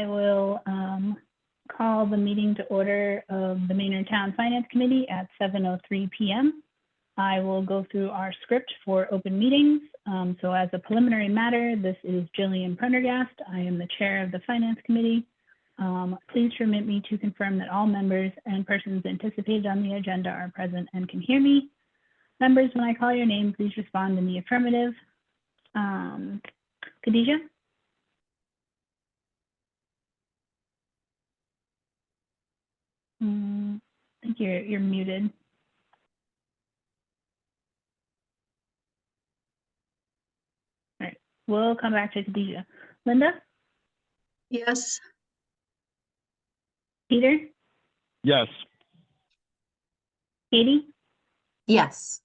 I will call the meeting to order of the Maynard Town Finance Committee at 7:03 p.m. I will go through our script for open meetings. So as a preliminary matter, this is Jillian Prendergast. I am the chair of the Finance Committee. Please permit me to confirm that all members and persons anticipated on the agenda are present and can hear me. Members, when I call your name, please respond in the affirmative. Khadijah? I think you're muted. All right, we'll come back to Khadijah. Linda? Yes. Peter? Yes. Katie? Yes.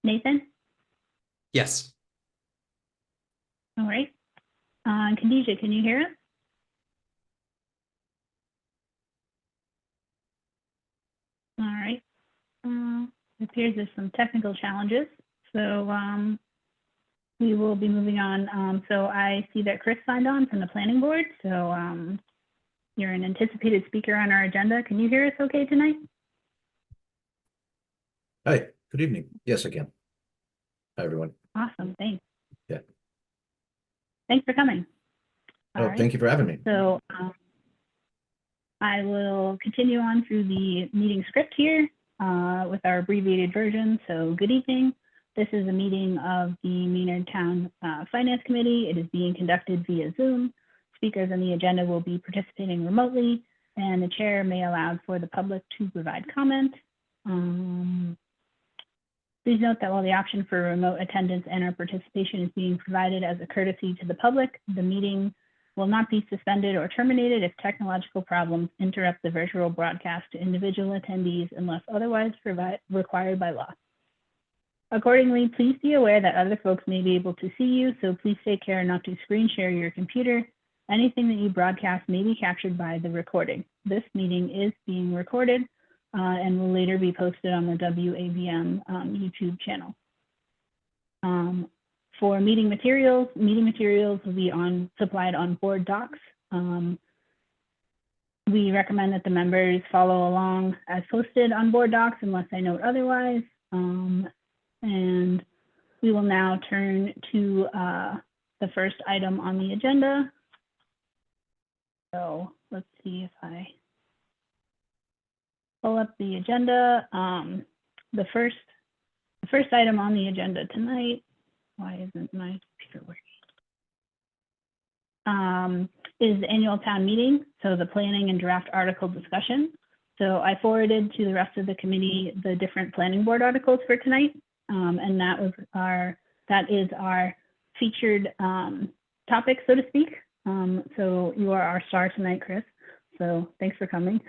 Nathan? Yes. All right. Khadijah, can you hear us? All right. It appears there's some technical challenges, so we will be moving on. So I see that Chris signed on from the planning board, so you're an anticipated speaker on our agenda. Can you hear us okay tonight? Hi, good evening. Yes, I can. Hi, everyone. Awesome, thanks. Yeah. Thanks for coming. All right. Thank you for having me. So I will continue on through the meeting script here with our abbreviated version. So good evening. This is a meeting of the Maynard Town Finance Committee. It is being conducted via Zoom. Speakers on the agenda will be participating remotely, and the chair may allow for the public to provide comment. Please note that while the option for remote attendance and or participation is being provided as a courtesy to the public, the meeting will not be suspended or terminated if technological problems interrupt the virtual broadcast to individual attendees unless otherwise required by law. Accordingly, please be aware that other folks may be able to see you, so please take care not to screen share your computer. Anything that you broadcast may be captured by the recording. This meeting is being recorded and will later be posted on the WAVM YouTube channel. For meeting materials will be supplied on board docs. We recommend that the members follow along as posted on board docs unless I note otherwise. And we will now turn to the first item on the agenda. So let's see if I pull up the agenda. The first item on the agenda tonight, why isn't my computer working? Is the annual town meeting, so the planning and draft article discussion. So I forwarded to the rest of the committee the different planning board articles for tonight, and that is our featured topic, so to speak. So you are our star tonight, Chris. So thanks for coming.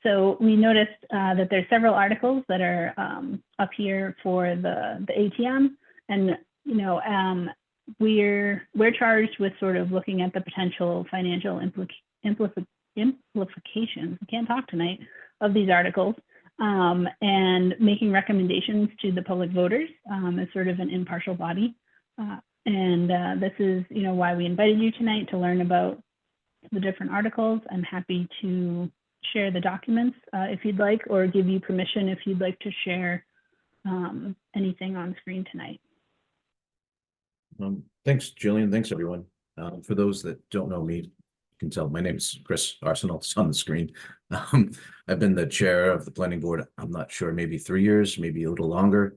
So we noticed that there's several articles that are up here for the ATM, and we're charged with sort of looking at the potential financial implications. I can't talk tonight of these articles, and making recommendations to the public voters as sort of an impartial body. And this is why we invited you tonight, to learn about the different articles. I'm happy to share the documents if you'd like, or give you permission if you'd like to share anything on screen tonight. Thanks, Jillian. Thanks, everyone. For those that don't know me, you can tell my name is Chris Arsenal. It's on the screen. I've been the chair of the planning board, I'm not sure, maybe 3 years, maybe a little longer.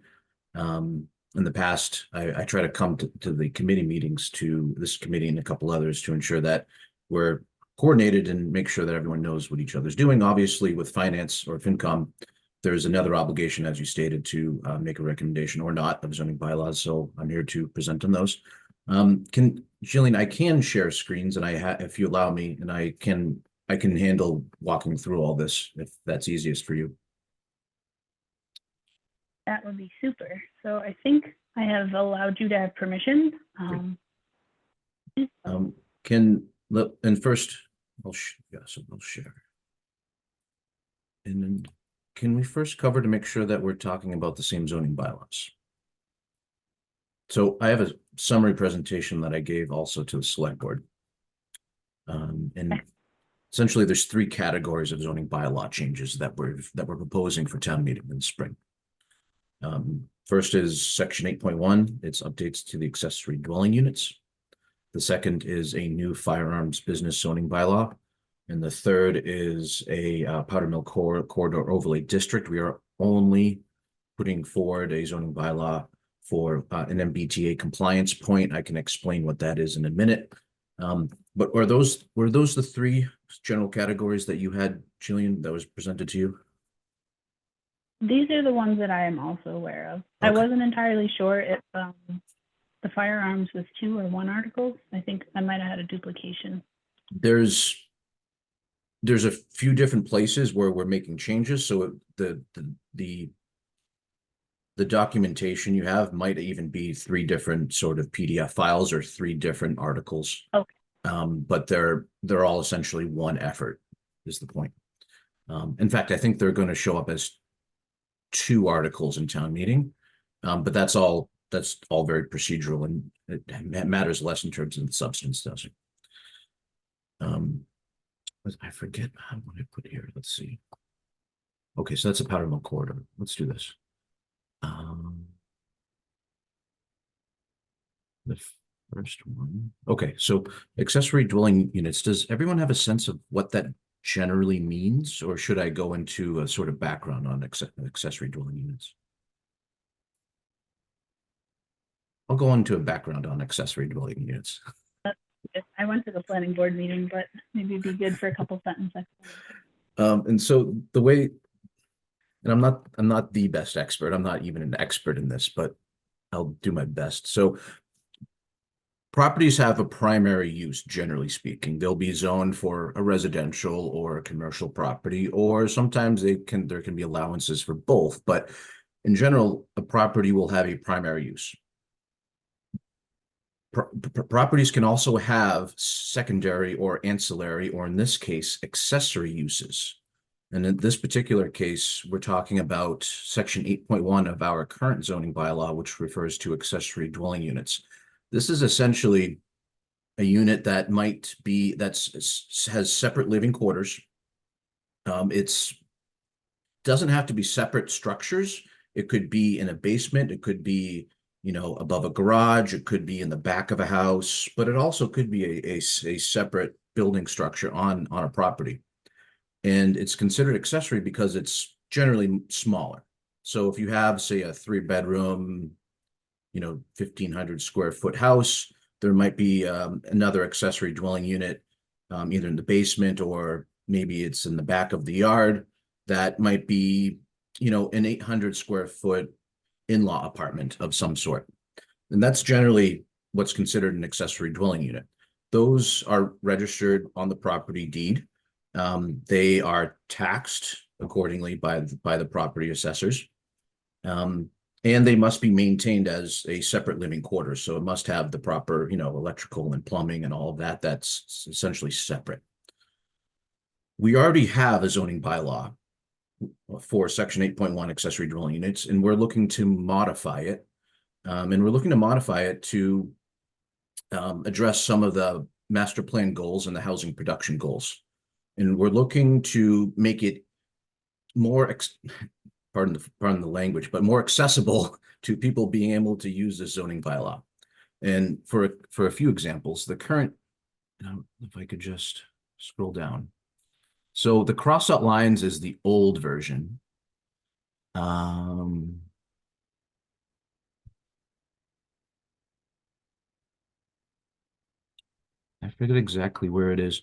In the past, I try to come to the committee meetings, to this committee and a couple others, to ensure that we're coordinated and make sure that everyone knows what each other's doing. Obviously, with finance or FinCom, there's another obligation, as you stated, to make a recommendation or not of zoning bylaws. So I'm here to present on those. Jillian, I can share screens, and if you allow me, and I can handle walking through all this if that's easiest for you. That would be super. So I think I have allowed you to have permission. And first, I'll share. And then can we first cover to make sure that we're talking about the same zoning bylaws? So I have a summary presentation that I gave also to the select board. And essentially there's three categories of zoning bylaw changes that we're proposing for town meeting in the spring. First is section 8.1. It's updates to the accessory dwelling units. The second is a new firearms business zoning bylaw. And the third is a Powder Mill Corridor Overlay District. We are only putting forward a zoning bylaw for an MBTA compliance point. I can explain what that is in a minute. But were those the three general categories that you had, Jillian, that was presented to you? These are the ones that I am also aware of. I Okay. wasn't entirely sure if the firearms was 2 or 1 articles. I think I might have had a duplication. There's a few different places where we're making changes, so the documentation you have might even be 3 different sort of PDF files or 3 different articles. Okay. But they're all essentially one effort, is the point. In fact, I think they're going to show up as 2 articles in town meeting, but that's all very procedural, and it matters less in terms of the substance, doesn't it? I forget what I put here. Let's see. Okay, so that's a Powder Mill Corridor. Let's do this. The first one. Okay, so accessory dwelling units. Does everyone have a sense of what that generally means, or should I go into a sort of background on accessory dwelling units? I'll go into a background on accessory dwelling units. I went to the planning board meeting, but maybe it'd be good for a couple sentences. And so the way, and I'm not the best expert. I'm not even an expert in this, but I'll do my best. So properties have a primary use, generally speaking. They'll be zoned for a residential or a commercial property, or sometimes there can be allowances for both. But in general, a property will have a primary use. Properties can also have secondary or ancillary, or in this case, accessory uses. And in this particular case, we're talking about section 8.1 of our current zoning bylaw, which refers to accessory dwelling units. This is essentially a unit that has separate living quarters. It's doesn't have to be separate structures. It could be in a basement. It could be, above a garage. It could be in the back of a house, but it also could be a separate building structure on a property. And it's considered accessory because it's generally smaller. So if you have, say, a 3-bedroom, 1,500 square foot house, there might be another accessory dwelling unit, either in the basement or maybe it's in the back of the yard. That might be, an 800 square foot in-law apartment of some sort. And that's generally what's considered an accessory dwelling unit. Those are registered on the property deed. They are taxed accordingly by the property assessors. And they must be maintained as a separate living quarters. So it must have the proper, electrical and plumbing and all of that. That's essentially separate. We already have a zoning bylaw for section 8.1 accessory dwelling units, and we're looking to modify it. And we're looking to modify it to address some of the master plan goals and the housing production goals. And we're looking to make it more, pardon the language, but more accessible to people being able to use this zoning bylaw. And for a few examples, the current, if I could just scroll down. So the cross-out lines is the old version. I forget exactly where it is.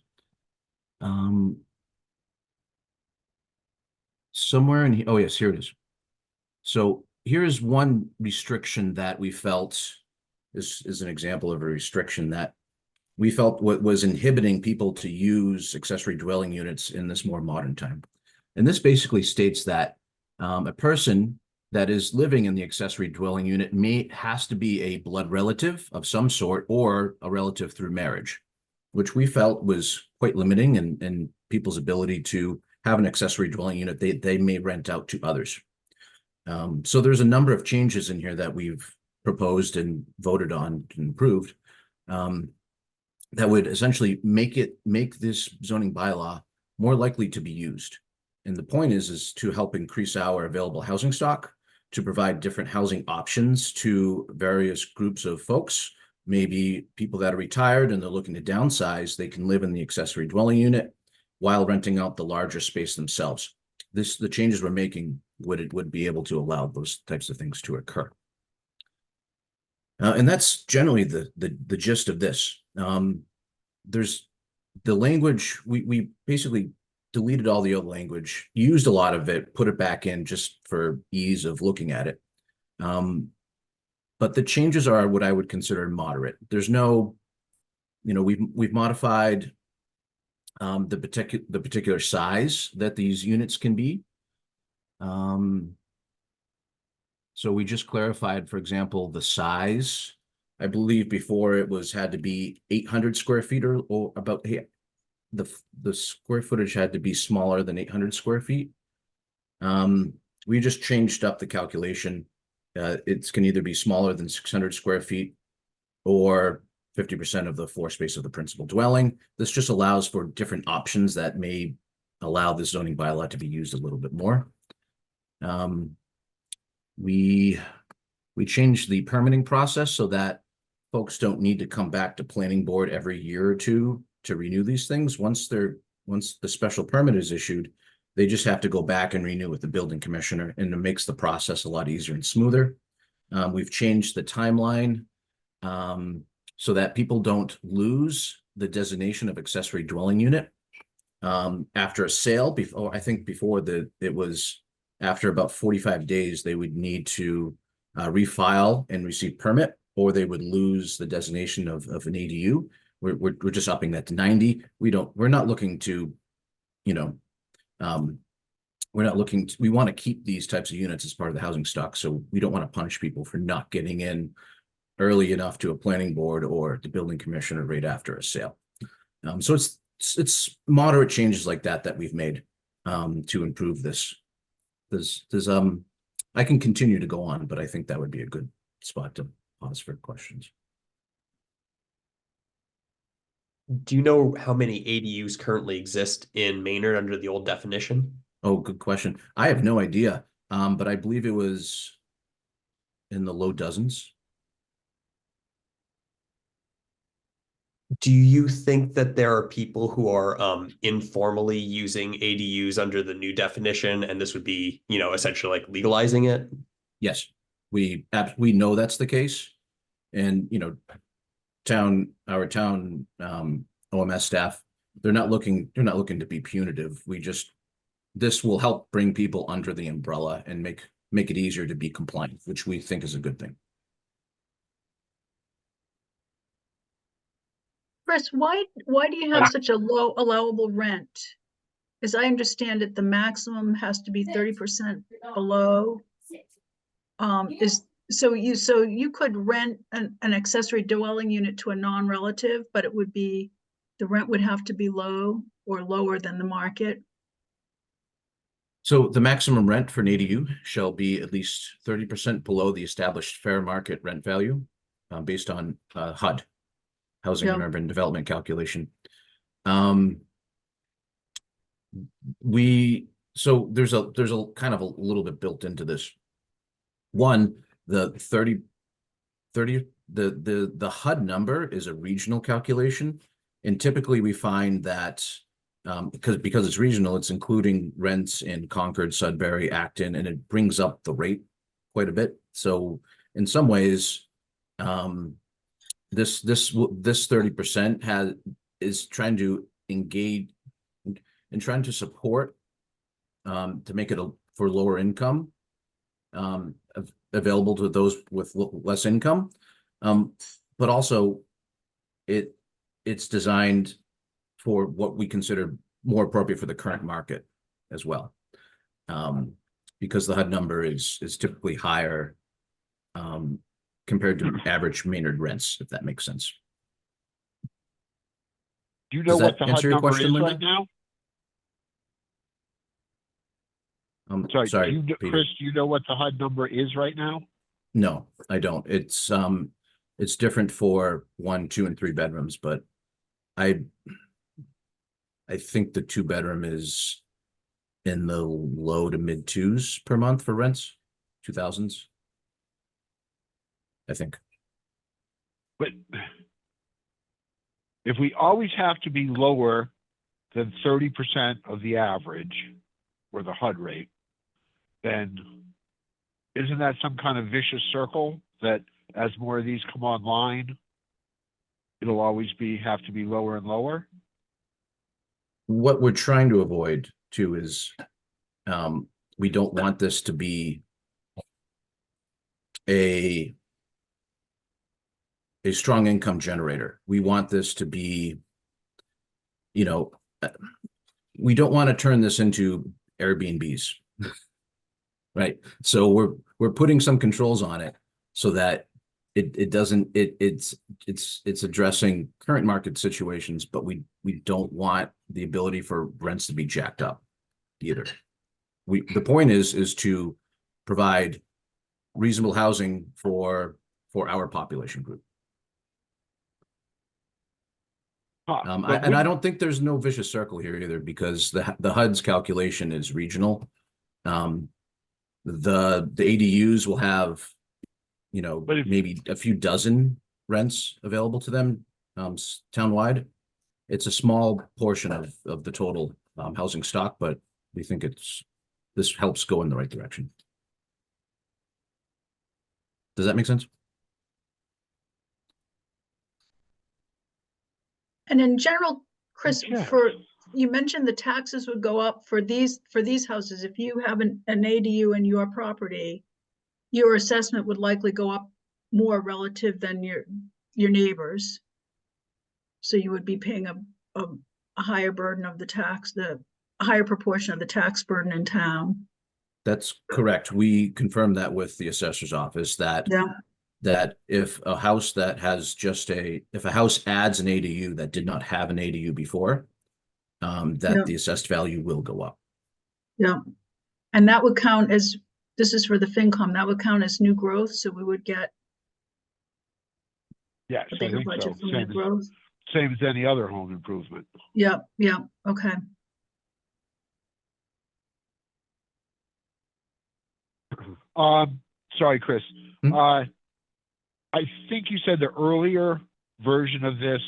Somewhere in here. Oh, yes, here it is. So here is one restriction that we felt, this is an example of a restriction that we felt what was inhibiting people to use accessory dwelling units in this more modern time. And this basically states that a person that is living in the accessory dwelling unit has to be a blood relative of some sort or a relative through marriage, which we felt was quite limiting in people's ability to have an accessory dwelling unit they may rent out to others. So there's a number of changes in here that we've proposed and voted on and approved, that would essentially make this zoning bylaw more likely to be used. And the point is to help increase our available housing stock, to provide different housing options to various groups of folks. Maybe people that are retired and they're looking to downsize, they can live in the accessory dwelling unit while renting out the larger space themselves. The changes we're making would be able to allow those types of things to occur. And that's generally the gist of this. There's the language, we basically deleted all the old language, used a lot of it, put it back in just for ease of looking at it. But the changes are what I would consider moderate. There's no, we've modified the particular size that these units can be. So we just clarified, for example, the size. I believe before it had to be 800 square feet or about the square footage had to be smaller than 800 square feet. We just changed up the calculation. It can either be smaller than 600 square feet or 50% of the floor space of the principal dwelling. This just allows for different options that may allow this zoning bylaw to be used a little bit more. We changed the permitting process so that folks don't need to come back to planning board every year or two to renew these things. Once the special permit is issued, they just have to go back and renew with the building commissioner, and it makes the process a lot easier and smoother. We've changed the timeline so that people don't lose the designation of accessory dwelling unit after a sale. I think before it was after about 45 days, they would need to refile and receive permit, or they would lose the designation of an ADU. We're just upping that to 90. We're not looking to, we want to keep these types of units as part of the housing stock. So we don't want to punish people for not getting in early enough to a planning board or the building commissioner right after a sale. So it's moderate changes like that we've made to improve this. I can continue to go on, but I think that would be a good spot to pause for questions. Do you know how many ADUs currently exist in Maynard under the old definition? Oh, good question. I have no idea, but I believe it was in the low dozens. Do you think that there are people who are informally using ADUs under the new definition, and this would be, essentially like legalizing it? Yes, we know that's the case, and our town OMS staff, they're not looking to be punitive. This will help bring people under the umbrella and make it easier to be compliant, which we think is a good thing. Chris, why do you have such a low allowable rent? As I understand it, the maximum has to be 30% below. So you could rent an accessory dwelling unit to a non-relative, but the rent would have to be low or lower than the market. So the maximum rent for an ADU shall be at least 30% below the established fair market rent value, based on HUD, Housing and Urban Development calculation. So there's a kind of a little bit built into this. One, the HUD number is a regional calculation, and typically we find that because it's regional, it's including rents in Concord, Sudbury, Acton, and it brings up the rate quite a bit. So in some ways, this 30% is trying to engage and trying to support to make it for lower income available to those with less income, but also it's designed for what we consider more appropriate for the current market as well, because the HUD number is typically higher compared to average Maynard rents, if that makes sense. Do you know what the HUD number is Linda? right now? Sorry, Chris, do you know what the HUD number is right now? No, I don't. It's different for 1, 2, and 3 bedrooms, but I think the 2-bedroom is in the low to mid twos per month for rents, 2000s. I think. But if we always have to be lower than 30% of the average or the HUD rate, then isn't that some kind of vicious circle that as more of these come online, it'll always have to be lower and lower? What we're trying to avoid too is we don't want this to be a strong income generator. We want this to be, you know, we don't want to turn this into Airbnbs. Right. So we're putting some controls on it so that it doesn't, it's addressing current market situations, but we don't want the ability for rents to be jacked up either. The point is to provide reasonable housing for our population group. I don't think there's no vicious circle here either, because the HUD's calculation is regional. The ADUs will have, you know, maybe a few dozen rents available to them townwide. It's a small portion of the total housing stock, but we think this helps go in the right direction. Does that make sense? And in general, Chris, Okay. you mentioned the taxes would go up for these houses. If you have an ADU in your property, your assessment would likely go up more relative than your neighbors. So you would be paying a higher burden of the tax, a higher proportion of the tax burden in town. That's correct. We confirmed that with the assessor's office that if a house if a house adds an ADU that did not have an ADU before, the assessed value will go up. Yeah. And that would count as, this is for the FinCom, that would count as new growth. So we would get Yes, a I bigger think budget so. for new growth. Same as any other home improvement. Yeah. Okay. Sorry, Chris. I think you said the earlier version of this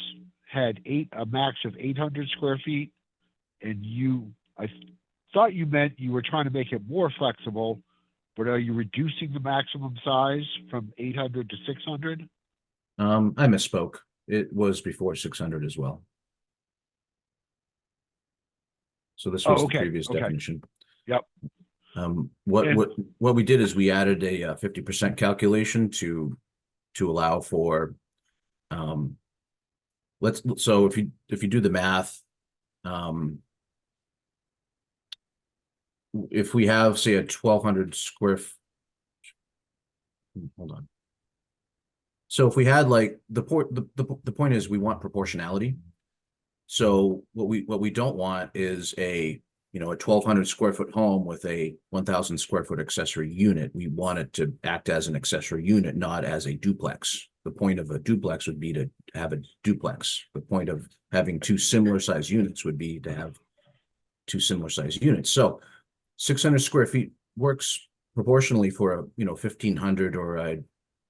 had a max of 800 square feet, and I thought you meant you were trying to make it more flexible, but are you reducing the maximum size from 800 to 600? I misspoke. It was before 600 as well. So this was the previous definition. Yep. What we did is we added a 50% calculation to allow for so if you do the math, if we have, say, a 1200 square hold on. So if we had, like, the point is we want proportionality. So what we don't want is a 1200 square foot home with a 1000 square foot accessory unit. We want it to act as an accessory unit, not as a duplex. The point of a duplex would be to have a duplex. The point of having 2 similar size units would be to have 2 similar size units. So 600 square feet works proportionally for a 1500 or a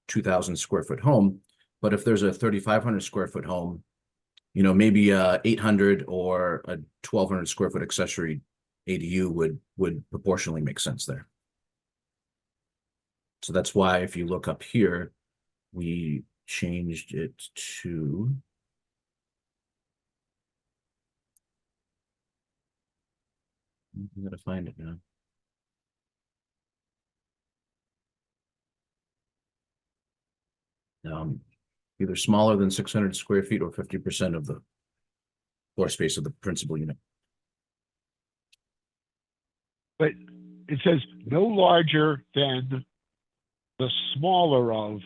2000 square foot home. But if there's a 3500 square foot home, maybe 800 or a 1200 square foot accessory ADU would proportionally make sense there. So that's why if you look up here, we changed it to I'm gonna find it now. Either smaller than 600 square feet or 50% of the floor space of the principal unit. But it says no larger than the smaller of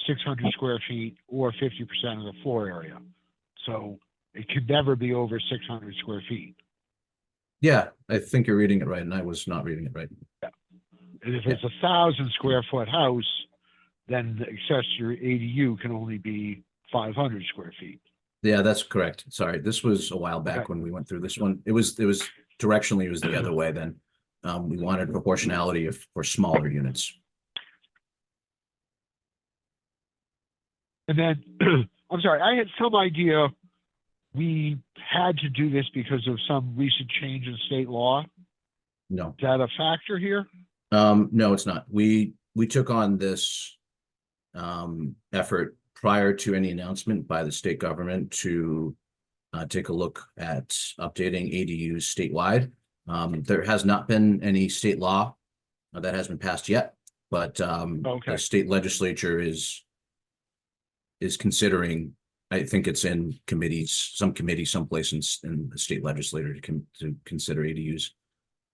600 square feet or 50% of the floor area. So it could never be over 600 square feet. Yeah, I think you're reading it right, and I was not reading it right. Yeah. And if it's 1000 square foot house, then the accessory ADU can only be 500 square feet. Yeah, that's correct. Sorry, this was a while back Okay. when we went through this one. It was directionally, it was the other way then. We wanted proportionality for smaller units. And then, I'm sorry, I had some idea we had to do this because of some recent change in state law. No. Is that a factor here? No, it's not. We took on this effort prior to any announcement by the state government to take a look at updating ADUs statewide. There has not been any state law that has been passed yet, but Okay. the state legislature is considering. I think it's in committees, some someplace in the state legislature to consider ADUs.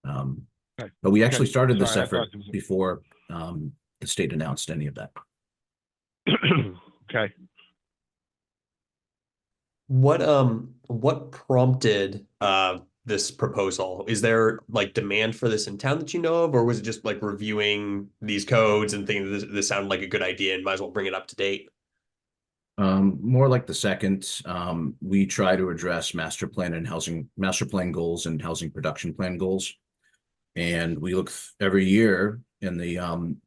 Okay. But we Okay. actually started this Sorry, I effort thought there was a- before the state announced any of that. Okay. What prompted this proposal? Is there like demand for this in town that you know of, or was it just like reviewing these codes and thinking this sounded like a good idea and might as well bring it up to date? More like the second. We try to address master plan goals and housing production plan goals. And we look every year in the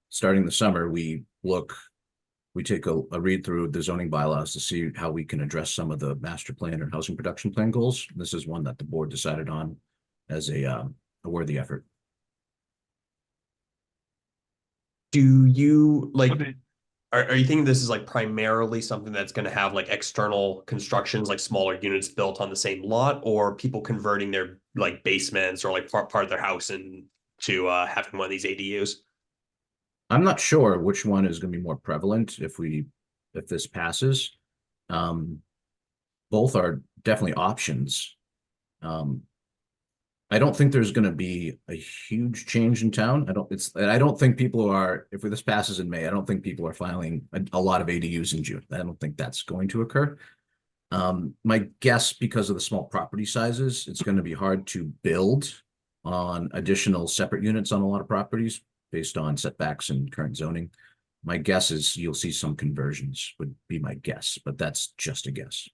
starting the summer, we take a read through of the zoning bylaws to see how we can address some of the master plan or housing production plan goals. This is one that the board decided on as a worthy effort. Do you like, I mean, are you thinking this is like primarily something that's going to have like external constructions, like smaller units built on the same lot, or people converting their like basements or like part of their house into having one of these ADUs? I'm not sure which one is going to be more prevalent if this passes. Both are definitely options. I don't think there's going to be a huge change in town. I don't think people are, if this passes in May, I don't think people are filing a lot of ADUs in June. I don't think that's going to occur. My guess, because of the small property sizes, it's going to be hard to build on additional separate units on a lot of properties based on setbacks and current zoning. My guess is you'll see some conversions, would be my guess, but that's just a guess.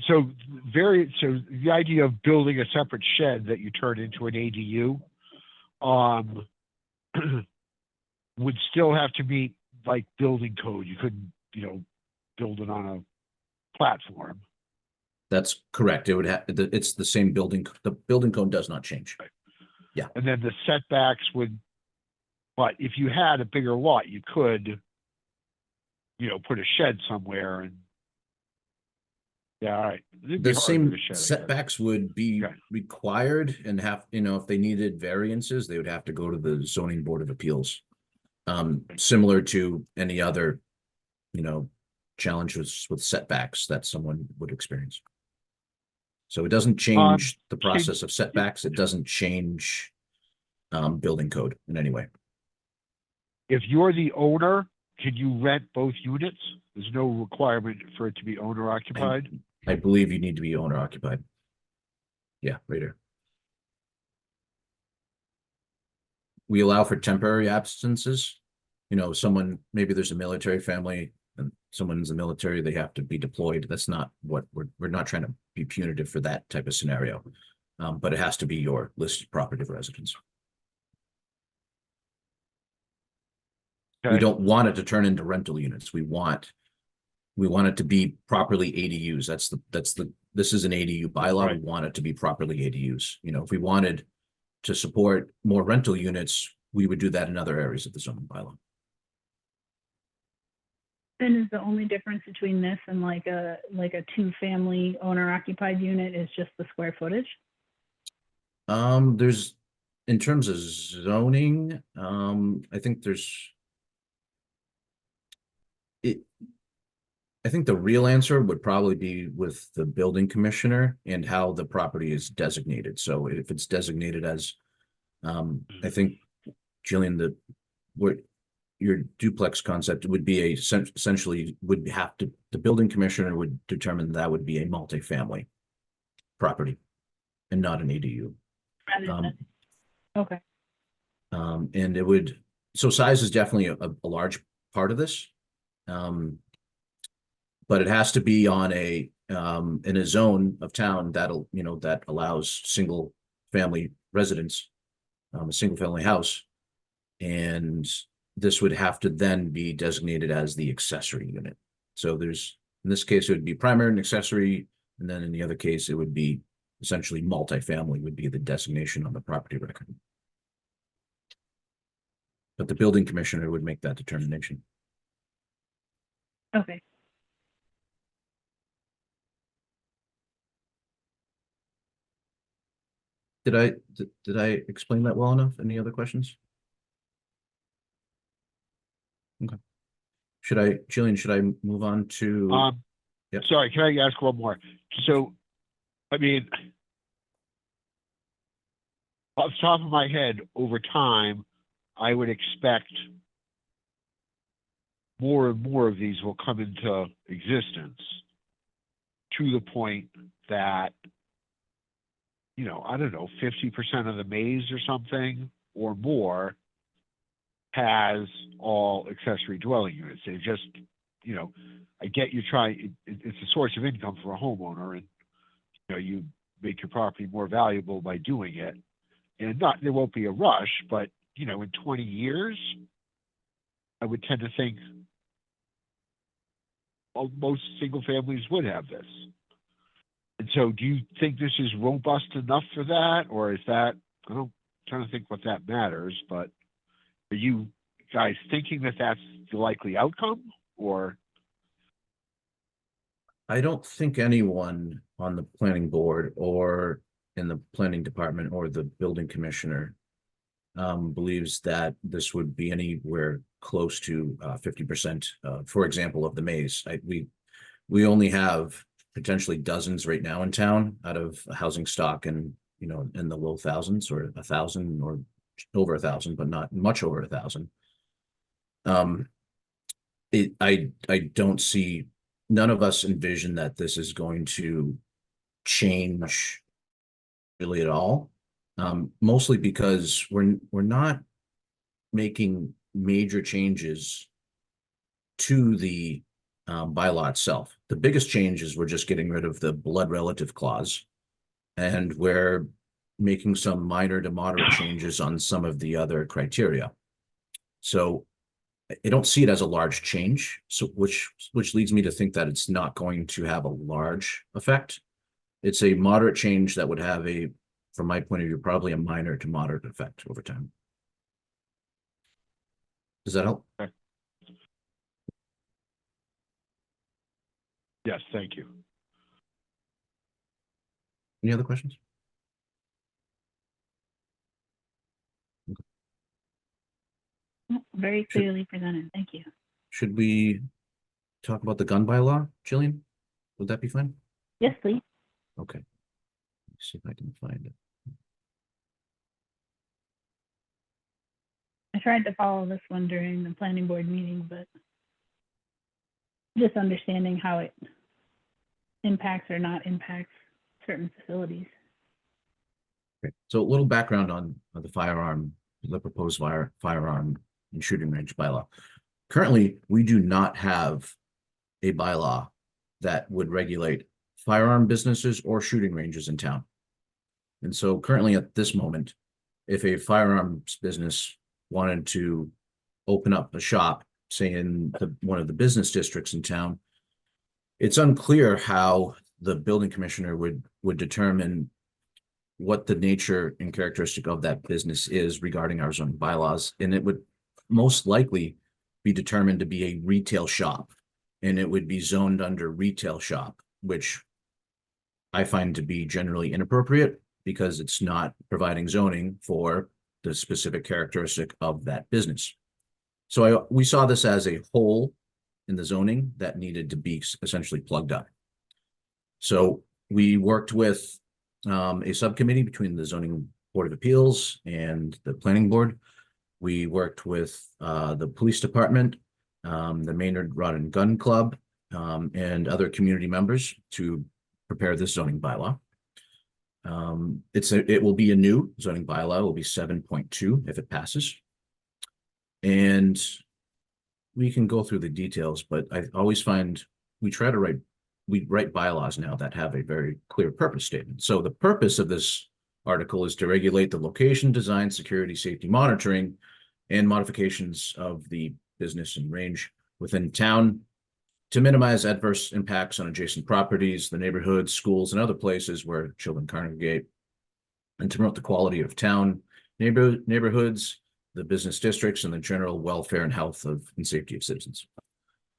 So the idea of building a separate shed that you turn into an ADU would still have to meet like building code. You couldn't, build it on a platform. That's correct. It would have, it's the same building. The building code does not change. Right. Yeah. And then the setbacks but if you had a bigger lot, you could, put a shed somewhere and. Yeah, all right. The same setbacks would be required and have, if they needed variances, they would have to go to the zoning board of appeals. Similar to any other, challenges with setbacks that someone would experience. So it doesn't change the process of setbacks. It doesn't change building code in any way. If you're the owner, can you rent both units? There's no requirement for it to be owner occupied. I believe you need to be owner occupied. Yeah, right here. We allow for temporary absences. Someone, maybe there's a military family and someone's in the military, they have to be deployed. That's not what we're not trying to be punitive for that type of scenario. But it has to be your listed property of residence. Okay. We don't want it to turn into rental units. We want it to be properly ADUs. This is an ADU bylaw. Right. We want it to be properly ADUs. If we wanted to support more rental units, we would do that in other areas of the zoning bylaw. And is the only difference between this and like a 2-family owner occupied unit is just the square footage? There's, in terms of zoning, I think I think the real answer would probably be with the building commissioner and how the property is designated. So if it's designated as, I think, Jillian, what your duplex concept would be essentially would have to, the building commissioner would determine that would be a multifamily property and not an ADU. Okay. And it would, so size is definitely a large part of this. But it has to be on in a zone of town that'll, that allows single family residents, a single family house. And this would have to then be designated as the accessory unit. So in this case, it would be primary and accessory. And then in the other case, it would be essentially multifamily would be the designation on the property record. But the building commissioner would make that determination. Okay. Did I explain that well enough? Any other questions? Okay. Jillian, should I move on to? Yep. Sorry, can I ask one more? So, I mean, off the top of my head, over time, I would expect more and more of these will come into existence to the point that, I don't know, 50% of the maze or something or more has all accessory dwelling units. They just, I get you it's a source of income for a homeowner, and, you make your property more valuable by doing it. And there won't be a rush, but, in 20 years, I would tend to think most single families would have this. And so do you think this is robust enough for that? Or is that, I'm trying to think what that matters, but are you guys thinking that that's the likely outcome? Or? I don't think anyone on the planning board or in the planning department or the building commissioner believes that this would be anywhere close to 50%, for example, of the maze. We only have potentially dozens right now in town out of housing stock and, in the low thousands or 1,000 or over 1,000, but not much over 1,000. I don't see, none of us envision that this is going to change really at all. Mostly because we're not making major changes to the bylaw itself. The biggest change is we're just getting rid of the blood relative clause, and we're making some minor to moderate changes on some of the other criteria. So I don't see it as a large change, so which leads me to think that it's not going to have a large effect. It's a moderate change that would have from my point of view, probably a minor to moderate effect over time. Does that help? Okay. Yes, thank you. Any other questions? Very clearly presented. Thank you. Should we talk about the gun bylaw, Jillian? Would that be fine? Yes, please. Okay. Let's see if I can find it. I tried to follow this one during the planning board meeting, but just understanding how it impacts or not impacts certain facilities. Okay. So a little background on the proposed firearm and shooting range bylaw. Currently, we do not have a bylaw that would regulate firearm businesses or shooting ranges in town. And so currently at this moment, if a firearms business wanted to open up a shop, say in one of the business districts in town, it's unclear how the building commissioner would determine what the nature and characteristic of that business is regarding our zoning bylaws. And it would most likely be determined to be a retail shop, and it would be zoned under retail shop, which I find to be generally inappropriate because it's not providing zoning for the specific characteristic of that business. So we saw this as a hole in the zoning that needed to be essentially plugged up. So we worked with a subcommittee between the Zoning Board of Appeals and the Planning Board. We worked with the police department, the Maynard Rod and Gun Club, and other community members to prepare this zoning bylaw. It will be a new zoning bylaw, it will be 7.2 if it passes. And we can go through the details, but I always find we write bylaws now that have a very clear purpose statement. So the purpose of this article is to regulate the location, design, security, safety monitoring, and modifications of the business and range within town to minimize adverse impacts on adjacent properties, the neighborhoods, schools, and other places where children congregate, and to promote the quality of town neighborhoods, the business districts, and the general welfare and health and safety of citizens.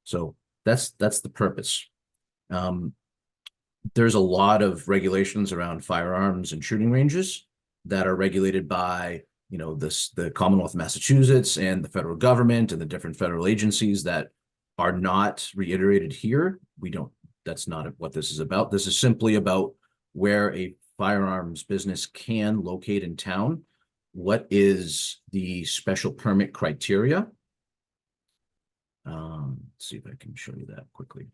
So that's the purpose. There's a lot of regulations around firearms and shooting ranges that are regulated by, you know, the Commonwealth of Massachusetts and the federal government and the different federal agencies that are not reiterated here. That's not what this is about. This is simply about where a firearms business can locate in town. What is the special permit criteria? Let's see if I can show you that quickly.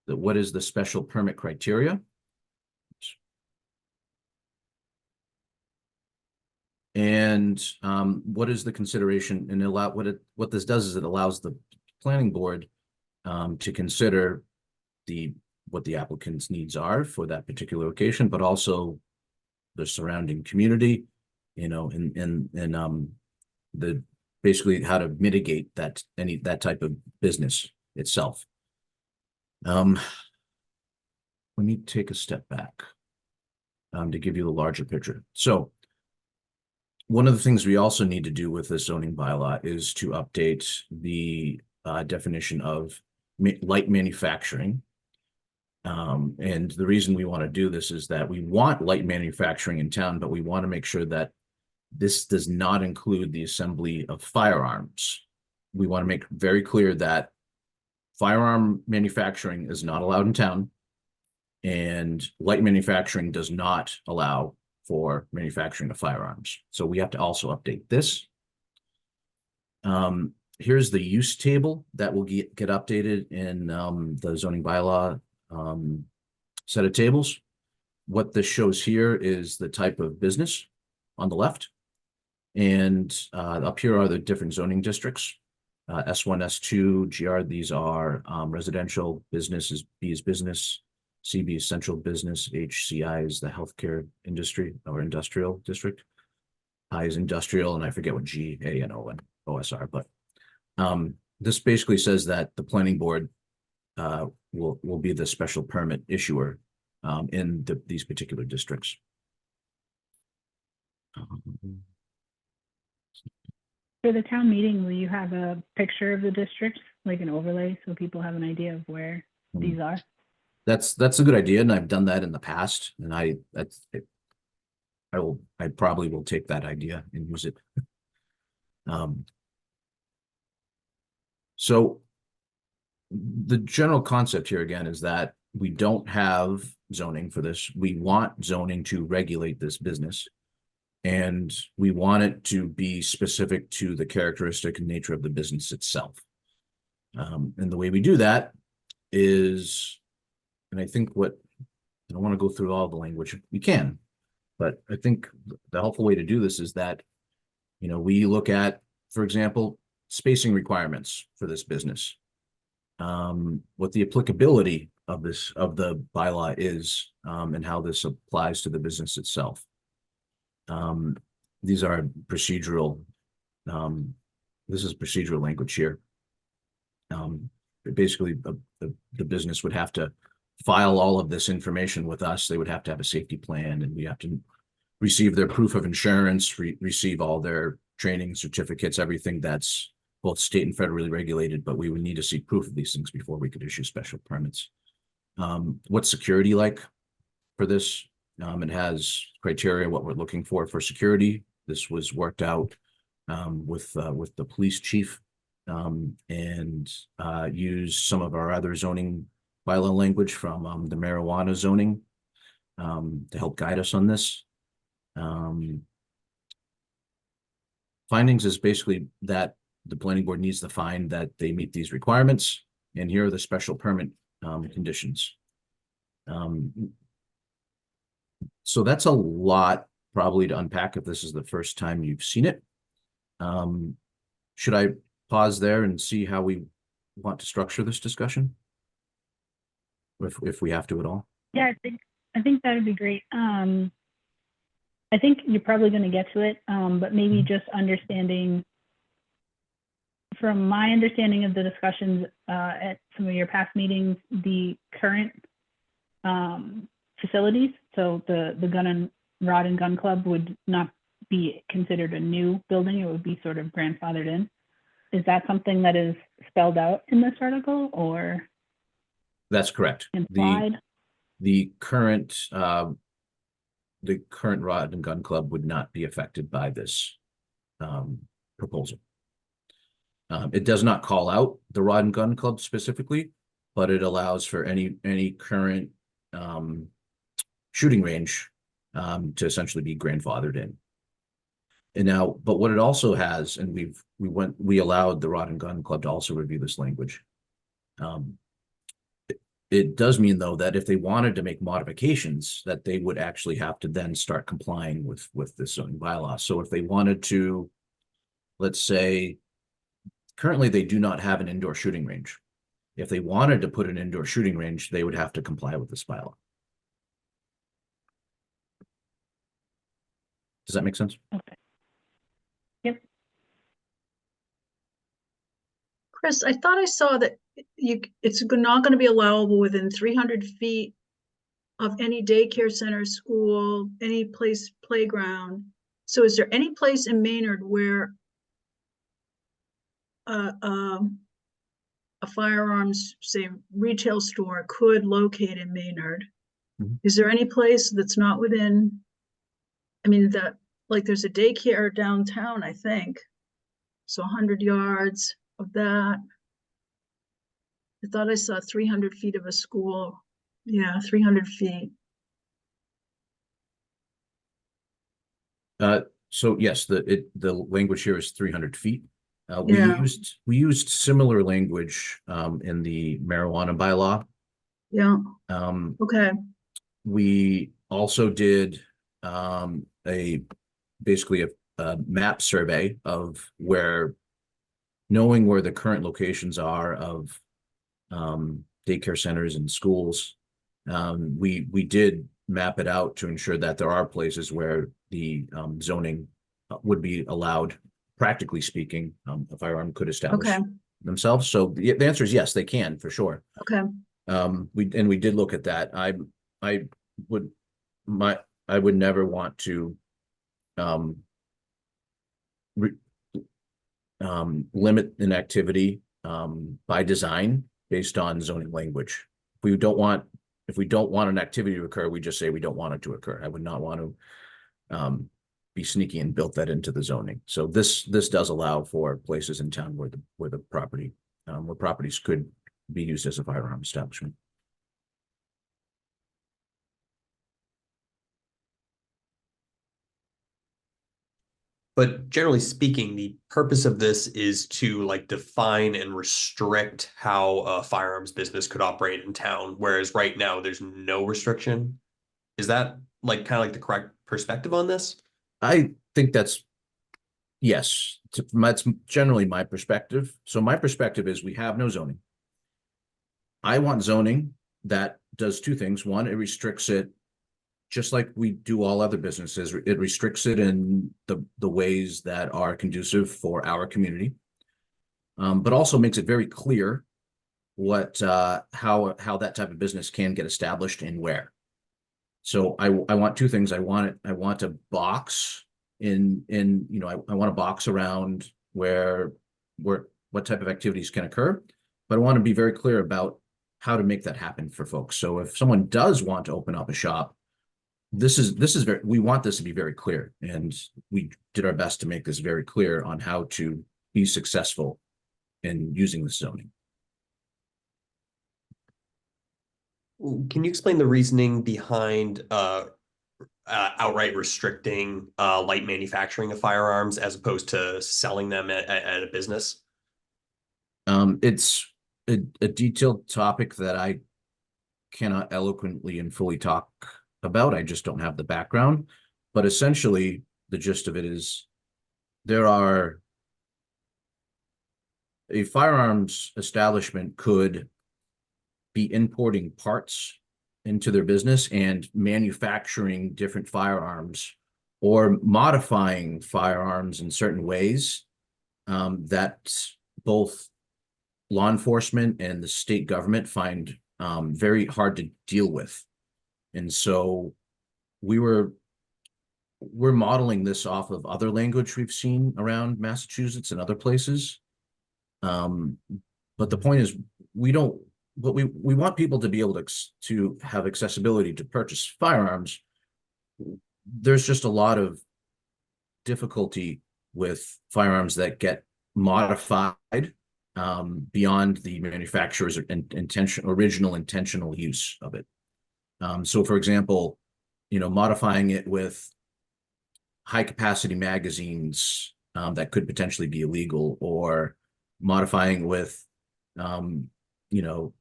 What is the special permit criteria? And what is the consideration, and what this does is it allows the planning board to consider what the applicant's needs are for that particular location, but also the surrounding community, you know, and basically how to mitigate that type of business itself. Let me take a step back to give you a larger picture. So one of the things we also need to do with the zoning bylaw is to update the definition of light manufacturing. And the reason we want to do this is that we want light manufacturing in town, but we want to make sure that this does not include the assembly of firearms. We want to make very clear that firearm manufacturing is not allowed in town, and light manufacturing does not allow for manufacturing of firearms. So we have to also update this. Here's the use table that will get updated in the zoning bylaw set of tables. What this shows here is the type of business on the left. And up here are the different zoning districts. S1, S2, GR, these are residential, businesses, B is business, CB is central business, HCI is the healthcare industry or industrial district. I is industrial, and I forget what G, A, and O, and OS are, but this basically says that the planning board will be the special permit issuer in these particular districts. For the town meeting, will you have a picture of the districts, like an overlay, so people have an idea of where these are? That's a good idea, and I've done that in the past, and I probably will take that idea and use it. So the general concept here again is that we don't have zoning for this. We want zoning to regulate this business, and we want it to be specific to the characteristic and nature of the business itself. And the way we do that is, and I think I don't want to go through all the language, we can, but I think the helpful way to do this is that, you know, we look at, for example, spacing requirements for this business, what the applicability of the bylaw is, and how this applies to the business itself. These are procedural, this is procedural language here. Basically, the business would have to file all of this information with us. They would have to have a safety plan, and we have to receive their proof of insurance, receive all their training certificates, everything that's both state and federally regulated, but we would need to see proof of these things before we could issue special permits. What's security like for this? It has criteria, what we're looking for security. This was worked out with the police chief, and used some of our other zoning bylaw language from the marijuana zoning to help guide us on this. Findings is basically that the planning board needs to find that they meet these requirements, and here are the special permit conditions. So that's a lot probably to unpack if this is the first time you've seen it. Should I pause there and see how we want to structure this discussion? If we have to at all? Yeah, I think that would be great. I think you're probably going to get to it, but maybe just understanding, from my understanding of the discussions at some of your past meetings, the current facilities, so the Rod and Gun Club would not be considered a new building, it would be sort of grandfathered in. Is that something that is spelled out in this article or That's correct. implied? The current Rod and Gun Club would not be affected by this proposal. It does not call out the Rod and Gun Club specifically, but it allows for any current shooting range to essentially be grandfathered in. And now, but what it also has, and we allowed the Rod and Gun Club to also review this language. It does mean, though, that if they wanted to make modifications, that they would actually have to then start complying with this zoning bylaw. So if they wanted to, let's say, currently they do not have an indoor shooting range. If they wanted to put an indoor shooting range, they would have to comply with this bylaw. Does that make sense? Okay. Yep. Chris, I thought I saw that it's not going to be allowable within 300 feet of any daycare center, school, any place, playground. So is there any place in Maynard where a firearms, say, retail store could locate in Maynard? Mhm. Is there any place that's not within, I mean, like there's a daycare downtown, I think. So 100 yards of that. I thought I saw 300 feet of a school. Yeah, 300 feet. So yes, the language here is 300 feet. We Yeah. used similar language in the marijuana bylaw. Yeah, Um, okay, we also did basically a map survey of knowing where the current locations are of daycare centers and schools. We did map it out to ensure that there are places where the zoning would be allowed, practically speaking, a firearm could establish okay, themselves. So the answer is yes, they can for sure. okay, We did look at that. I would never want to limit an activity by design based on zoning language. If we don't want an activity to occur, we just say we don't want it to occur. I would not want to be sneaky and built that into the zoning. So this does allow for places in town where properties could be used as a firearm establishment. But generally speaking, the purpose of this is to like define and restrict how a firearms business could operate in town, whereas right now there's no restriction. Is that like kind of like the correct perspective on this? I think that's, yes, that's generally my perspective. So my perspective is we have no zoning. I want zoning that does two things. One, it restricts it just like we do all other businesses. It restricts it in the ways that are conducive for our community, but also makes it very clear what how that type of business can get established and where. So I want two things. I want a box I want a box around where what type of activities can occur, but I want to be very clear about how to make that happen for folks. So if someone does want to open up a shop, we want this to be very clear, and we did our best to make this very clear on how to be successful in using the zoning. Can you explain the reasoning behind outright restricting light manufacturing of firearms as opposed to selling them at a business? It's a detailed topic that I cannot eloquently and fully talk about. I just don't have the background. But essentially, the gist of it is a firearms establishment could be importing parts into their business and manufacturing different firearms or modifying firearms in certain ways that both law enforcement and the state government find very hard to deal with. And so we're modeling this off of other language we've seen around Massachusetts and other places. But the point is, we want people to be able to have accessibility to purchase firearms. There's just a lot of difficulty with firearms that get modified beyond the manufacturer's original intentional use of it. So for example, modifying it with high capacity magazines that could potentially be illegal, or modifying with the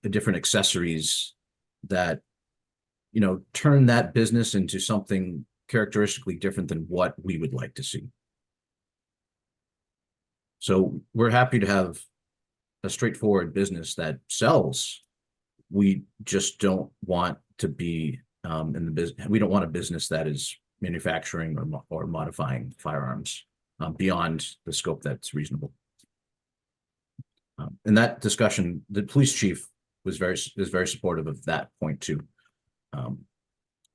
different accessories that turn that business into something characteristically different than what we would like to see. So we're happy to have a straightforward business that sells. We just don't want to be in the business. We don't want a business that is manufacturing or modifying firearms beyond the scope that's reasonable. In that discussion, the police chief is very supportive of that point too.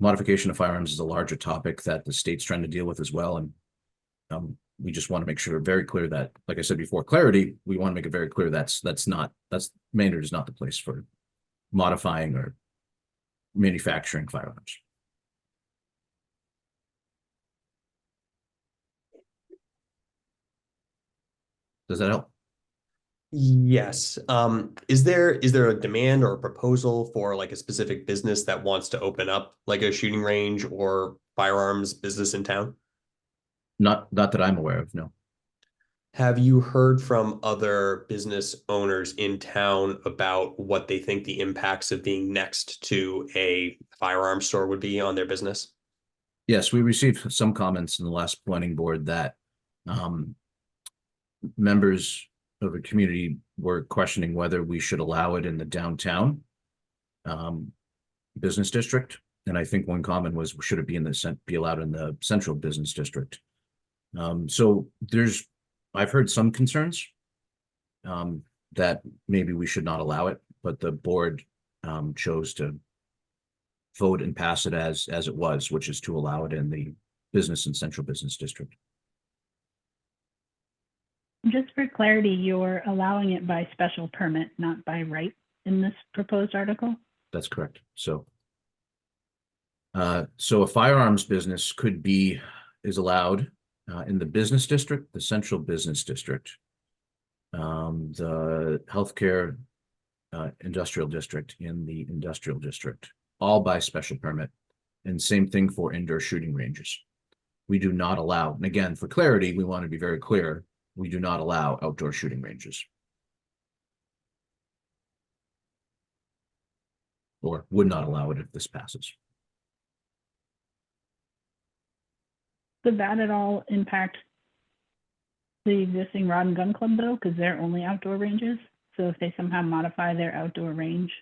Modification of firearms is a larger topic that the state's trying to deal with as well, and we just want to make sure very clear that, like I said before, clarity. We want to make it very clear that's Maynard is not the place for modifying or manufacturing firearms. Does that help? Yes. Is there a demand or a proposal for like a specific business that wants to open up like a shooting range or firearms business in town? Not that I'm aware of, no. Have you heard from other business owners in town about what they think the impacts of being next to a firearms store would be on their business? Yes, we received some comments in the last planning board that members of the community were questioning whether we should allow it in the downtown business district. And I think one comment was, should it be allowed in the central business district? So I've heard some concerns that maybe we should not allow it, but the board chose to vote and pass it as it was, which is to allow it in the business and central business district. Just for clarity, you're allowing it by special permit, not by right in this proposed article? That's correct. So a firearms business is allowed in the business district, the central business district, the healthcare industrial district, in the industrial district, all by special permit. And same thing for indoor shooting ranges. We do not allow, and again, for clarity, we want to be very clear, we do not allow outdoor shooting ranges. Or would not allow it if this passes. Could that at all impact the existing Rod and Gun Club though? Because they're only outdoor ranges. So if they somehow modify their outdoor range,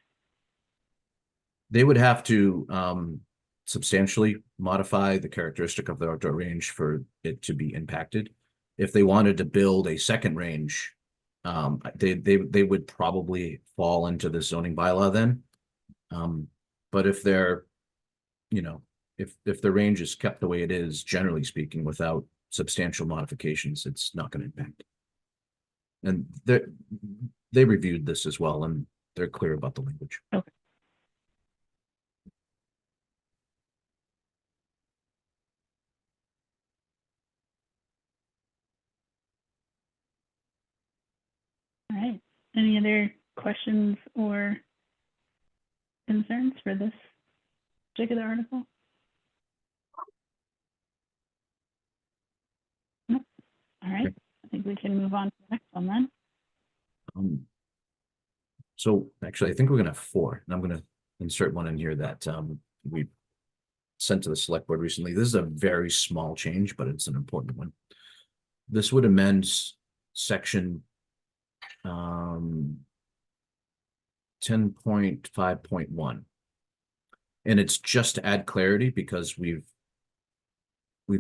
they would have to substantially modify the characteristic of the outdoor range for it to be impacted. If they wanted to build a second range, they would probably fall into the zoning bylaw then. But if they're, if the range is kept the way it is, generally speaking, without substantial modifications, it's not going to impact. And they reviewed this as well, and they're clear about the language. Okay. All right. Any other questions or concerns for this particular article? Nope. All right. I think we can move on to the next one then. So actually, I think we're going to have 4, and I'm going to insert one in here that we sent to the select board recently. This is a very small change, but it's an important one. This would amend section 10.5.1. And it's just to add clarity because we've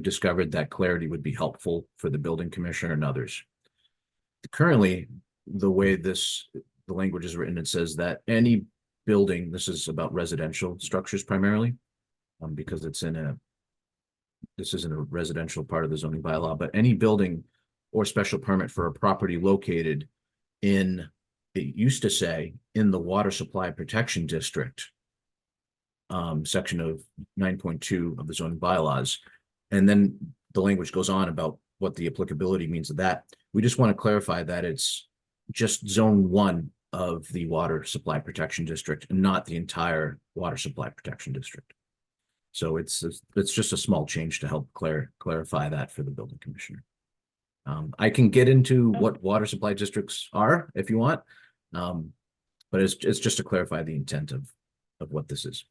discovered that clarity would be helpful for the building commissioner and others. Currently, the way the language is written, it says that any building, this is about residential structures primarily, because this isn't a residential part of the zoning bylaw, but any building or special permit for a property located in, it used to say, in the water supply protection district, section of 9.2 of the zoning bylaws. And then the language goes on about what the applicability means of that. We just want to clarify that it's just zone 1 of the water supply protection district and not the entire water supply protection district. So it's just a small change to help clarify that for the building commissioner. I can get into what water supply districts are if you want, but it's just to clarify the intent of what this is.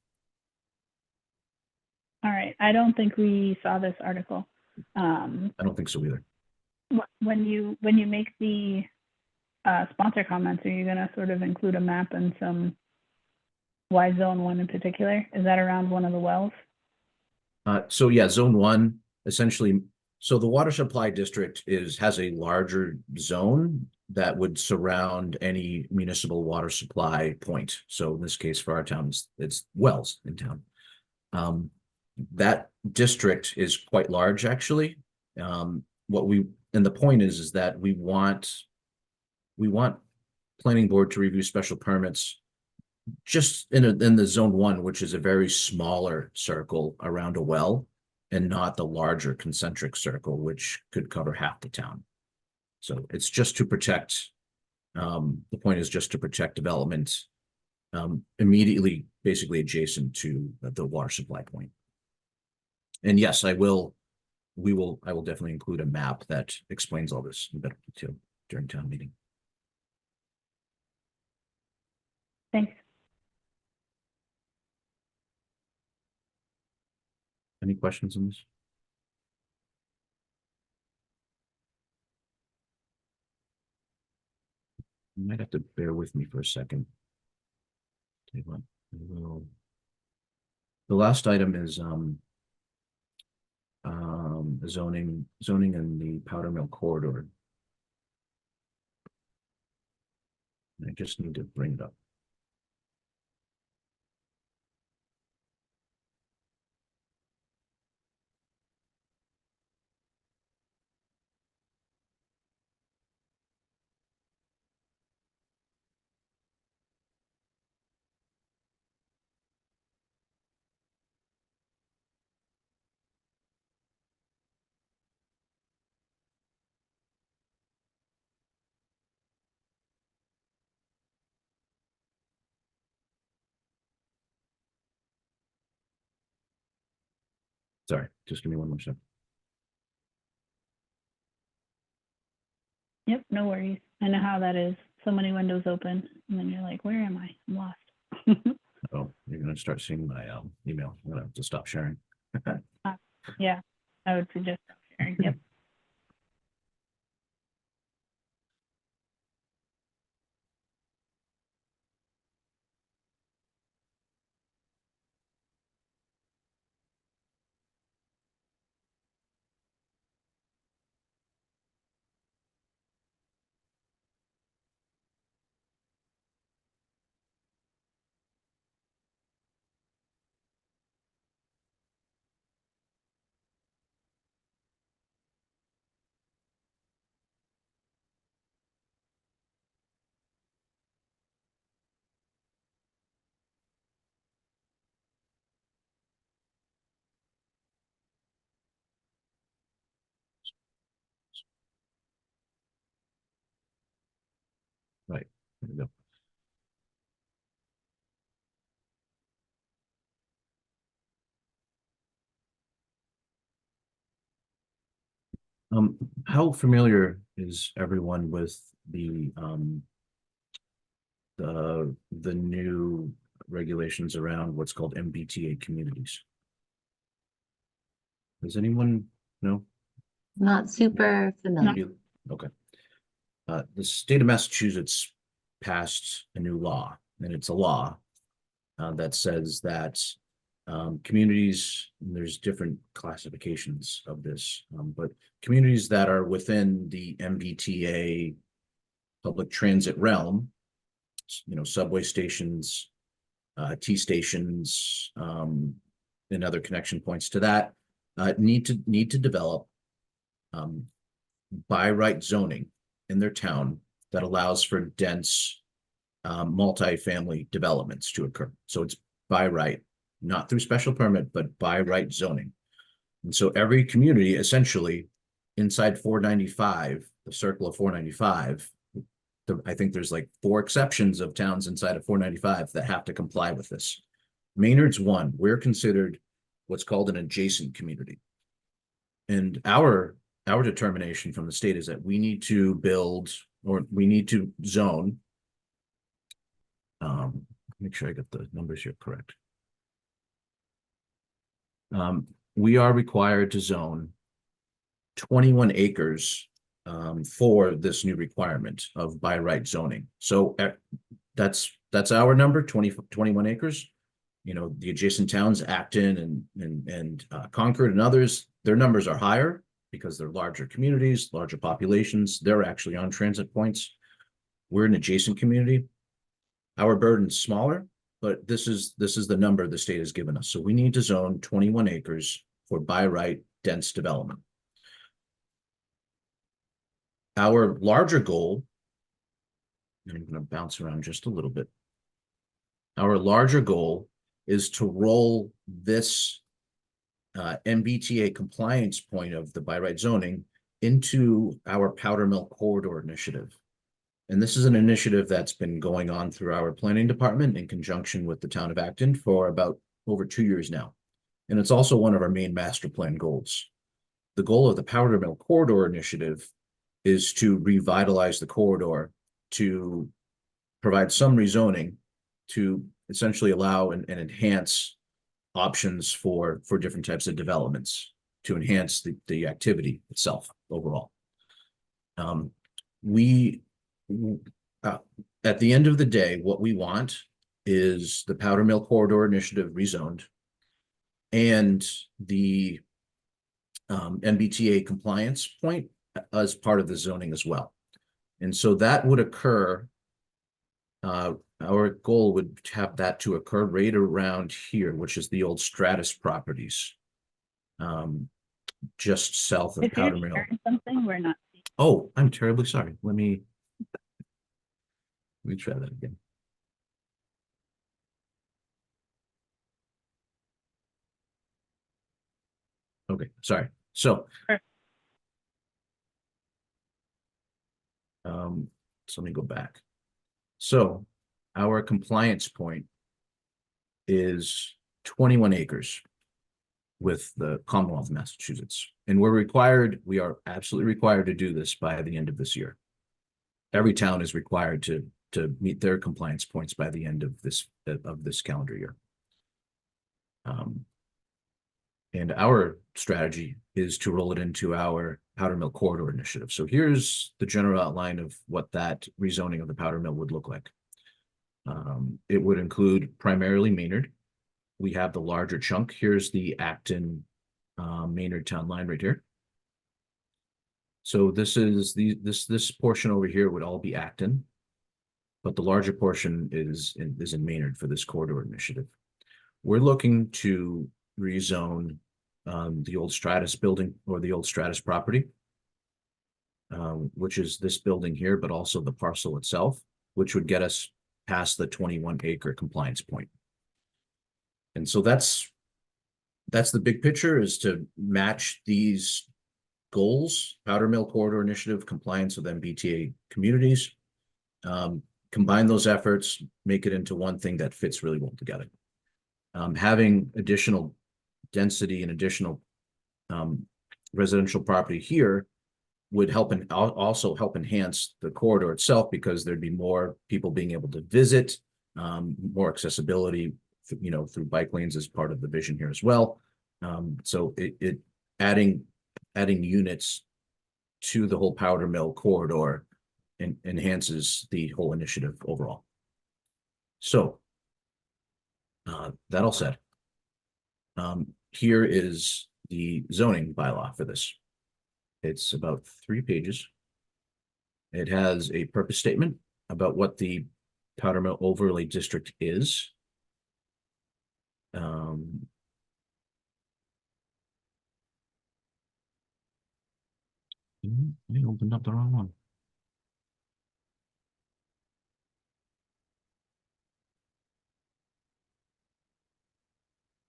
All right, I don't think we saw this article. I don't think so either. When you make the sponsor comments, are you going to sort of include a map and some why zone 1 in particular? Is that around one of the wells? So yeah, zone 1 essentially. So the water supply district has a larger zone that would surround any municipal water supply point. So in this case, for our town, it's wells in town. That district is quite large, actually. And the point is that we want planning board to review special permits just in the zone 1, which is a very smaller circle around a well, and not the larger concentric circle, which could cover half the town. So it's just to protect, the point is just to protect development immediately, basically adjacent to the water supply point. And yes, I will definitely include a map that explains all this in better detail during town meeting. Thanks. Any questions on this? You might have to bear with me for a second. Tell you what, the last item is zoning in the Powder Mill corridor. I just need to bring it up. Sorry, just give me one more second. Yep, no worries. I know how that is. So many windows open, and then you're like, where am I? I'm lost. Oh, you're gonna start seeing my email. I'm gonna have to stop sharing. Yeah, I would suggest sharing. Yep. Right, there we go. How familiar is everyone with the new regulations around what's called MBTA communities. Does anyone know? Not super familiar. You- Okay. The state of Massachusetts passed a new law, and it's a law that says that communities, and there's different classifications of this, but communities that are within the MBTA public transit realm, you know, subway stations, T stations, and other connection points to that, need to develop by right zoning in their town that allows for dense multifamily developments to occur. So it's by right, not through special permit, but by right zoning. And so every community essentially inside 495, the circle of 495, I think there's like 4 exceptions of towns inside of 495 that have to comply with this. Maynard's one. We're considered what's called an adjacent community. And our determination from the state is that we need to build, or we need to zone. Make sure I get the numbers here correct. We are required to zone 21 acres for this new requirement of by right zoning. So that's our number, 21 acres. You know, the adjacent towns, Acton and Concord and others, their numbers are higher because they're larger communities, larger populations. They're actually on transit points. We're an adjacent community. Our burden's smaller, but this is the number the state has given us. So we need to zone 21 acres for by right dense development. Our larger goal, and I'm going to bounce around just a little bit. Our larger goal is to roll this MBTA compliance point of the by right zoning into our Powder Mill Corridor initiative. And this is an initiative that's been going on through our planning department in conjunction with the town of Acton for about over 2 years now. And it's also one of our main master plan goals. The goal of the Powder Mill Corridor initiative is to revitalize the corridor, to provide some rezoning, to essentially allow and enhance options for different types of developments, to enhance the activity itself overall. At the end of the day, what we want is the Powder Mill Corridor initiative rezoned and the MBTA compliance point as part of the zoning as well. And so that would occur, our goal would have that to occur right around here, which is the old Stratus properties, just south of If you're Powder Mill. sharing something, we're not. Oh, I'm terribly sorry. Let me try that again. Okay, sorry. So, Sure. So let me go back. So our compliance point is 21 acres with the Commonwealth of Massachusetts. And we are absolutely required to do this by the end of this year. Every town is required to meet their compliance points by the end of this calendar year. And our strategy is to roll it into our Powder Mill Corridor initiative. So here's the general outline of what that rezoning of the Powder Mill would look like. It would include primarily Maynard. We have the larger chunk. Here's the Acton Maynard town line right here. So this is this portion over here would all be Acton, but the larger portion is in Maynard for this corridor initiative. We're looking to rezone the old Stratus building or the old Stratus property, which is this building here, but also the parcel itself, which would get us past the 21 acre compliance point. And so that's the big picture, is to match these goals, Powder Mill Corridor Initiative, compliance with MBTA communities, combine those efforts, make it into one thing that fits really well together. Having additional density and additional residential property here would help and also help enhance the corridor itself, because there'd be more people being able to visit, more accessibility, through bike lanes is part of the vision here as well. So it adding units to the whole powder mill corridor enhances the whole initiative overall. So that all said, here is the zoning bylaw for this. It's about 3 pages. It has a purpose statement about what the Powder Mill Overlay District is. I opened up the wrong one.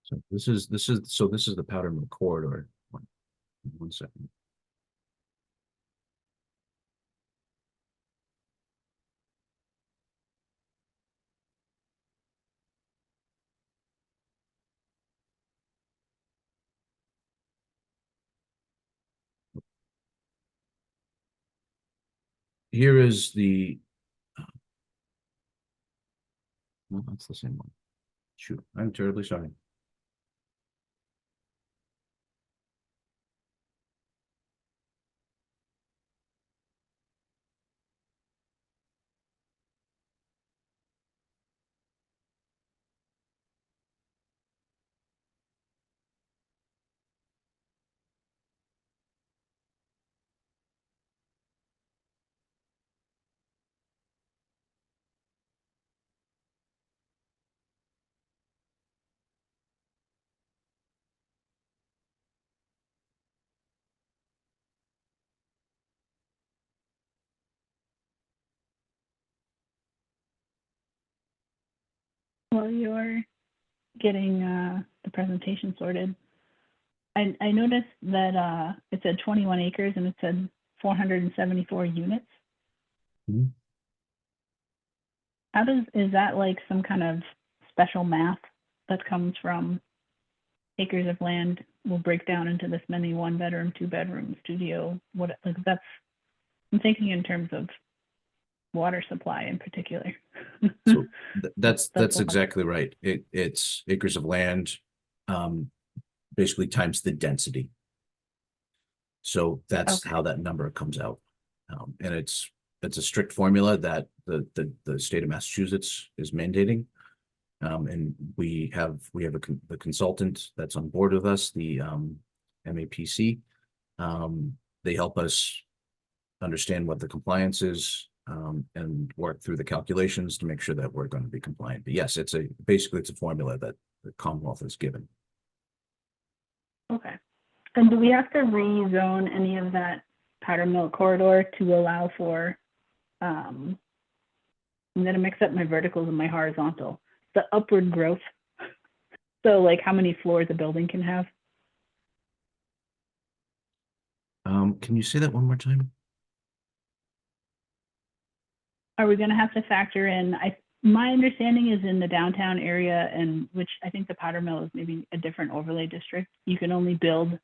So this is the Powder Mill corridor. One second. Here is the. No, that's the same one. Shoot, I'm terribly sorry. While you're getting the presentation sorted, I noticed that it said 21 acres and it said 474 units. Mhm. Is that like some kind of special math that comes from acres of land will break down into this many 1-bedroom, 2-bedroom, studio? What, like, that's, I'm thinking in terms of water supply in particular. So that's That's exactly right. It's acres of land, basically times the density. So that's Okay. how that number comes out. And it's a strict formula that the state of Massachusetts is mandating. And we have the consultant that's on board with us, the MAPC. They help us understand what the compliance is, and work through the calculations to make sure that we're going to be compliant. But yes, basically it's a formula that the Commonwealth has given. Okay. And do we have to rezone any of that Powder Mill corridor to allow for, I'm gonna mix up my verticals and my horizontal, the upward growth? So like how many floors a building can have? Can you say that one more time? Are we gonna have to factor in, my understanding is in the downtown area, and which I think the Powder Mill is maybe a different overlay district, you can only build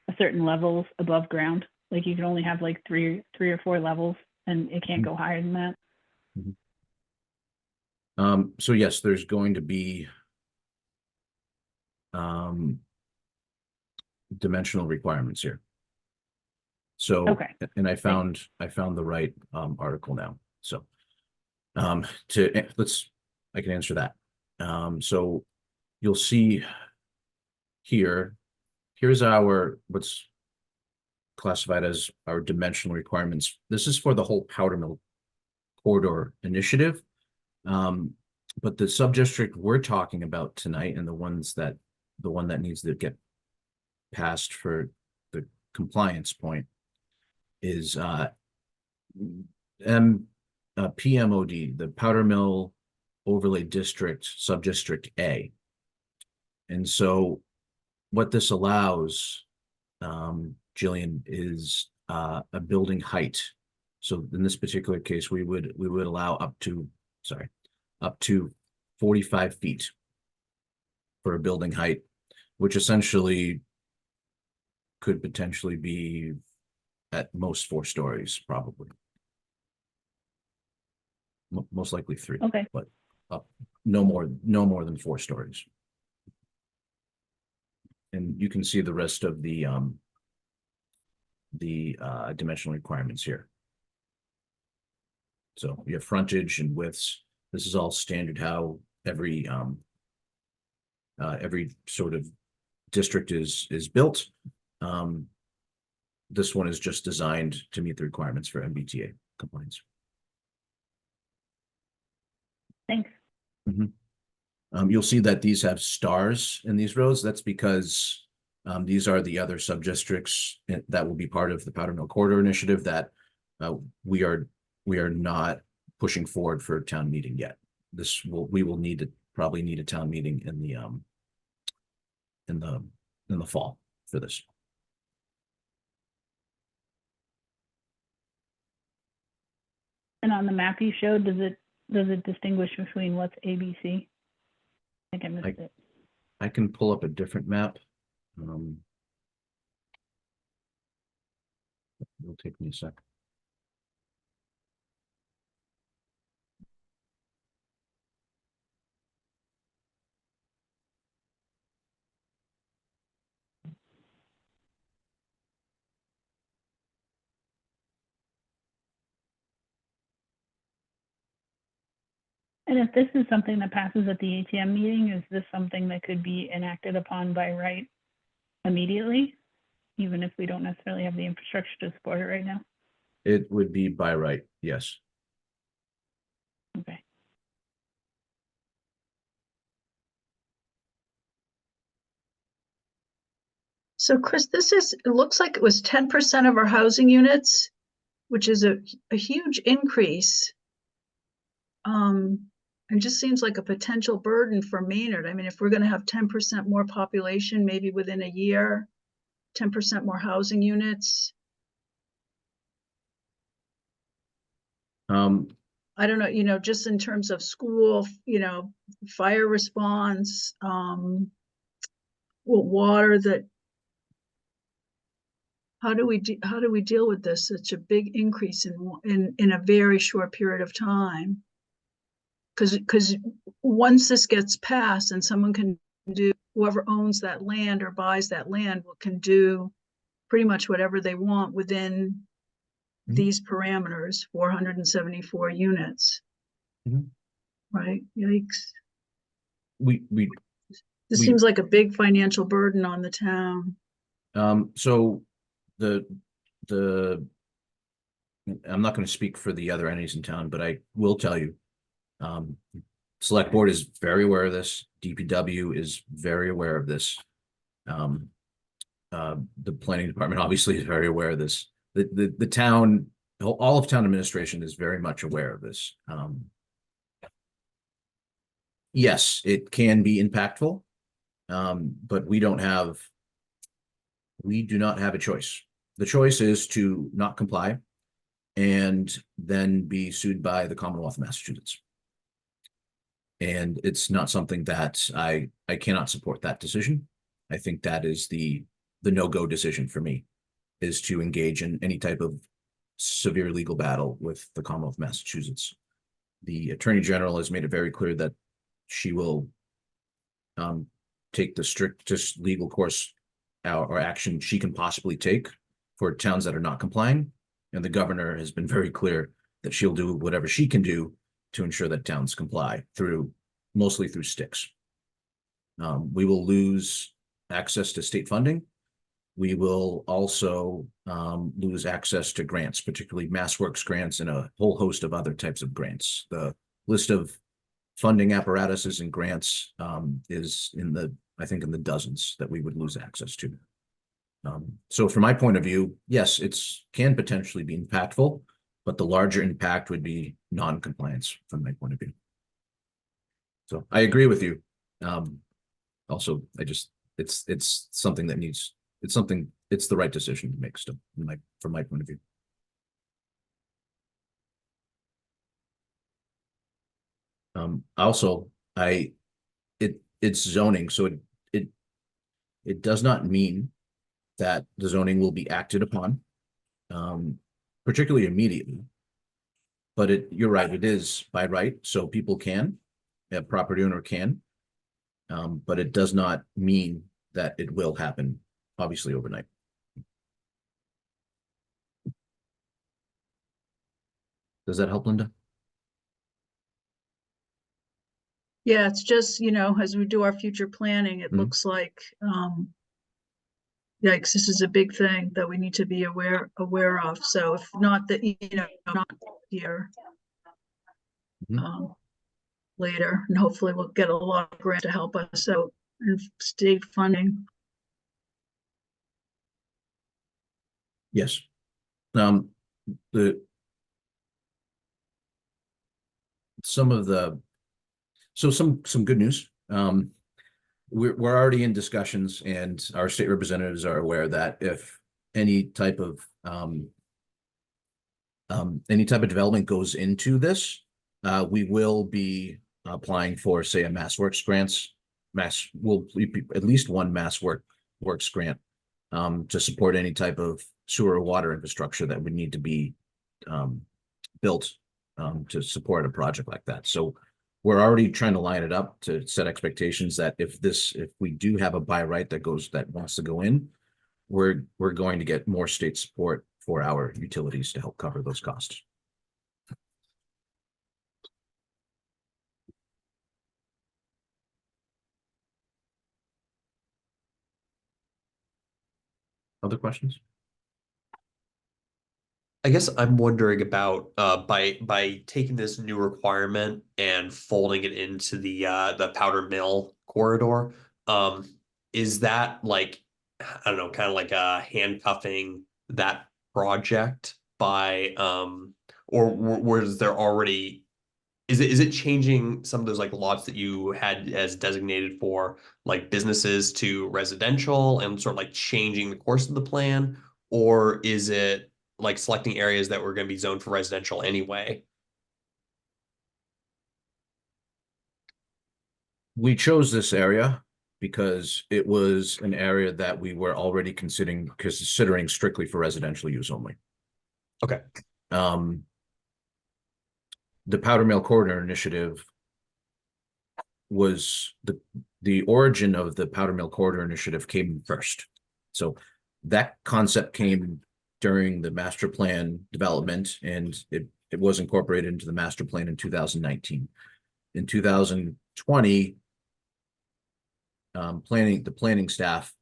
a certain levels above ground. Like you can only have like three or four levels and it can't go higher than that. So yes, there's going to be dimensional requirements here. So, Okay. and I found the right article now. So I can answer that. So you'll see here's what's classified as our dimensional requirements. This is for the whole Powder Mill corridor initiative. But the sub-district we're talking about tonight, and the one that needs to get passed for the compliance point, is PMOD, the Powder Mill Overlay District, Sub-District A. And so what this allows, Jillian, is a building height. So in this particular case, we would allow up to 45 feet for a building height, which essentially could potentially be at most 4 stories, probably. Most likely 3. Okay. But up no more than 4 stories. And you can see the rest of the dimensional requirements here. So you have frontage and widths. This is all standard how every sort of district is built. This one is just designed to meet the requirements for MBTA compliance. Thanks. You'll see that these have stars in these rows. That's because these are the other sub-districts that will be part of the Powder Mill Corridor Initiative that we are not pushing forward for town meeting yet. We will probably need a town meeting in the fall for this. And on the map you showed, does it distinguish between what's ABC? I think I missed it. I can pull up a different map. It'll take me a sec. And if this is something that passes at the ATM meeting, is this something that could be enacted upon by right immediately, even if we don't necessarily have the infrastructure to support it right now? It would be by right, yes. Okay. So Chris, it looks like it was 10% of our housing units, which is a huge increase. It just seems like a potential burden for Maynard. I mean, if we're going to have 10% more population, maybe within a year, 10% more housing units. I don't know, just in terms of school, fire response, water how do we deal with this? Such a big increase in a very short period of time. Because once this gets passed and someone can do, whoever owns that land or buys that land can do pretty much whatever they want within these parameters, 474 units. Right? Yikes. This seems like a big financial burden on the town. So I'm not going to speak for the other entities in town, but I will tell you, Select Board is very aware of this. DPW is very aware of this. The planning department obviously is very aware of this. The town, all of town administration is very much aware of this. Yes, it can be impactful, but we do not have a choice. The choice is to not comply and then be sued by the Commonwealth of Massachusetts. And it's not something that I cannot support that decision. I think that is the no-go decision for me, is to engage in any type of severe legal battle with the Commonwealth of Massachusetts. The Attorney General has made it very clear that she will take the strictest legal course or action she can possibly take for towns that are not complying. And the governor has been very clear that she'll do whatever she can do to ensure that towns comply mostly through sticks. We will lose access to state funding. We will also lose access to grants, particularly MassWorks grants and a whole host of other types of grants. The list of funding apparatuses and grants is I think in the dozens that we would lose access to. So from my point of view, yes, it can potentially be impactful, but the larger impact would be non-compliance from my point of view. So I agree with you. Also, it's something that it's the right decision to make still, from my point of view. Also, it's zoning, so it does not mean that the zoning will be acted upon, particularly immediately. But you're right, it is by right, so people can. a property owner can. But it does not mean that it will happen, obviously, overnight. Does that help, Linda? Yeah, it's just, you know, as we do our future planning, it Mhm. looks like, yikes, this is a big thing that we need to be aware of. So if not that, you know, not here. Mhm. Later, and hopefully we'll get a lot of grant to help us out and state funding. Yes. The some good news. We're already in discussions, and our state representatives are aware that if any type of development goes into this, we will be applying for, say, a MassWorks grants. Will at least one MassWorks grant to support any type of sewer or water infrastructure that would need to be built to support a project like that. So we're already trying to line it up to set expectations that if we do have a by right that wants to go in, we're going to get more state support for our utilities to help cover those costs. Other questions? I guess I'm wondering about by taking this new requirement and folding it into the powder mill corridor, is that like, I don't know, kind of like handcuffing that project by or was there already, is it changing some of those like lots that you had as designated for like businesses to residential and sort of like changing the course of the plan? Or is it like selecting areas that were going to be zoned for residential anyway? We chose this area because it was an area that we were already considering strictly for residential use only. Okay. The Powder Mill Corridor Initiative was the origin of the Powder Mill Corridor Initiative came first. So that concept came during the master plan development, and it was incorporated into the master plan in 2019. In 2020, the planning staff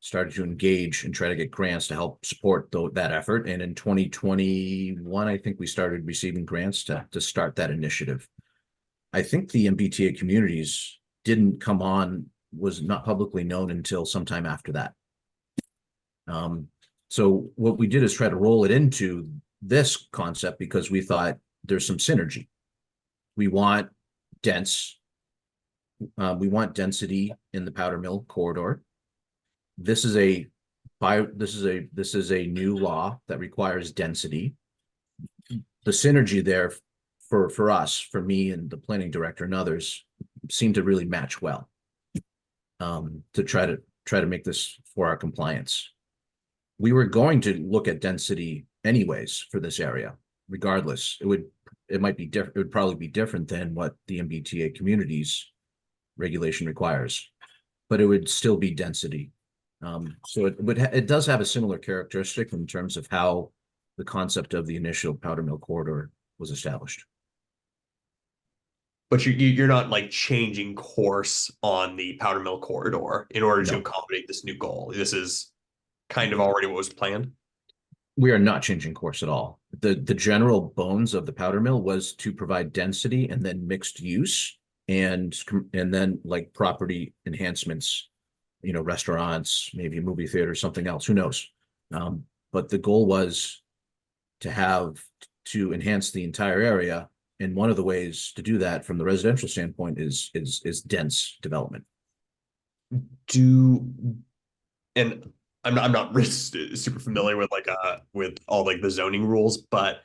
started to engage and try to get grants to help support that effort. And in 2021, I think we started receiving grants to start that initiative. I think the MBTA communities was not publicly known until sometime after that. So what we did is try to roll it into this concept because we thought there's some synergy. We want density in the Powder Mill corridor. This is a new law that requires density. The synergy there for us, for me and the planning director and others, seemed to really match well to try to make this for our compliance. We were going to look at density anyways for this area, regardless. It would probably be different than what the MBTA communities regulation requires, but it would still be density. So it does have a similar characteristic in terms of how the concept of the initial Powder Mill corridor was established. But you're not like changing course on the Powder Mill corridor in order to No. accommodate this new goal. This is kind of already what was planned. We are not changing course at all. The general bones of the Powder Mill was to provide density and then mixed use and then like property enhancements, restaurants, maybe a movie theater, something else, who knows? But the goal was to enhance the entire area. And one of the ways to do that from the residential standpoint is dense development. And I'm not really super familiar with with all like the zoning rules, but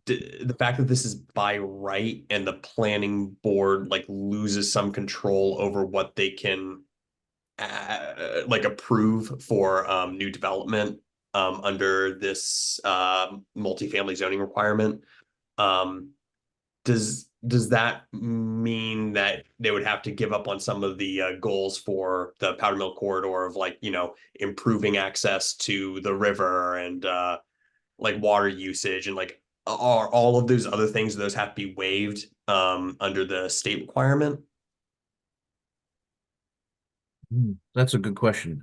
the fact that this is by right and the planning board like loses some control over what they can like approve for new development under this multifamily zoning requirement, does does that mean that they would have to give up on some of the goals for the Powder Mill corridor of like, improving access to the river and like water usage and like are all of those other things, those have to be waived under the state requirement? That's a good question.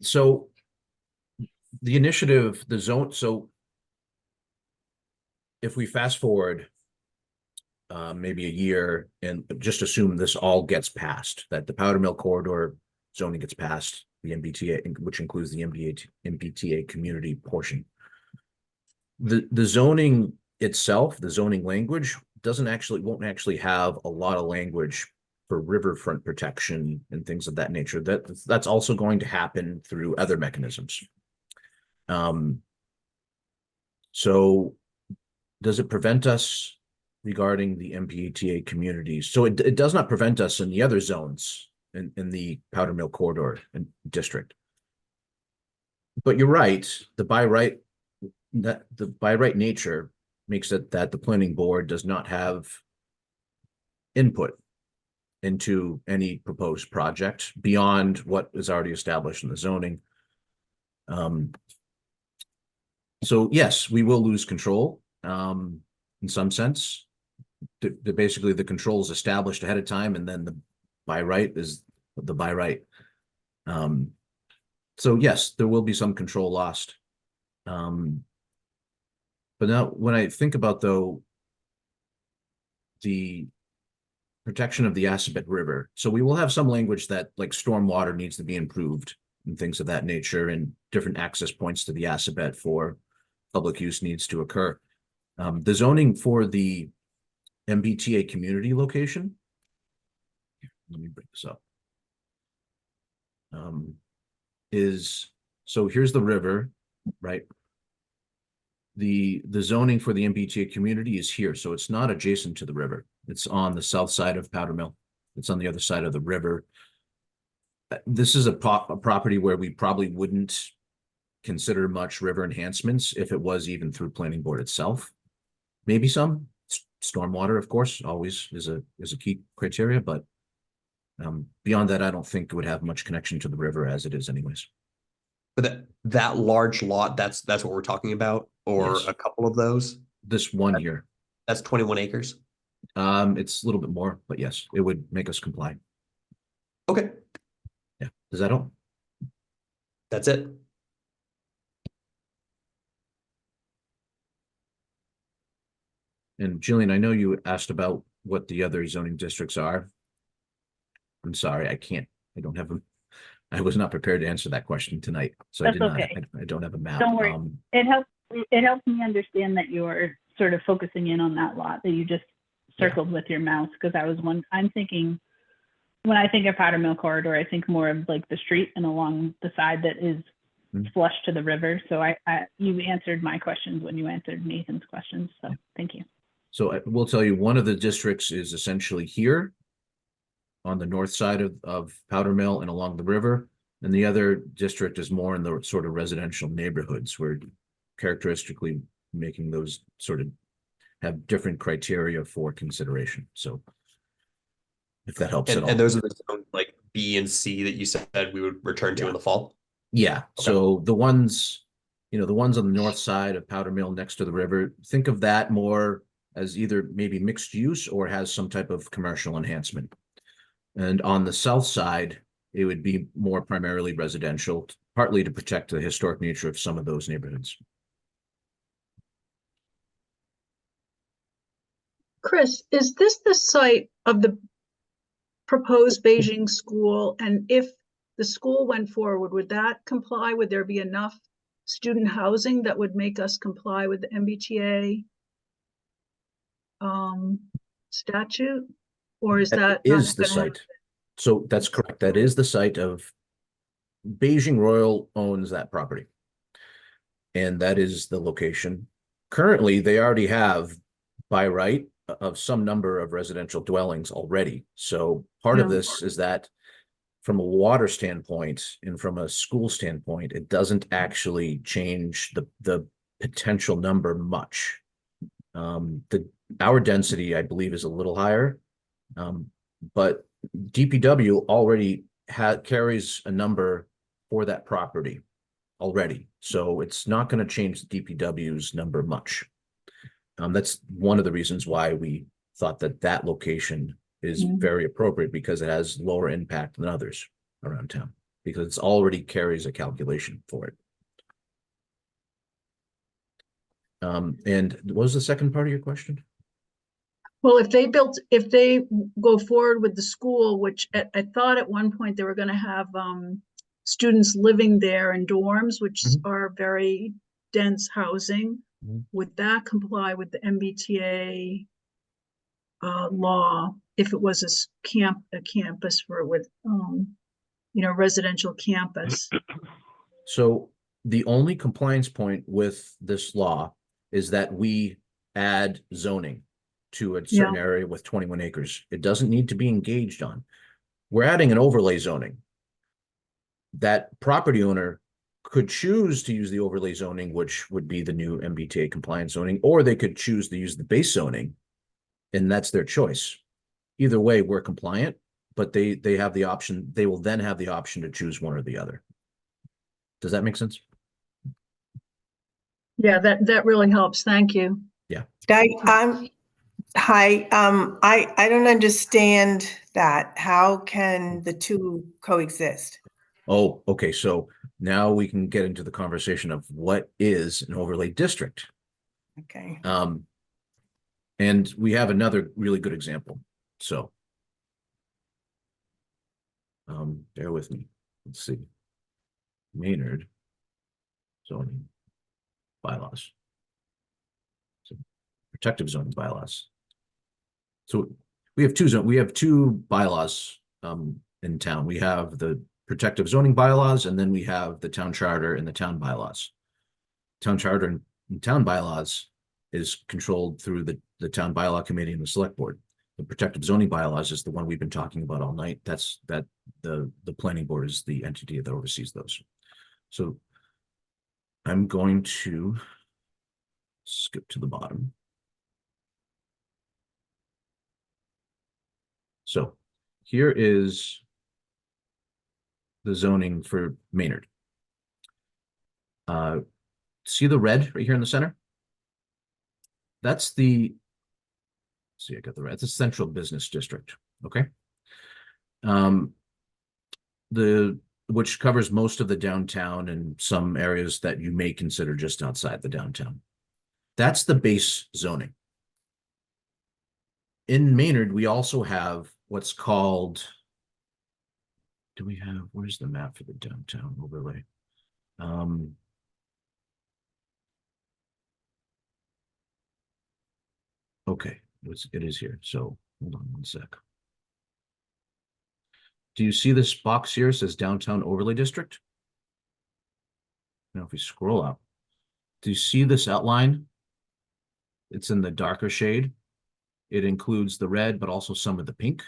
So the initiative, the zone, so if we fast forward maybe a year and just assume this all gets passed, that the Powder Mill corridor zoning gets passed, the MBTA, which includes the MBTA community portion. The zoning itself, the zoning language won't actually have a lot of language for riverfront protection and things of that nature. That's also going to happen through other mechanisms. So does it prevent us regarding the MBTA communities? So it does not prevent us in the other zones in the Powder Mill corridor and district. But you're right, the by right nature makes it that the planning board does not have input into any proposed project beyond what is already established in the zoning. So yes, we will lose control in some sense. Basically, the control is established ahead of time, and then the by right is the by right. So yes, there will be some control lost. But now when I think about, though, the protection of the Assabet River, so we will have some language that like stormwater needs to be improved and things of that nature, and different access points to the Assabet for public use needs to occur. The zoning for the MBTA community location, let me bring this up, so here's the river, right? The zoning for the MBTA community is here, so it's not adjacent to the river. It's on the south side of Powder Mill. It's on the other side of the river. This is a property where we probably wouldn't consider much river enhancements if it was even through planning board itself. Maybe some stormwater, of course, always is a key criteria, but beyond that, I don't think it would have much connection to the river as it is anyways. But that large lot, that's what we're talking about, or Yes. a couple of those? This one here, That's 21 acres. it's a little bit more, but yes, it would make us comply. Okay, Yeah, does that help? that's it. And Jillian, I know you asked about what the other zoning districts are. I'm sorry, I don't have them. I was not prepared to answer that question tonight, so That's I did not, okay. I don't have a map. Don't worry. It helps me understand that you're sort of focusing in on that lot that you just circled with your mouse, because I'm thinking, when I think of Powder Mill corridor, I think more of like the street and along the side that is flush to the river. So you answered my questions when you answered Nathan's questions, so thank you. So I will tell you, one of the districts is essentially here on the north side of Powder Mill and along the river. And the other district is more in the sort of residential neighborhoods, where characteristically making those sort of have different criteria for consideration. So if that helps at all. And those are the zones like B and C that you said we would return to in the fall? Yeah, so the ones on the north side of Powder Mill next to the river, think of that more as either maybe mixed use or has some type of commercial enhancement. And on the south side, it would be more primarily residential, partly to protect the historic nature of some of those neighborhoods. Chris, is this the site of the proposed Beijing school? And if the school went forward, would that comply? Would there be enough student housing that would make us comply with the MBTA statute? Or is that is the not gonna site? So that's correct. That is the site of Beijing Royal owns that property. And that is the location. Currently, they already have by right of some number of residential dwellings already. So part of this is that from a water standpoint and from a school standpoint, it doesn't actually change the potential number much. Our density, I believe, is a little higher, but DPW already carries a number for that property already, so it's not going to change the DPW's number much. That's one of the reasons why we thought that location is very appropriate, because it has lower impact than others around town, because it's already carries a calculation for it. And what was the second part of your question? Well, if they go forward with the school, which I thought at one point they were gonna have students living there in dorms, which are very dense housing. Would that comply with the MBTA law if it was a campus for with residential campus? So the only compliance point with this law is that we add zoning to a certain area with 21 acres. It doesn't need to be engaged on. We're adding an overlay zoning. That property owner could choose to use the overlay zoning, which would be the new MBTA compliance zoning, or they could choose to use the base zoning, and that's their choice. Either way, we're compliant, but they have the option. They will then have the option to choose one or the other. Does that make sense? Yeah, that really helps. Thank you. Yeah. Hi, I don't understand that. How can the two coexist? Oh, okay. So now we can get into the conversation of what is an overlay district. Okay. And we have another really good example. So, bear with me. Let's see. Maynard zoning bylaws. So protective zoning bylaws. So we have two bylaws in town. We have the protective zoning bylaws, and then we have the town charter and the town bylaws. Town charter and town bylaws is controlled through the town bylaw committee and the select board. The protective zoning bylaws is the one we've been talking about all night. That's the planning board is the entity that oversees those. So I'm going to skip to the bottom. So here is the zoning for Maynard. See the red right here in the center? That's the, see, I got the red. It's a central business district. Okay. Which covers most of the downtown and some areas that you may consider just outside the downtown. That's the base zoning. In Maynard, we also have what's called, where's the map for the downtown overlay? Okay, it is here. So hold on one sec. Do you see this box here? It says downtown overlay district. Now, if we scroll up, do you see this outline? It's in the darker shade. It includes the red, but also some of the pink.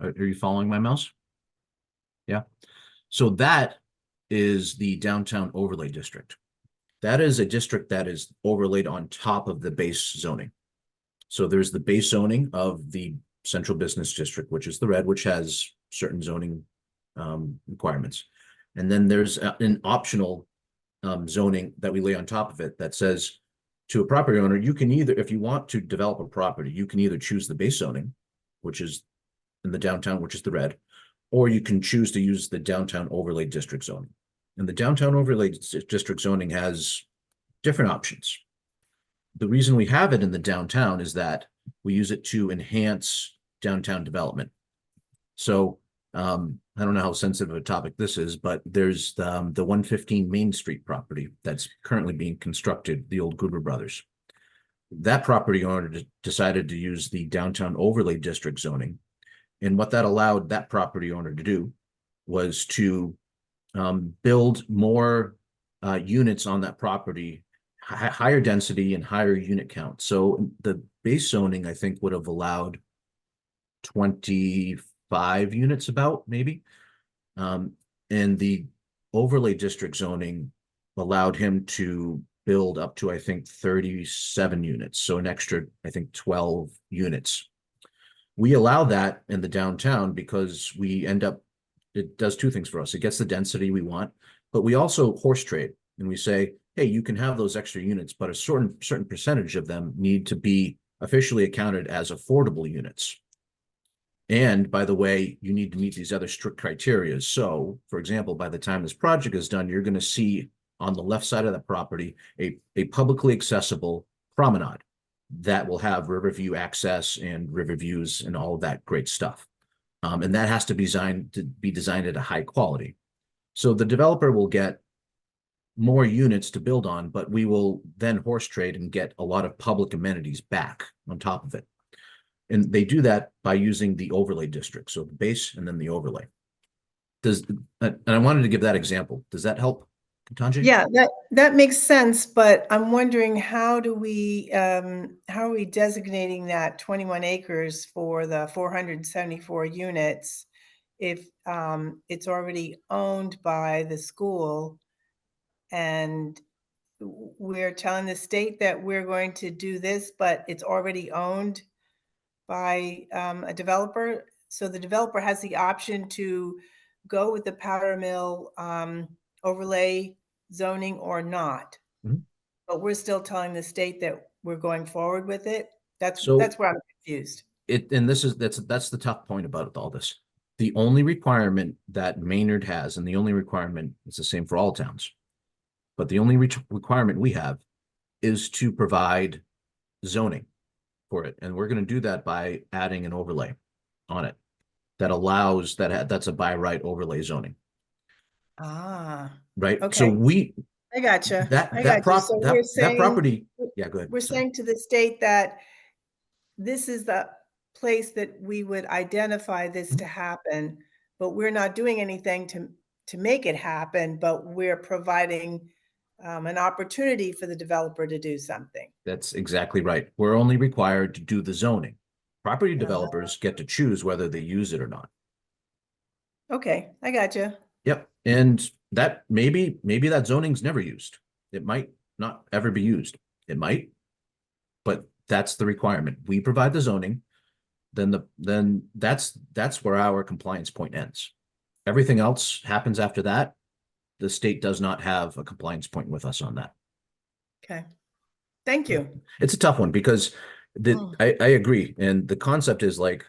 Are you following my mouse? Yeah. So that is the downtown overlay district. That is a district that is overlaid on top of the base zoning. So there's the base zoning of the central business district, which is the red, which has certain zoning requirements. And then there's an optional zoning that we lay on top of it that says to a property owner, you can either, if you want to develop a property, you can either choose the base zoning, which is in the downtown, which is the red, or you can choose to use the downtown overlay district zoning. And the downtown overlay district zoning has different options. The reason we have it in the downtown is that we use it to enhance downtown development. So I don't know how sensitive a topic this is, but there's the 115 Main Street property that's currently being constructed, the old Gruber Brothers. That property owner decided to use the downtown overlay district zoning. And what that allowed that property owner to do was to build more units on that property, higher density and higher unit count. So the base zoning, I think, would have allowed 25 units about, maybe. And the overlay district zoning allowed him to build up to, I think, 37 units. So an extra, I think, 12 units. We allow that in the downtown because we end up, it does two things for us. It gets the density we want, but we also horse trade and we say, hey, you can have those extra units, but a certain percentage of them need to be officially accounted as affordable units. And by the way, you need to meet these other strict criteria. So, for example, by the time this project is done, you're going to see on the left side of the property a publicly accessible promenade that will have Riverview access and river views and all of that great stuff. And that has to be designed at a high quality. So the developer will get more units to build on, but we will then horse trade and get a lot of public amenities back on top of it. And they do that by using the overlay district. So the base and then the overlay. And I wanted to give that example. Does that help, Tanji? Yeah, that makes sense, but I'm wondering how are we designating that 21 acres for the 474 units if it's already owned by the school and we're telling the state that we're going to do this, but it's already owned by a developer? So the developer has the option to go with the powder mill overlay zoning or not. Mhm. But we're still telling the state that we're going forward with it. That's So- where I'm confused. And that's the tough point about all this. The only requirement that Maynard has, and the only requirement is the same for all towns, but the only requirement we have is to provide zoning for it, and we're going to do that by adding an overlay on it that allows that's a by right overlay zoning, Ah, right? Okay. So I gotcha. that I that gotcha. So we're that saying, property. Yeah, go ahead. we're Sorry. saying to the state that this is the place that we would identify this to happen, but we're not doing anything to make it happen, but we're providing an opportunity for the developer to do something. That's exactly right. We're only required to do the zoning. Property developers get to choose whether they use it or not. Okay, I gotcha. Yep. And that maybe that zoning's never used. It might not ever be used. It might, but that's the requirement. We provide the zoning, then that's where our compliance point ends. Everything else happens after that. The state does not have a compliance point with us on that. Okay. Thank you. It's a tough one because Oh. I agree. And the concept is like,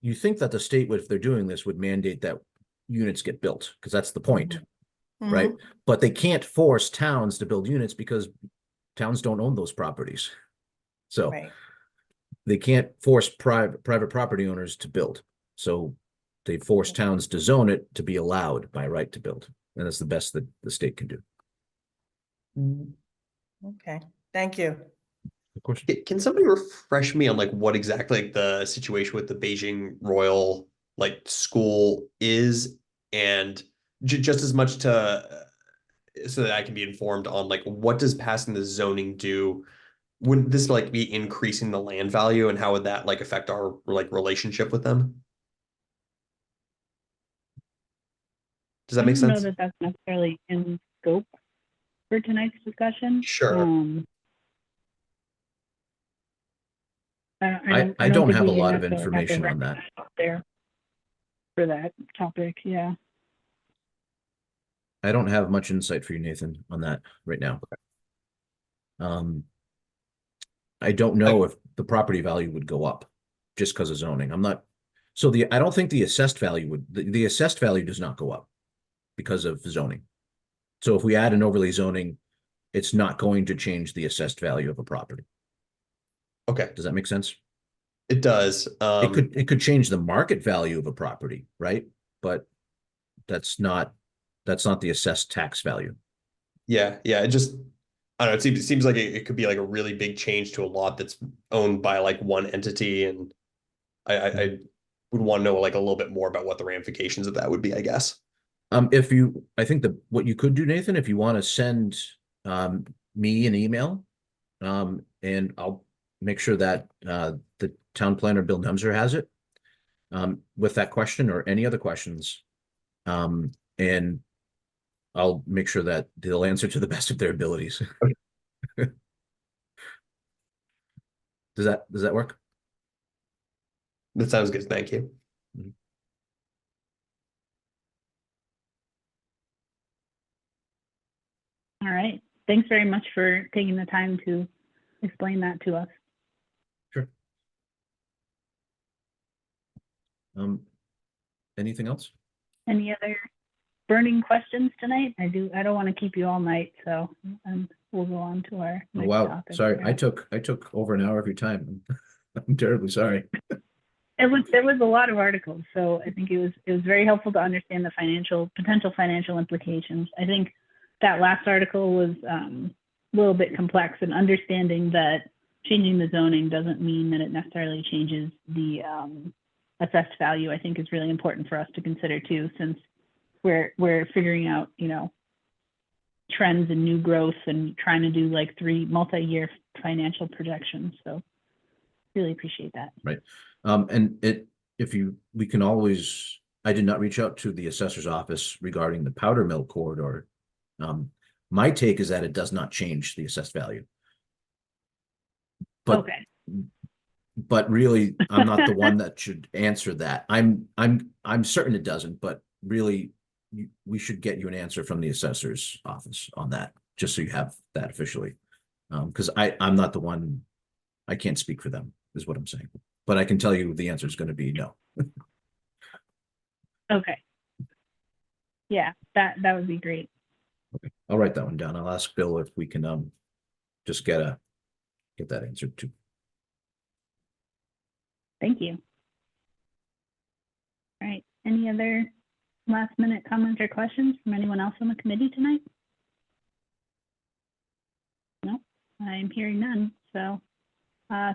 you think that the state would, if they're doing this, would mandate that units get built, because that's the point, right? Mhm. But they can't force towns to build units because towns don't own those properties. So Right. they can't force private property owners to build. So they force towns to zone it to be allowed by right to build. And that's the best that the state can do. Okay. Thank you. Of course. Can somebody refresh me on like what exactly like the situation with the Beijing Royal like school is, and just as much to so that I can be informed on like what does passing the zoning do? Wouldn't this like be increasing the land value, and how would that like affect our like relationship with them? Does that make I don't know sense? that that's necessarily in scope for tonight's discussion. Sure. I don't think have a we lot of necessarily have the information on that. record out there for that topic, yeah. I don't have much insight for you, Nathan, on that right now. I don't know if the property value would go up just because of zoning. I don't think the assessed value would, the assessed value does not go up because of zoning. So if we add an overlay zoning, it's not going to change the assessed value of a property. Okay, Does that make sense? it does. It could change the market value of a property, right? But that's not the assessed tax value. Yeah, it just, I don't know, it seems like it could be like a really big change to a lot that's owned by like one entity, and I would want to know like a little bit more about what the ramifications of that would be, I guess. I think what you could do, Nathan, if you want to send me an email, and I'll make sure that the town planner, Bill Nemser, has it with that question or any other questions. And I'll make sure that they'll answer to the best of their abilities. Does that work? That sounds good. Thank you. All right. Thanks very much for taking the time to explain that to us. Sure. Anything else? Any other burning questions tonight? I don't want to keep you all night, so we'll go on to our Oh, next wow, topic. sorry, here. I took over an hour of your time. I'm terribly sorry. There was a lot of articles, so I think it was very helpful to understand the potential financial implications. I think that last article was a little bit complex, and understanding that changing the zoning doesn't mean that it necessarily changes the assessed value, I think is really important for us to consider too, since we're figuring out, trends and new growth and trying to do like 3 multi-year financial projections. So really appreciate that. Right. And we can always, I did not reach out to the assessor's office regarding the powder mill corridor. My take is that it does not change the assessed value. But, Okay. but really, I'm not the one that should answer that. I'm certain it doesn't, but really, we should get you an answer from the assessor's office on that, just so you have that officially. Because I'm not the one, I can't speak for them, is what I'm saying. But I can tell you the answer is going to be no. Okay. Yeah, that would be great. Okay, I'll write that one down. I'll ask Bill if we can just get that answered too. Thank you. All right. Any other last minute comments or questions from anyone else on the committee tonight? No, I'm hearing none. So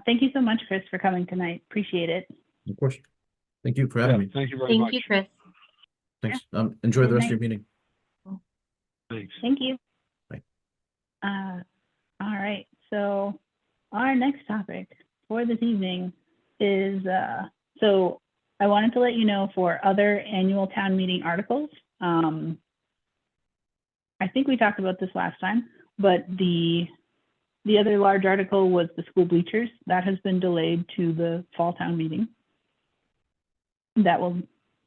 thank you so much, Chris, for coming tonight. Appreciate it. Of course. Thank you for having me. Thank you very much. Thank you, Chris. Thanks. Enjoy the Good rest of night. your meeting. Thanks. Thank you. Bye. All right. So our next topic for this evening is, so I wanted to let you know for other annual town meeting articles. I think we talked about this last time, but the other large article was the school bleachers. That has been delayed to the fall town meeting. That will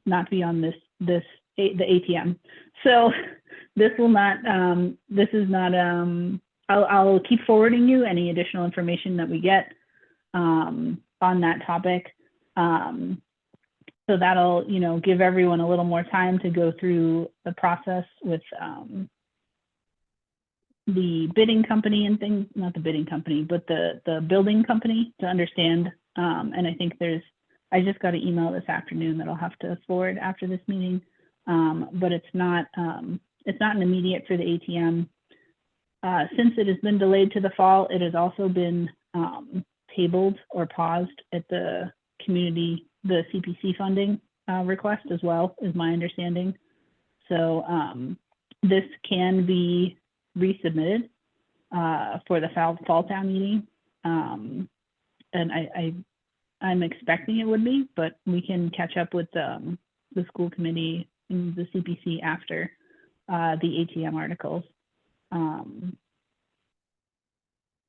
not be on the ATM. So this will not, this is not, I'll keep forwarding you any additional information that we get on that topic. So that'll, give everyone a little more time to go through the process with the bidding company and things, not the bidding company, but the building company to understand. And I think I just got an email this afternoon that I'll have to forward after this meeting. But it's not an immediate for the ATM. Since it has been delayed to the fall, it has also been tabled or paused at the CPC funding request as well, is my understanding. So this can be resubmitted for the fall town meeting. And I'm expecting it would be, but we can catch up with the school committee and the CPC after the ATM articles.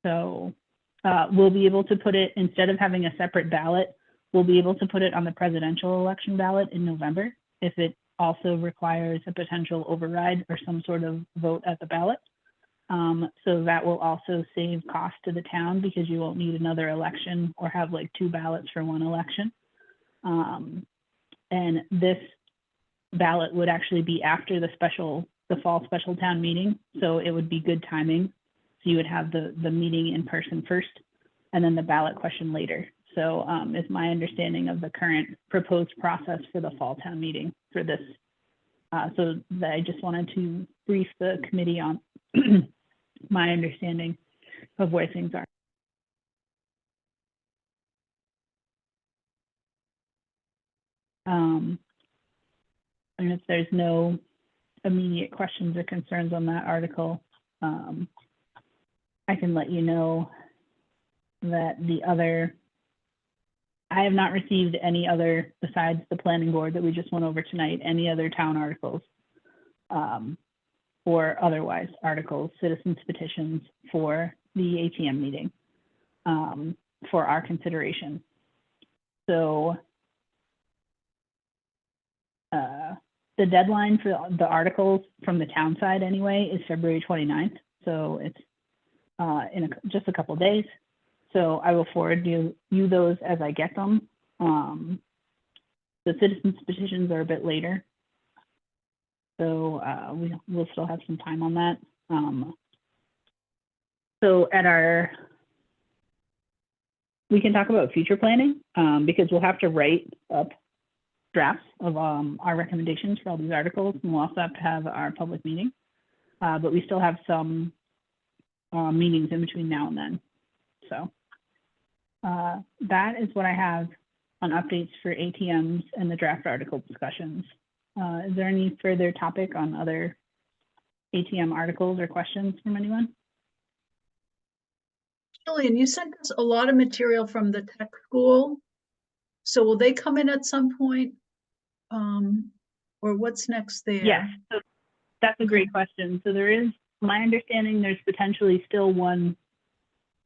So we'll be able to put it, instead of having a separate ballot, we'll be able to put it on the presidential election ballot in November if it also requires a potential override or some sort of vote at the ballot. So that will also save cost to the town because you won't need another election or have like 2 ballots for 1 election. And this ballot would actually be after the fall special town meeting. So it would be good timing. So you would have the meeting in person first and then the ballot question later. So is my understanding of the current proposed process for the fall town meeting for this. So I just wanted to brief the committee on my understanding of where things are. And if there's no immediate questions or concerns on that article, I can let you know that the other I have not received any other, besides the planning board that we just went over tonight, any other town articles. Or otherwise articles, citizens petitions for the ATM meeting, for our consideration. So the deadline for the articles from the town side anyway is February 29th. So it's in just a couple days. So I will forward you those as I get them. The citizens petitions are a bit later. So we'll still have some time on that. So we can talk about future planning because we'll have to write up drafts of our recommendations for all these articles, and we'll also have to have our public meeting. But we still have some meetings in between now and then. So that is what I have on updates for ATMs and the draft article discussions. Is there any further topic on other ATM articles or questions from anyone? Jillian, you sent us a lot of material from the tech school. So will they come in at some point? Or what's next there? Yes, so that's a great question. So there is, my understanding, there's potentially still one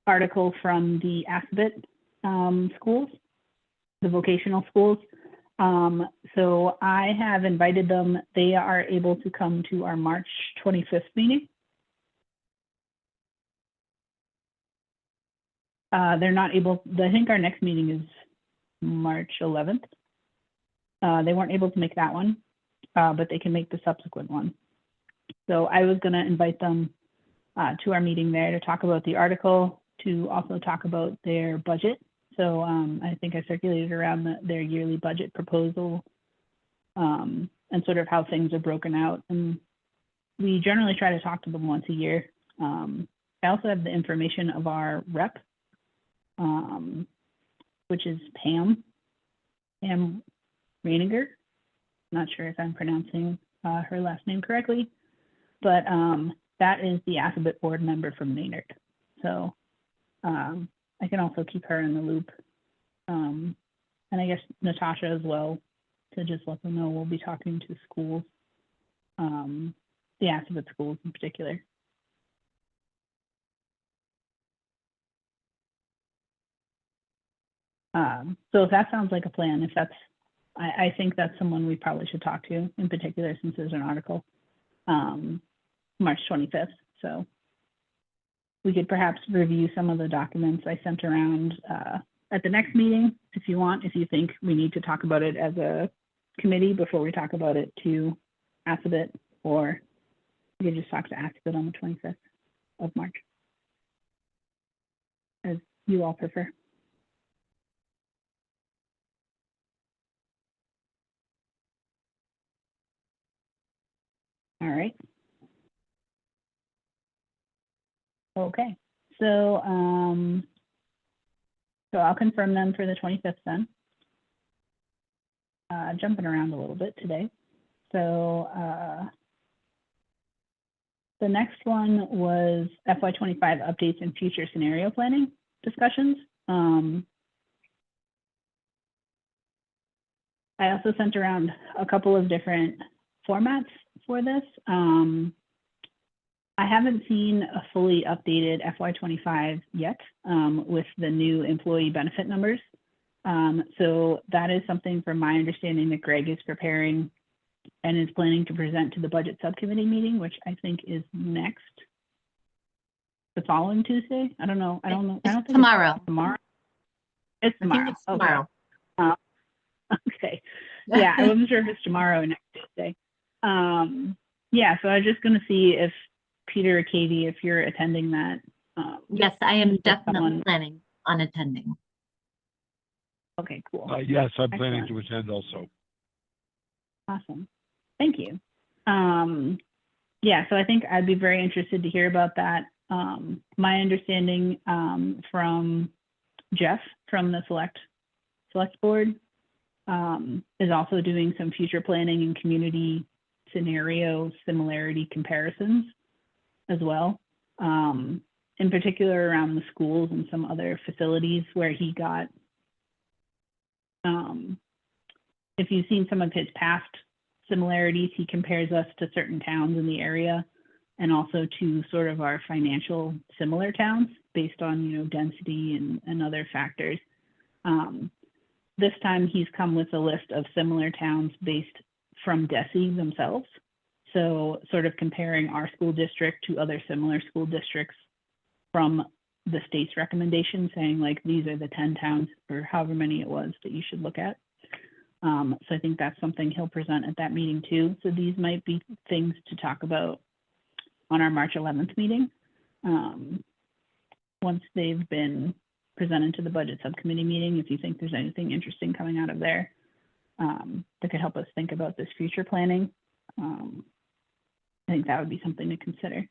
article from the Assabet schools, the vocational schools. So I have invited them. They are able to come to our March 25th meeting. They're not able, I think our next meeting is March 11th. They weren't able to make that one, but they can make the subsequent one. So I was going to invite them to our meeting there to talk about the article, to also talk about their budget. So I think I circulated around their yearly budget proposal and sort of how things are broken out. And we generally try to talk to them once a year. I also have the information of our rep, which is Pam Reininger. Not sure if I'm pronouncing her last name correctly, but that is the Assabet board member from Maynard. So I can also keep her in the loop. And I guess Natasha as well, to just let them know we'll be talking to schools, the Assabet schools in particular. So if that sounds like a plan, if that's, I think that's someone we probably should talk to in particular, since there's an article March 25th. So we could perhaps review some of the documents I sent around at the next meeting, if you want, if you think we need to talk about it as a committee before we talk about it to Assabet, or we could just talk to Assabet on the 25th of March, as you all prefer. All right. Okay, so I'll confirm them for the 25th then. Jumping around a little bit today. So the next one was FY25 updates and future scenario planning discussions. I also sent around a couple of different formats for this. I haven't seen a fully updated FY25 yet with the new employee benefit numbers. So that is something, from my understanding, that Greg is preparing and is planning to present to the budget subcommittee meeting, which I think is the following Tuesday. I don't know. I don't think tomorrow. It's tomorrow. It's tomorrow. I think it's tomorrow. Okay. Okay. Yeah, I wasn't sure if it's tomorrow or next Tuesday. Yeah, so I was just going to see if Peter or Katie, if you're attending that. Yes, I am definitely someone... planning on attending. Okay, cool. Yes, I'm planning Excellent. to attend also. Awesome. Thank you. Yeah, so I think I'd be very interested to hear about that. My understanding from Jeff from the select board is also doing some future planning and community scenario similarity comparisons as well, in particular around the schools and some other facilities where he got If you've seen some of his past similarities, he compares us to certain towns in the area and also to sort of our financial similar towns based on, you know, density and other factors. This time he's come with a list of similar towns based from DESE themselves. So sort of comparing our school district to other similar school districts from the state's recommendation, saying like, these are the 10 towns or however many it was that you should look at. So I think that's something he'll present at that meeting too. So these might be things to talk about on our March 11th meeting. Once they've been presented to the budget subcommittee meeting, if you think there's anything interesting coming out of there that could help us think about this future planning, I think that would be something to consider.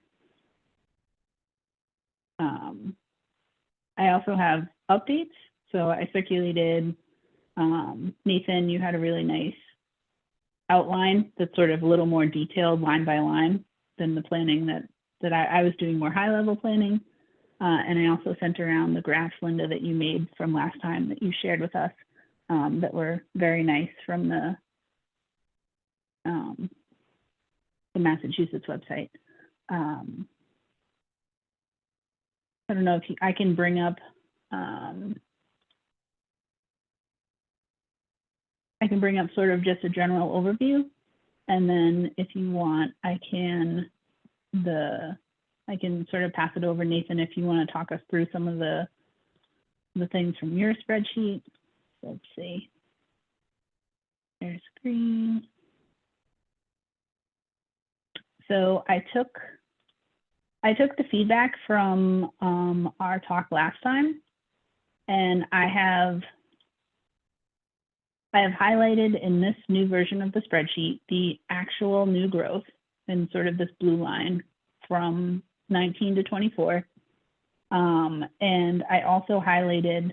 I also have updates. So I circulated, Nathan, you had a really nice outline that's sort of a little more detailed line by line than the planning that I was doing, more high level planning. And I also sent around the graphs, Linda, that you made from last time that you shared with us, that were very nice from the Massachusetts website. I don't know if I can bring up, sort of just a general overview. And then if you want, I can sort of pass it over, Nathan, if you want to talk us through some of the things from your spreadsheet. Let's see. There's screen. So I took the feedback from our talk last time, and I have highlighted in this new version of the spreadsheet the actual new growth in sort of this blue line from 19 to 24. And I also highlighted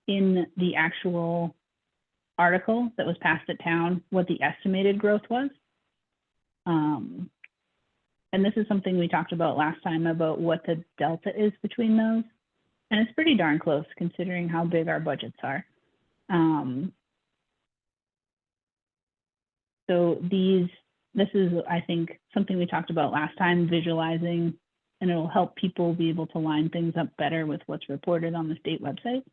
in the actual article that was passed at town what the estimated growth was. And this is something we talked about last time about what the delta is between those. And it's pretty darn close considering how big our budgets are. So this is, I think, something we talked about last time, visualizing, and it'll help people be able to line things up better with what's reported on the state website.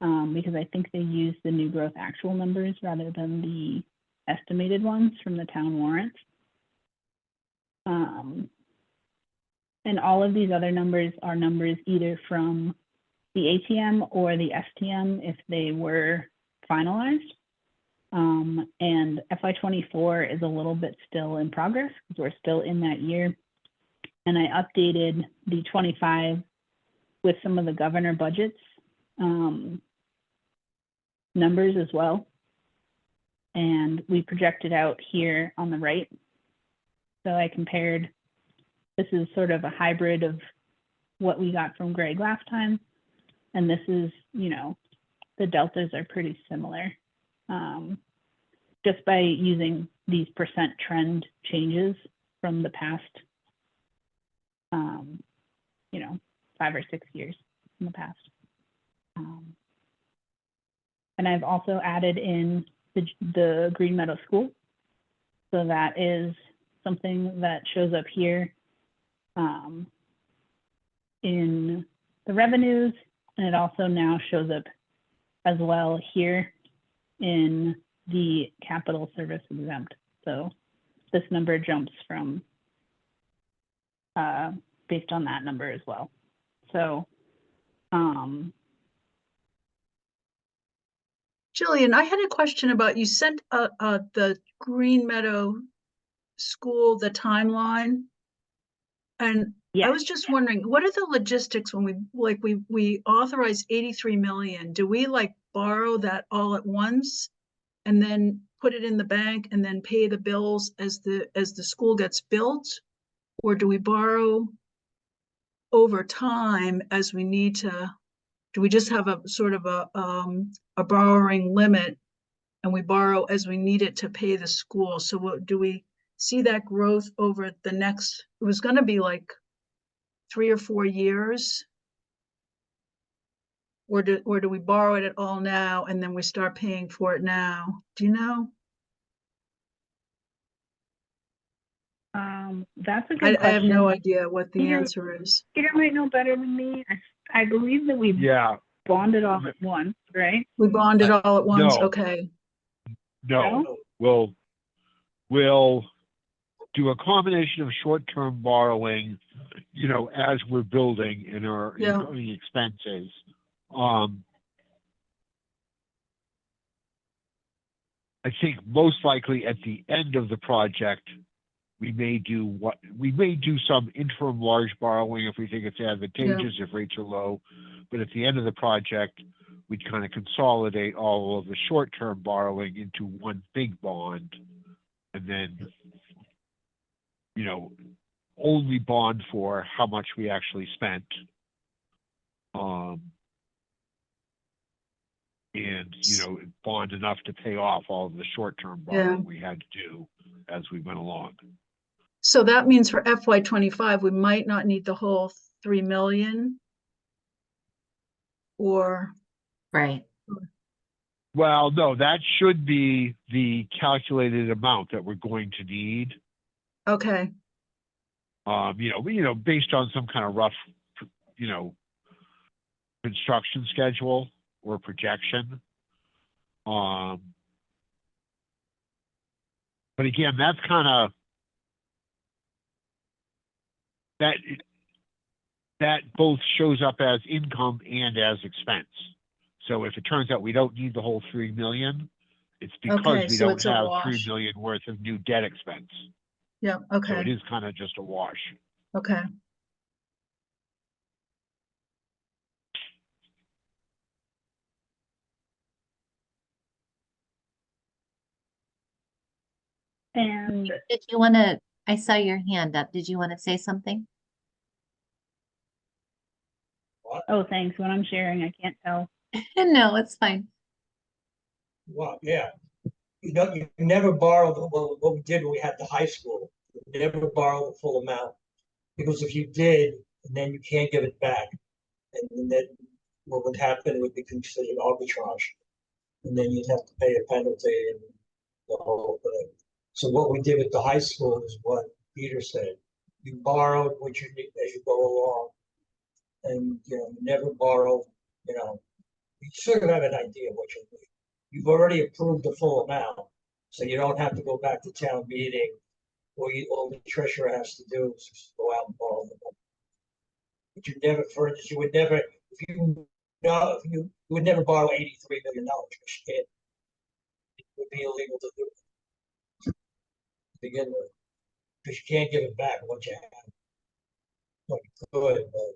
Because I think they use the new growth actual numbers rather than the estimated ones from the town warrants. And all of these other numbers are numbers either from the ATM or the STM if they were finalized. And FY24 is a little bit still in progress because we're still in that year. And I updated the 25 with some of the governor budgets numbers as well. And we projected out here on the right. So I compared, this is sort of a hybrid of what we got from Greg last time. And this is, you know, the deltas are pretty similar. Just by using these percent trend changes from the past, you know, 5 or 6 years in the past. And I've also added in the Green Meadow School. So that is something that shows up here in the revenues, and it also now shows up as well here in the capital service exempt. So this number jumps from based on that number as well. So Jillian, I had a question about, you sent the Green Meadow School, the timeline. And yeah, I was just wondering, what are the logistics when we authorize 83 million? Do we like borrow that all at once and then put it in the bank and then pay the bills as the school gets built? Or do we borrow over time as we need to? Do we just have a sort of a borrowing limit and we borrow as we need it to pay the school? So what do we see that growth over the next, it was going to be like 3 or 4 years? Or do we borrow it all now and then we start paying for it now? Do you know? That's a I, good I have question. no idea what the Peter- answer is. Peter might know better than me. I believe that we Yeah, bonded all at once, right? We bonded all at once, no. okay. no, we'll do a combination of short-term borrowing, you know, as we're building in our Yeah. incoming expenses. I think most likely at the end of the project, we may do some interim large borrowing if we think it's advantageous, if rates are low. But at the end of the project, we'd kind of consolidate all of the short-term borrowing into one big bond. And then, you know, only bond for how much we actually spent. And, you know, bond enough to pay off all of the short-term borrowing we had to do as we went along. So that means for FY 25, we might not need the whole 3 million. Or, Right. Well, no, that should be the calculated amount that we're going to need. okay, You know, based on some kind of rough, you know, construction schedule or projection. But again, that's kind of that both shows up as income and as expense. So if it turns out we don't need the whole 3 million, it's because Okay, we so don't it's a have wash. 3 million worth of new debt expense. yeah, So okay, it is kind of just a wash. okay. And Did you want to, I saw your hand up. Did you want to say something? oh, thanks. When I'm sharing, I can't tell. No, it's fine. Well, yeah. You never borrow what we did when we had the high school. You never borrow the full amount. Because if you did, and then you can't give it back. And then what would happen would be considered arbitrage. And then you'd have to pay a penalty and the whole thing. So what we did with the high school is what Peter said. You borrowed what you need as you go along. And you never borrow, you sort of have an idea of what you need. You've already approved the full amount, so you don't have to go back to town meeting. All the treasurer has to do is just go out and borrow the money. But you never, for instance, you would never, you would never borrow $83 million, because you can't. It would be illegal to do it to begin with, because you can't give it back once you have. Well, you could, but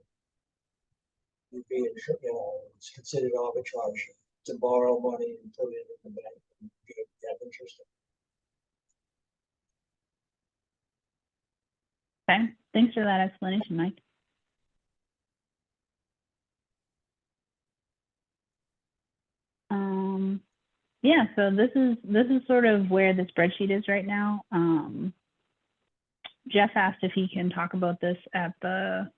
you'd be, it's considered arbitrage to borrow money and put it in the bank and have interest. Okay, thanks for that explanation, Mike. Yeah, so this is sort of where the spreadsheet is right now. Jeff asked if he can talk about this at the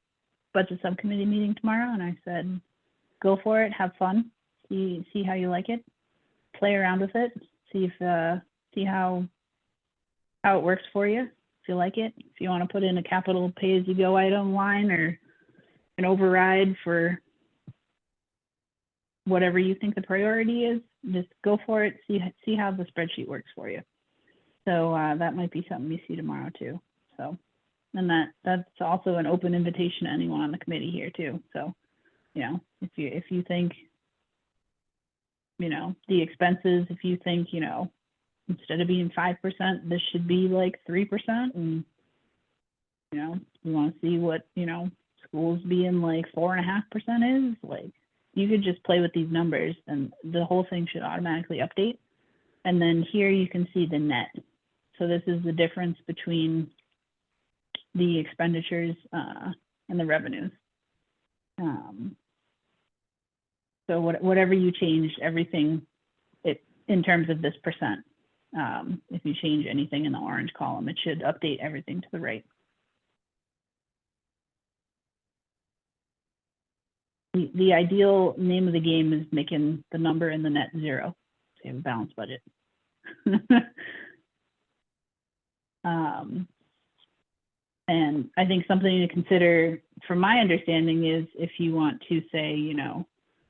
budget subcommittee meeting tomorrow, and I said, go for it, have fun, see how you like it, play around with it, see how it works for you, if you like it, if you want to put in a capital pay-as-you-go item line or an override for whatever you think the priority is, just go for it, see how the spreadsheet works for you. So that might be something you see tomorrow too. So, and that's also an open invitation to anyone on the committee here too. So, if you think, the expenses, if you think, instead of being 5%, this should be like 3%, and you want to see what schools being like 4.5% is, like, you could just play with these numbers and the whole thing should automatically update. And then here you can see the net. So this is the difference between the expenditures and the revenues. So whatever you change, everything in terms of this percent, if you change anything in the orange column, it should update everything to the right. the ideal name of the game is making the number in the net zero, so you have a balanced budget. And I think something to consider, from my understanding, is if you want to say, you know,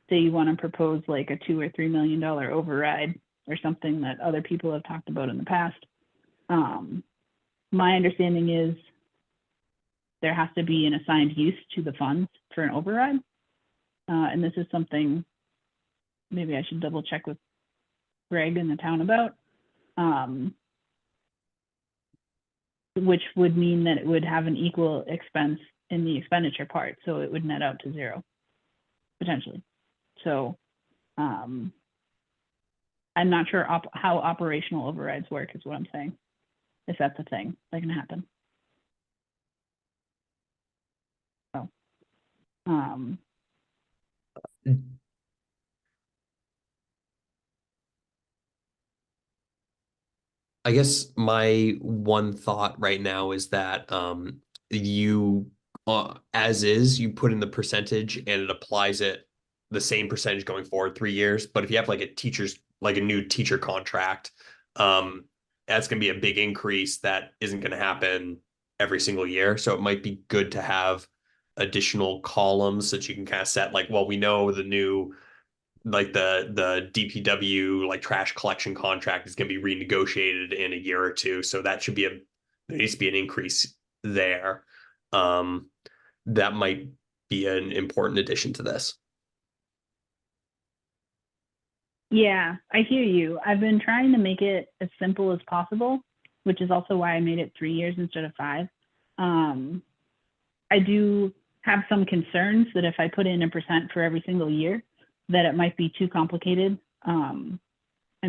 say you want to propose like a $2 or $3 million override or something that other people have talked about in the past. My understanding is there has to be an assigned use to the funds for an override. And this is something maybe I should double check with Greg in the town about. Which would mean that it would have an equal expense in the expenditure part, so it would net out to zero, potentially. So I'm not sure how operational overrides work is what I'm saying, if that's a thing that can happen. So, I guess my one thought right now is that you as is, you put in the percentage and it applies it the same percentage going forward 3 years. But if you have like a new teacher contract, that's going to be a big increase that isn't going to happen every single year. So it might be good to have additional columns so that you can kind of set like, well, we know the new, like the DPW like trash collection contract is going to be renegotiated in a year or two. So that should be there needs to be an increase there. That might be an important addition to this. yeah, I hear you. I've been trying to make it as simple as possible, which is also why I made it 3 years instead of 5. I do have some concerns that if I put in 1% for every single year, that it might be too complicated, and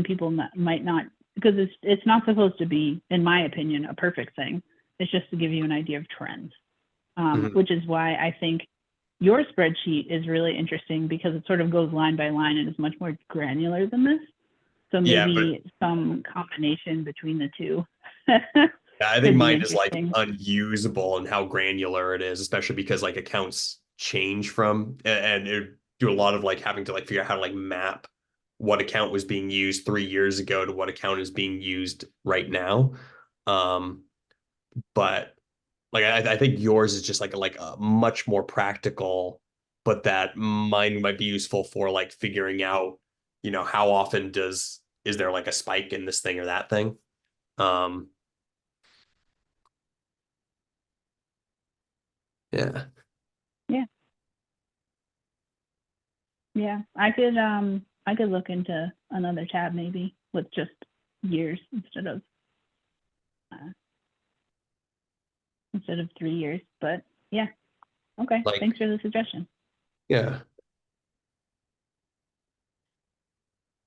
people might not, because it's not supposed to be, in my opinion, a perfect thing. It's just to give you an idea of trends, which is why I think your spreadsheet is really interesting, because it sort of goes line by line and is much more granular than this. So maybe some combination between the two. I think mine is like unusable and how granular it is, especially because like accounts change from, and it do a lot of like having to like figure out how to like map what account was being used 3 years ago to what account is being used right now. But like I think yours is just like a much more practical, but that mine might be useful for like figuring out, you know, how often is there like a spike in this thing or that thing. Yeah. Yeah, I could look into another tab maybe with just years instead of 3 years. But yeah, okay. Like, thanks for the suggestion. yeah.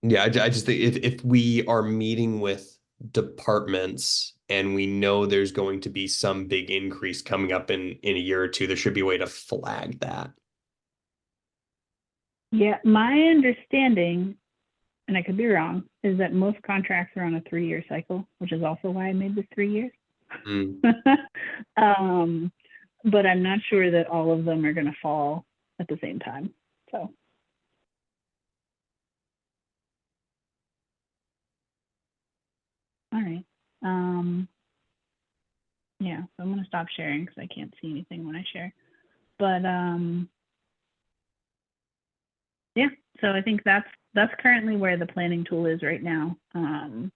Yeah, I just think if we are meeting with departments and we know there's going to be some big increase coming up in a year or two, there should be a way to flag that. Yeah, my understanding, and I could be wrong, is that most contracts are on a 3-year cycle, which is also why I made this 3 years. But I'm not sure that all of them are going to fall at the same time. So. All right. Yeah, so I'm going to stop sharing because I can't see anything when I share. But yeah, so I think that's currently where the planning tool is right now. I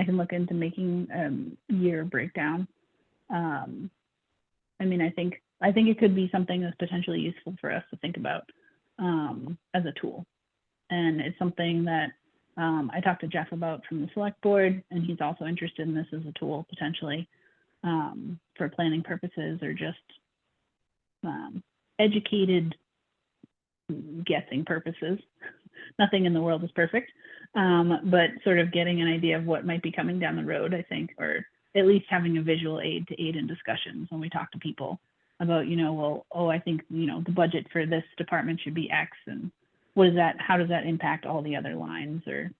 can look into making a year breakdown. I mean, I think it could be something that's potentially useful for us to think about as a tool. And it's something that I talked to Jeff about from the select board, and he's also interested in this as a tool potentially for planning purposes or just educated guessing purposes. Nothing in the world is perfect, but sort of getting an idea of what might be coming down the road, I think, or at least having a visual aid to aid in discussions when we talk to people about, you know, well, oh, I think, you know, the budget for this department should be X, and what is that? How does that impact all the other lines? Or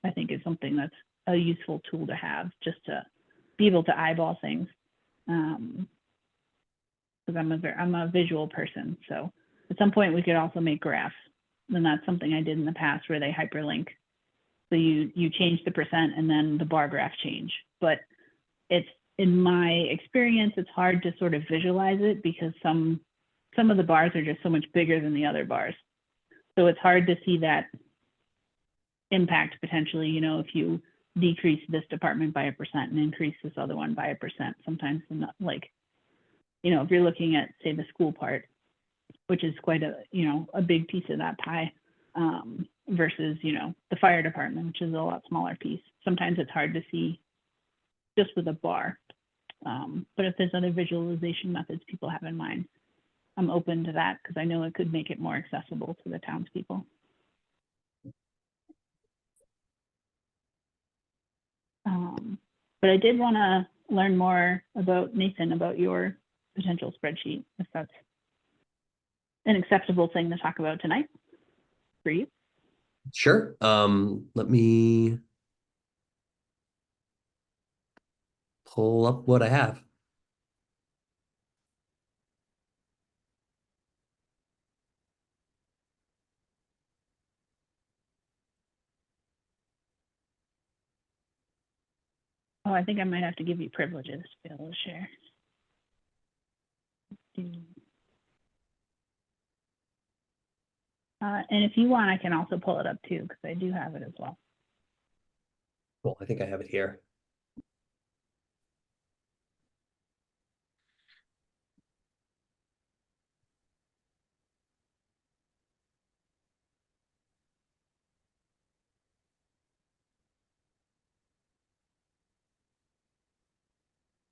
I think it's something that's a useful tool to have just to be able to eyeball things. because I'm a visual person. So at some point we could also make graphs. And that's something I did in the past where they hyperlink. So you change the percent and then the bar graph change. But it's, in my experience, it's hard to sort of visualize it because some of the bars are just so much bigger than the other bars. So it's hard to see that impact potentially, you know, if you decrease this department by 1% and increase this other one by 1%. Sometimes not, like, you know, if you're looking at, say, the school part, which is quite a, you know, a big piece of that pie, versus, you know, the fire department, which is a lot smaller piece. Sometimes it's hard to see just with a bar. But if there's other visualization methods people have in mind, I'm open to that because I know it could make it more accessible to the townspeople. But I did want to learn more about, Nathan, about your potential spreadsheet, if that's an acceptable thing to talk about tonight for you. Sure. Let me pull up what I have. Oh, I think I might have to give you privileges to be able to share. And if you want, I can also pull it up too, because I do have it as well. Well, I think I have it here.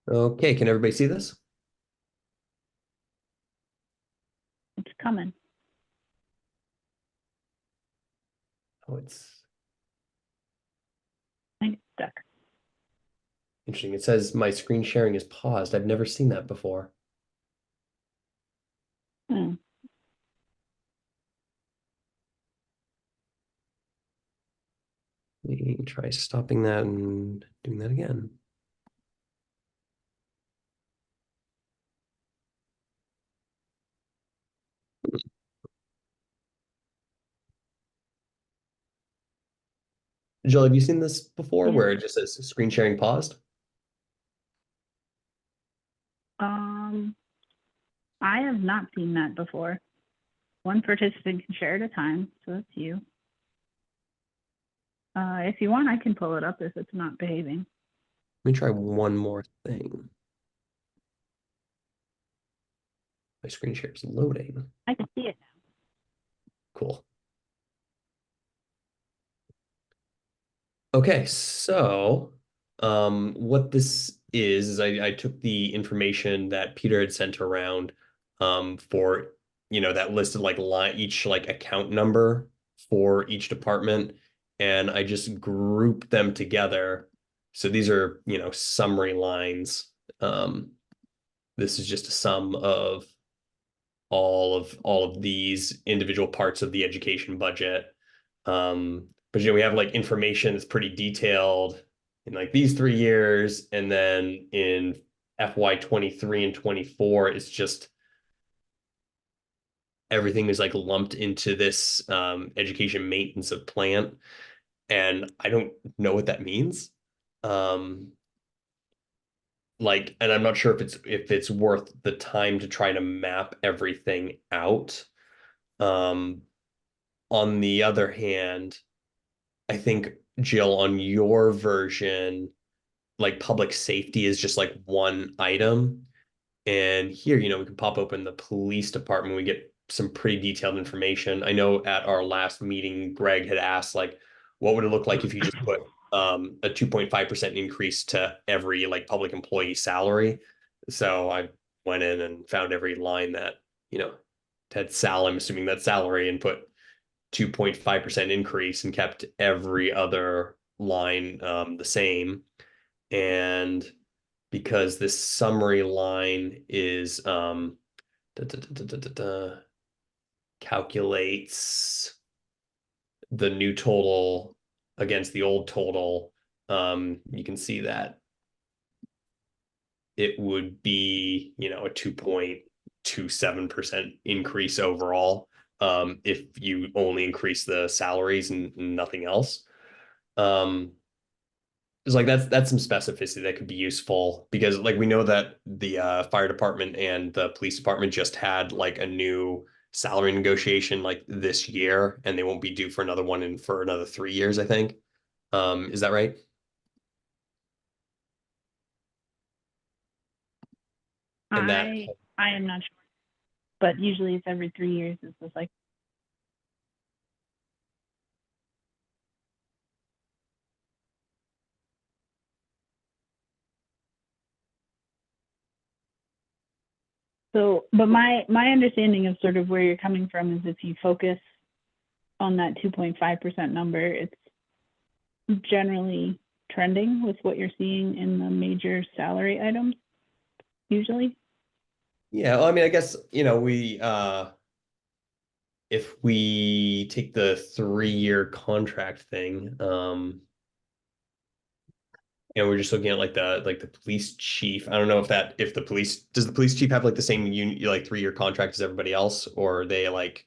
Okay, can everybody see this? It's coming. Oh, it's I think it's stuck. interesting. It says my screen sharing is paused. I've never seen that before. Hmm. Let me try stopping that and doing that again. Jill, have you seen this before Yeah. where it just says screen sharing paused? I have not seen that before. One participant can share at a time, so that's you. If you want, I can pull it up if it's not behaving. Let me try one more thing. My screen share is loading. I can see it now. Cool. Okay, so what this is I took the information that Peter had sent around for, you know, that listed like each like account number for each department, and I just grouped them together. So these are, you know, summary lines. This is just a sum of all of these individual parts of the education budget. But you know, we have like information that's pretty detailed in like these 3 years, and then in FY 23 and 24, it's just everything is like lumped into this education maintenance of plant, and I don't know what that means. Like, and I'm not sure if it's worth the time to try to map everything out. On the other hand, I think, Jill, on your version, like public safety is just like one item. And here, you know, we can pop open the police department. We get some pretty detailed information. I know at our last meeting, Greg had asked, like, what would it look like if you just put a 2.5% increase to every like public employee salary? So I went in and found every line that, you know, had I'm assuming that salary, and put 2.5% increase and kept every other line the same. And because this summary line is calculates the new total against the old total, you can see that it would be, you know, a 2.5 to 7% increase overall. If you only increase the salaries and nothing else. It's like that's some specificity that could be useful because like we know that the fire department and the police department just had like a new salary negotiation like this year, and they won't be due for another one in for another 3 years, I think. Is that right? And that I am not sure, but usually it's every 3 years is the cycle. So, but my understanding of sort of where you're coming from is if you focus on that 2.5% number, it's generally trending with what you're seeing in the major salary items, usually. Yeah, well, I mean, I guess, you know, we if we take the 3-year contract thing, you know, we're just looking at like the police chief. I don't know if the police does the police chief have like the same like 3-year contract as everybody else, or are they like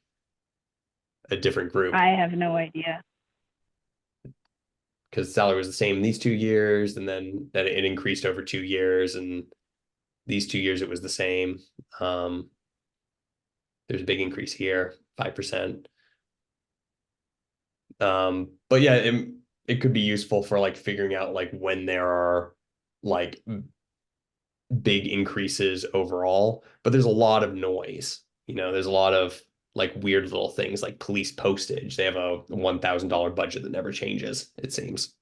a different group? I have no idea. Because salary was the same these 2 years, and then that it increased over 2 years, and these 2 years it was the same. There's a big increase here, 5%. But yeah, it could be useful for like figuring out like when there are like big increases overall, but there's a lot of noise. You know, there's a lot of like weird little things like police postage. They have a $1,000 budget that never changes, it seems.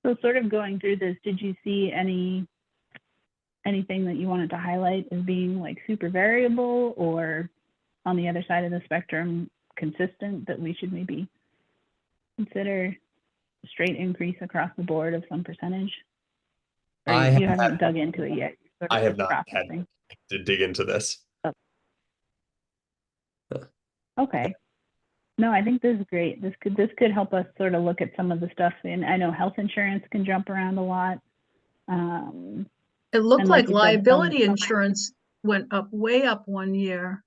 So sort of going through this, did you see anything that you wanted to highlight as being like super variable, or on the other side of the spectrum consistent, that we should maybe consider a straight increase across the board of some percentage? Or you haven't dug into it yet? I have not had to dig into this. Okay. No, I think this is great. This could help us sort of look at some of the stuff. And I know health insurance can jump around a lot. It looked And like like you said, liability some- insurance went up, way up one year.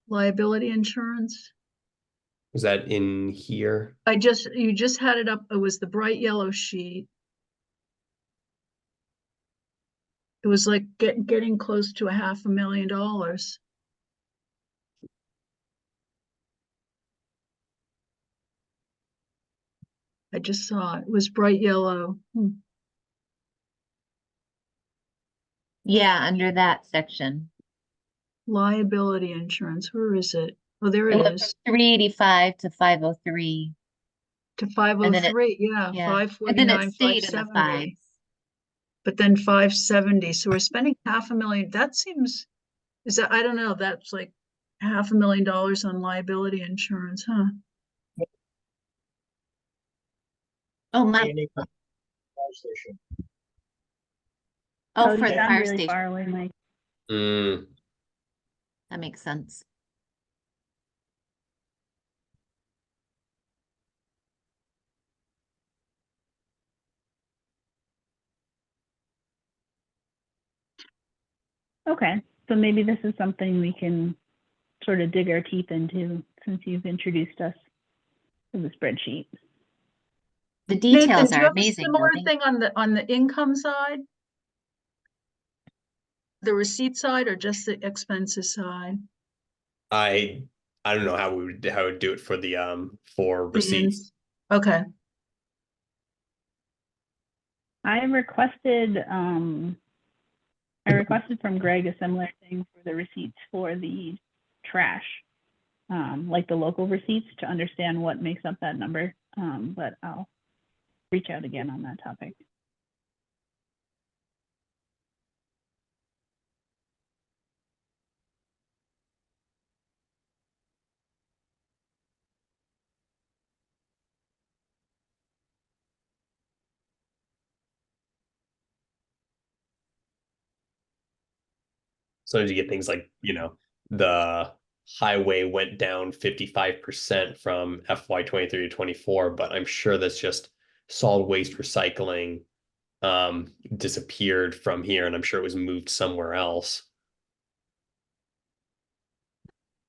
Liability insurance. Was that in here? You just had it up. It was the bright yellow sheet. It was like getting close to $500,000. I just saw it. It was bright yellow. Yeah, under that section. Liability insurance. Where is it? Oh, there It it went is. from 385 to 503. To And then it- 503. Yeah, Yeah. And then it 549, stayed in the 570. fives. But then 570. So we're spending $500,000. That seems, I don't know, that's like $500,000 on liability insurance, huh? Oh, my. Any fire station. Oh, you for the sound fire really station. far away, Mike. That makes sense. Okay, so maybe this is something we can sort of dig our teeth into, since you've introduced us to the spreadsheet. The Nathan, details do you are have a amazing, similar don't they? thing on the income side? The receipt side or just the expenses side? I don't know how we would do it for the for receipts. Okay, I requested from Greg a similar thing for the receipts for the trash, like the local receipts, to understand what makes up that number. But I'll reach out again on that topic. Sometimes you get things like, the highway went down 55% from FY 23 to 24, but I'm sure that's just solid waste recycling disappeared from here, and I'm sure it was moved somewhere else.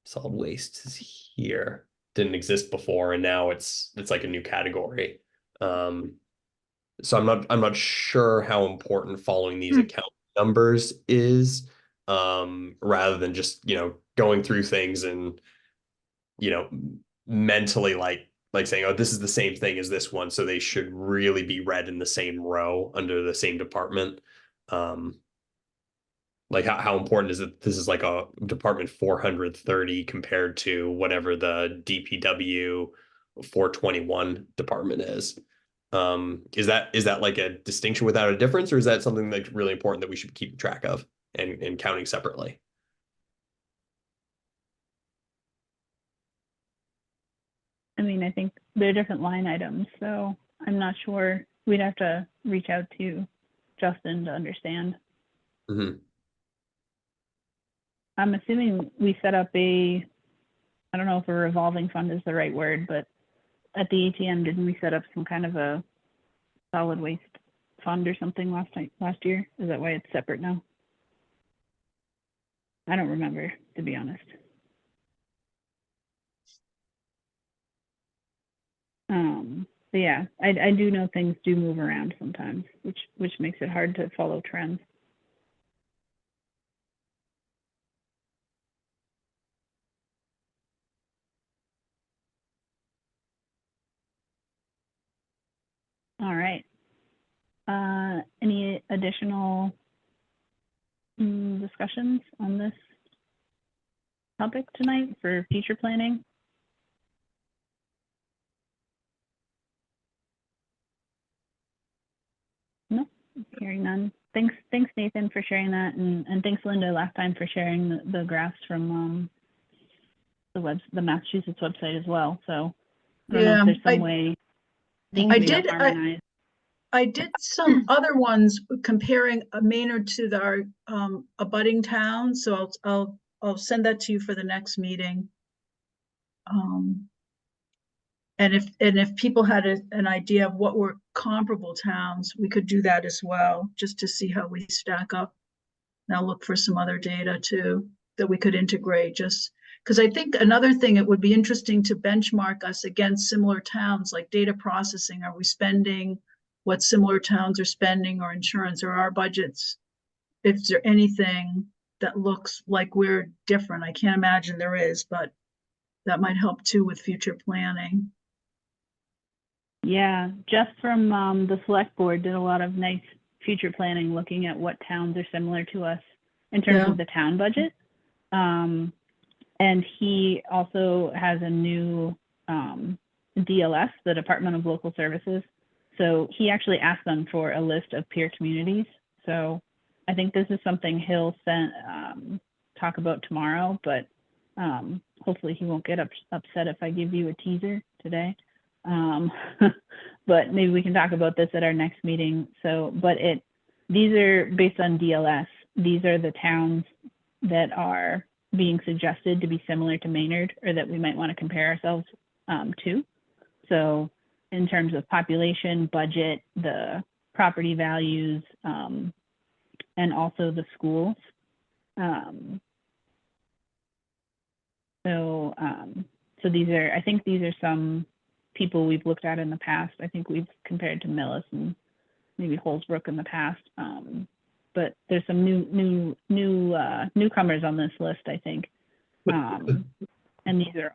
Solid waste is here. Didn't exist before, and now it's like a new category. So I'm not sure how important following these account numbers is, rather than just, going through things and, mentally like saying, oh, this is the same thing as this one, so they should really be read in the same row under the same department. Like how important is it? This is like a department 430 compared to whatever the DPW 421 department is. Is that like a distinction without a difference, or is that something that's really important that we should keep track of and counting separately? I mean, I think they're different line items, so I'm not sure. We'd have to reach out to Justin to understand. Mm-hmm. I'm assuming we set up I don't know if a revolving fund is the right word, but at the ATM, didn't we set up some kind of a solid waste fund or something last year? Is that why it's separate now? I don't remember, to be honest. But yeah, I do know things do move around sometimes, which makes it hard to follow trends. All right. Any additional discussions on this topic tonight for future planning? No, hearing none. Thanks Nathan for sharing that, and thanks Linda last time for sharing the graphs from the Massachusetts website as well. So I don't know if there's some way. I did some other ones comparing Maynard to our abutting towns, so I'll send that to you for the next meeting. And if people had an idea of what were comparable towns, we could do that as well, just to see how we stack up. And I'll look for some other data too that we could integrate, just because I think another thing, it would be interesting to benchmark us against similar towns, like data processing. Are we spending what similar towns are spending, or insurance, or our budgets? If there anything that looks like we're different, I can't imagine there is, but that might help too with future planning. Yeah, Jeff from the select board did a lot of nice future planning, looking at what towns are similar to us in terms of the town budget. And he also has a new DLS, the Department of Local Services. So he actually asked them for a list of peer communities. So I think this is something he'll talk about tomorrow, but hopefully he won't get upset if I give you a teaser today. But maybe we can talk about this at our next meeting. So, but these are based on DLS. These are the towns that are being suggested to be similar to Maynard, or that we might want to compare ourselves to. So in terms of population, budget, the property values, and also the schools. So these are, I think these are some people we've looked at in the past. I think we've compared to Millis and maybe Holsbrook in the past. But there's some newcomers on this list, I think. And these are,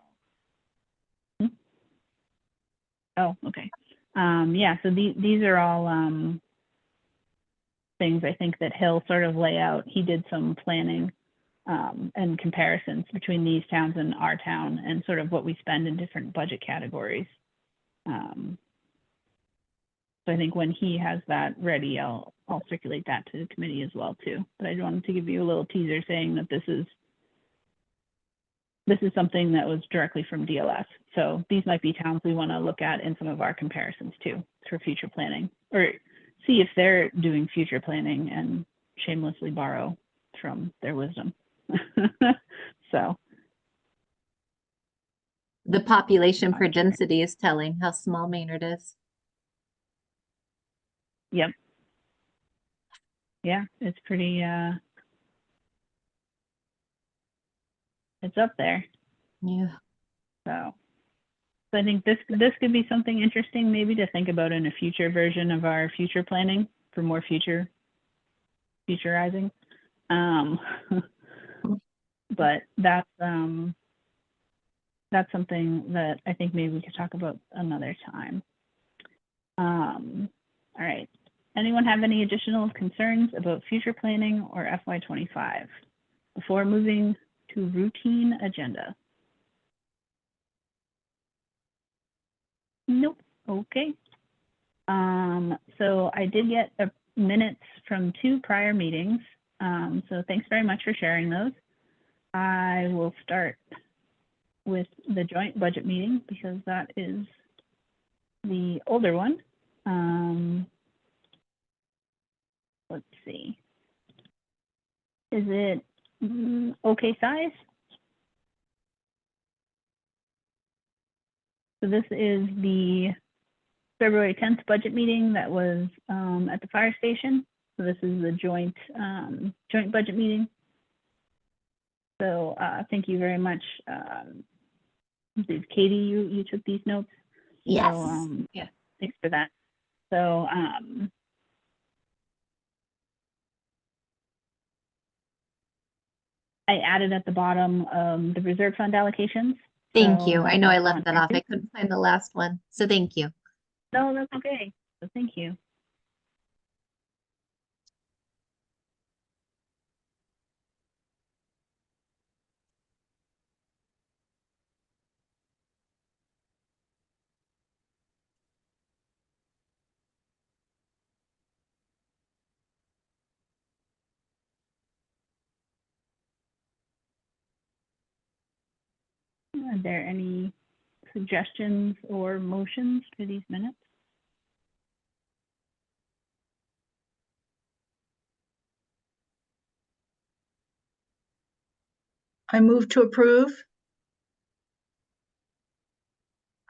oh, okay. Yeah, so these are all things I think that he'll sort of lay out. He did some planning and comparisons between these towns and our town, and sort of what we spend in different budget categories. So I think when he has that ready, I'll circulate that to the committee as well too. But I wanted to give you a little teaser saying that this is something that was directly from DLS. So these might be towns we want to look at in some of our comparisons too for future planning, or see if they're doing future planning and shamelessly borrow from their wisdom. So, The population per density is telling how small Maynard is. yep. Yeah, it's pretty, it's up there. Yeah. So I think this could be something interesting maybe to think about in a future version of our future planning for more futurizing. But that's something that I think maybe we could talk about another time. All right. Anyone have any additional concerns about future planning or FY25 before moving to routine agenda? Nope. Okay. So I did get minutes from 2 prior meetings. So thanks very much for sharing those. I will start with the joint budget meeting because that is the older one. Let's see. Is it okay size? So this is the February 10th budget meeting that was at the fire station. So this is the joint budget meeting. So thank you very much. Katie, you took these notes. Yes. So, Yeah. Thanks for that. So I added at the bottom the reserve fund allocations. Thank So you. I know I that's left on that there off. too. I couldn't find the last one. So thank you. No, that's okay. So thank you. Are there any suggestions or motions for these minutes? I move to approve.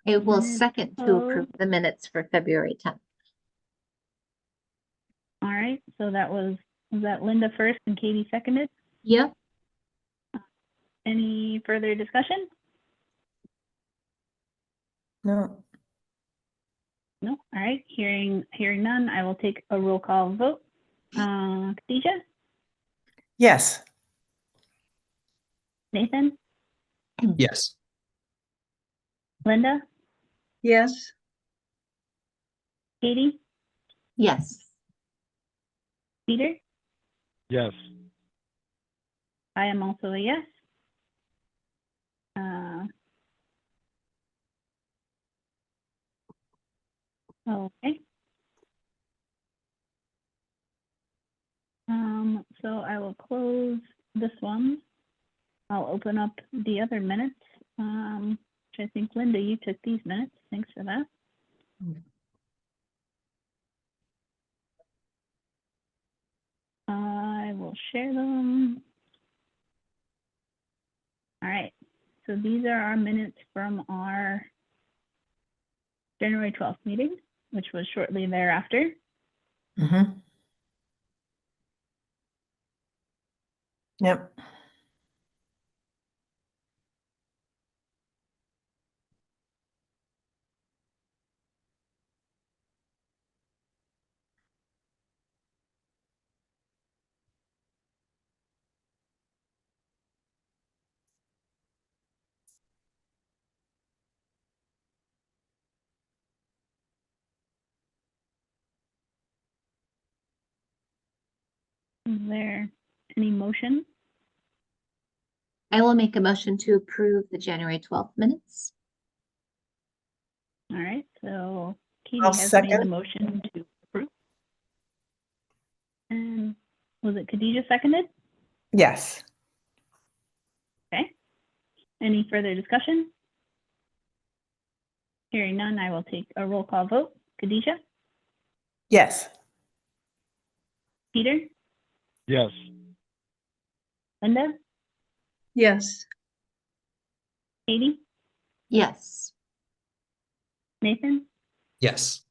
I will Minutes second to approve of- the minutes for February 10th. All right, so was that Linda first and Katie seconded? Yep. Any further discussion? No. No. All right, hearing none, I will take a roll call vote. Khadija, Yes. Nathan, Yes. Linda, Yes. Katie, Yes. Peter. Yes. I am also a yes. Okay. So I will close this one. I'll open up the other minutes, which I think, Linda, you took these minutes. Thanks for that. I will share them. All right. So these are our minutes from our January 12th meeting, which was shortly thereafter. Mm-hmm. Yep. Is there any motion? I will make a motion to approve the January 12th minutes. All right. So Katie I'll has made the second. motion to approve. And was it Khadija seconded? Yes. Okay. Any further discussion? Hearing none, I will take a roll call vote. Khadija, Yes. Peter, Yes. Linda, Yes. Katie, Yes. Nathan? Yes.